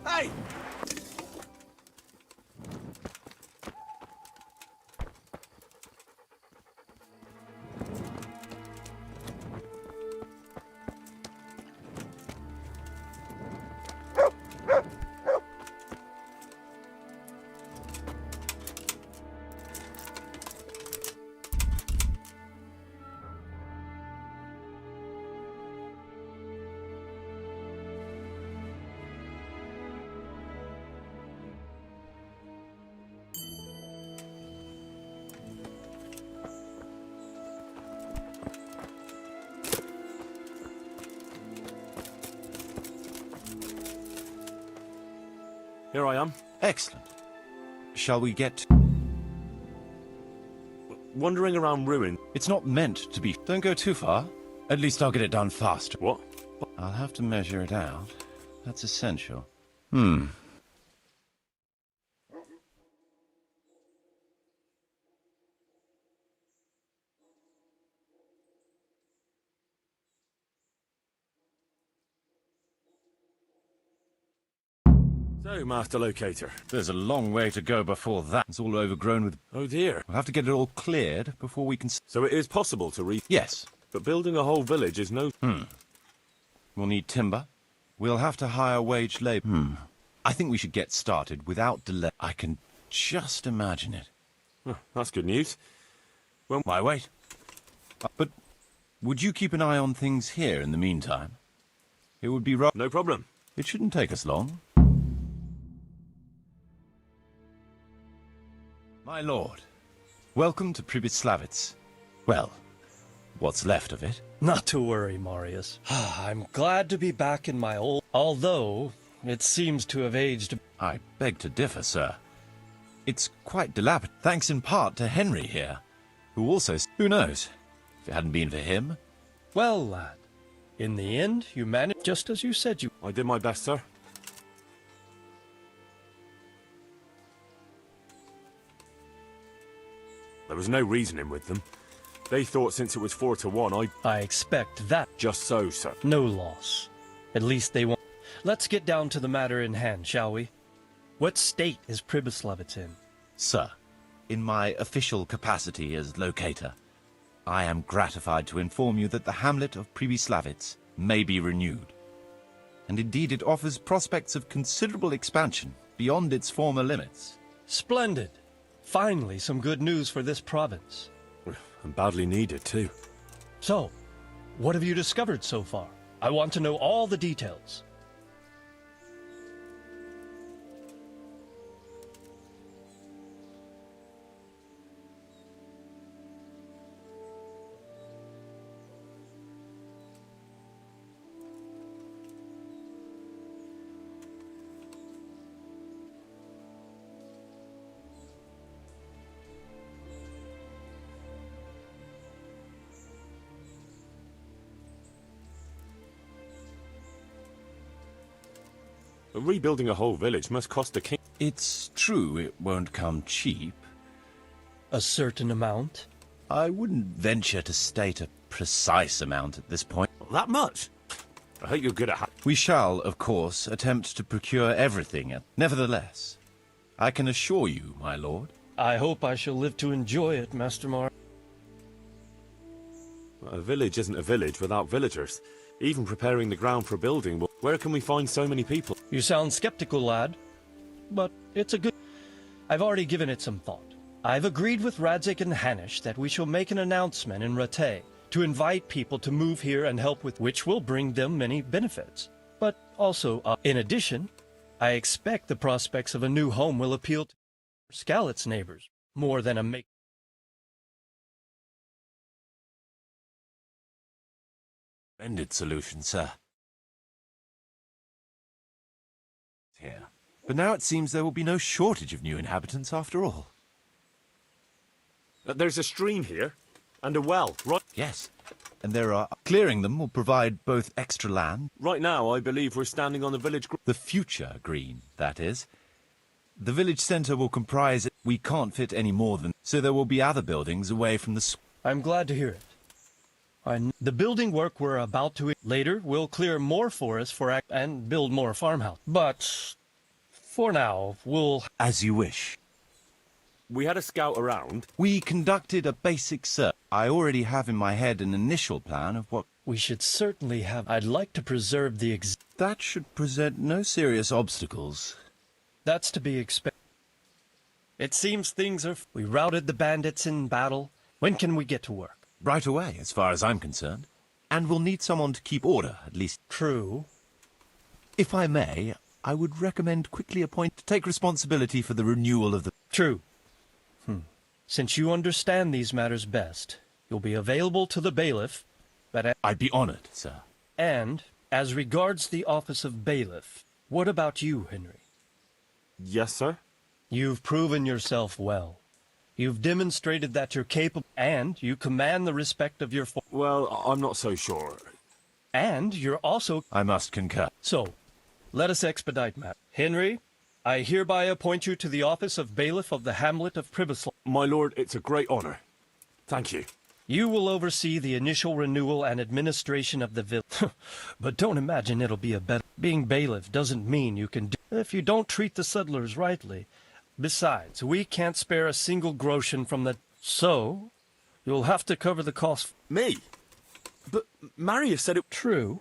Hey! Here I am. Excellent. Shall we get... Wandering around ruin. It's not meant to be... Don't go too far. At least I'll get it done faster. What? I'll have to measure it out. That's essential. So, Master Locator. There's a long way to go before that. It's all overgrown with... Oh dear. We'll have to get it all cleared before we can... So it is possible to Yes. But building a whole village is no... We'll need timber. We'll have to hire wage labor. I think we should get started without delay. I can just imagine it. Oh, that's good news. Well, why wait? But would you keep an eye on things here in the meantime? It would be no problem. It shouldn't take us long. My lord, welcome to Pribyslavitz. Well, what's left of it. Not to worry, Marius. I'm glad to be back in my old... Although, it seems to have aged... I beg to differ, sir. It's quite dilapidated, thanks in part to Henry here, who also... Who knows? If it hadn't been for him... Well, lad, In the end, you managed just as you said you... I did my best, sir. There was no reasoning with them. They thought since it was 4 to 1, I expect that. Just so, sir. No loss. At least they won't. Let's get down to the matter in hand, shall we? What state is Pribyslavitz in? Sir, in my official capacity as locator, I am gratified to inform you that the hamlet of Pribyslavitz may be renewed. And indeed it offers prospects of considerable expansion beyond its former limits. Splendid. Finally, some good news for this province. And badly needed, too. So, what have you discovered so far? I want to know all the details. Rebuilding a whole village must cost a king. It's true it won't come cheap. A certain amount? I wouldn't venture to state a precise amount at this point. That much? I hope you're good at... We shall, of course, attempt to procure everything. Nevertheless, I can assure you, my lord. I hope I shall live to enjoy it, Master Mar. A village isn't a village without villagers. Even preparing the ground for building, where can we find so many people? You sound skeptical, lad. But it's a good... I've already given it some thought. I've agreed with Radzik and Hanish that we shall make an announcement in Rattay to invite people to move here and help with which will bring them many benefits. But also, in addition, I expect the prospects of a new home will appeal to Skalit's neighbors more than a make... Splendid solution, sir. Here. But now it seems there will be no shortage of new inhabitants after all. There's a stream here, and a well, right? Yes, and there are... Clearing them will provide both extra land... Right now, I believe we're standing on the village... The future green, that is. The village centre will comprise... We can't fit any more than... So there will be other buildings away from the... I'm glad to hear it. The building work we're about to... Later, we'll clear more forest and build more farmhouse. But... For now, we'll... As you wish. We had a scout around. We conducted a basic search. I already have in my head an initial plan of what... We should certainly have... I'd like to preserve the... That should present no serious obstacles. That's to be expected. It seems things are... We routed the bandits in battle. When can we get to work? Right away, as far as I'm concerned. And we'll need someone to keep order, at least. True. If I may, I would recommend quickly appoint to take responsibility for the renewal of the... True. Since you understand these matters best, you'll be available to the bailiff, but... I'd be honored, sir. And, as regards the office of bailiff, what about you, Henry? Yes, sir? You've proven yourself well. You've demonstrated that you're capable, and you command the respect of your... Well, I'm not so sure. And you're also... I must concur. So, let us expedite matters. Henry, I hereby appoint you to the office of bailiff of the hamlet of Pribyslavitz. My lord, it's a great honor. Thank you. You will oversee the initial renewal and administration of the village. But don't imagine it'll be a better... Being bailiff doesn't mean you can do... If you don't treat the settlers rightly... Besides, we can't spare a single groschen from the... So, you'll have to cover the cost... Me? But Marius said it... True.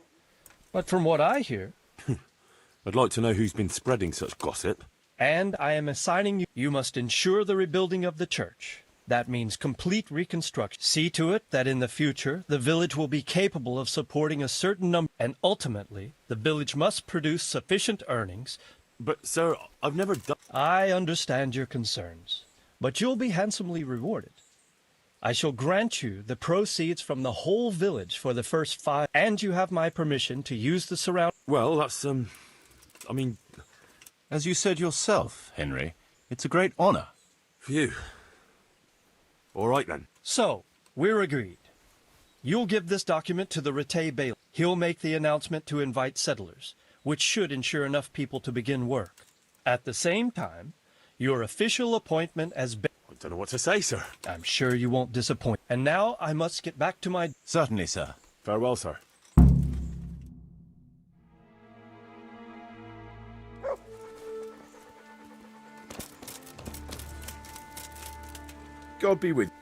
But from what I hear... I'd like to know who's been spreading such gossip. And I am assigning you... You must ensure the rebuilding of the church. That means complete reconstruction. See to it that in the future, the village will be capable of supporting a certain number... And ultimately, the village must produce sufficient earnings... But, sir, I've never done... I understand your concerns, but you'll be handsomely rewarded. I shall grant you the proceeds from the whole village for the first 5, and you have my permission to use the surround... Well, that's, I mean... As you said yourself, Henry, it's a great honor. Phew. All right, then. So, we're agreed. You'll give this document to the Rattay bailiff. He'll make the announcement to invite settlers, which should ensure enough people to begin work. At the same time, your official appointment as I don't know what to say, sir. I'm sure you won't disappoint. And now I must get back to my... Certainly, sir. Farewell, sir. God be with you.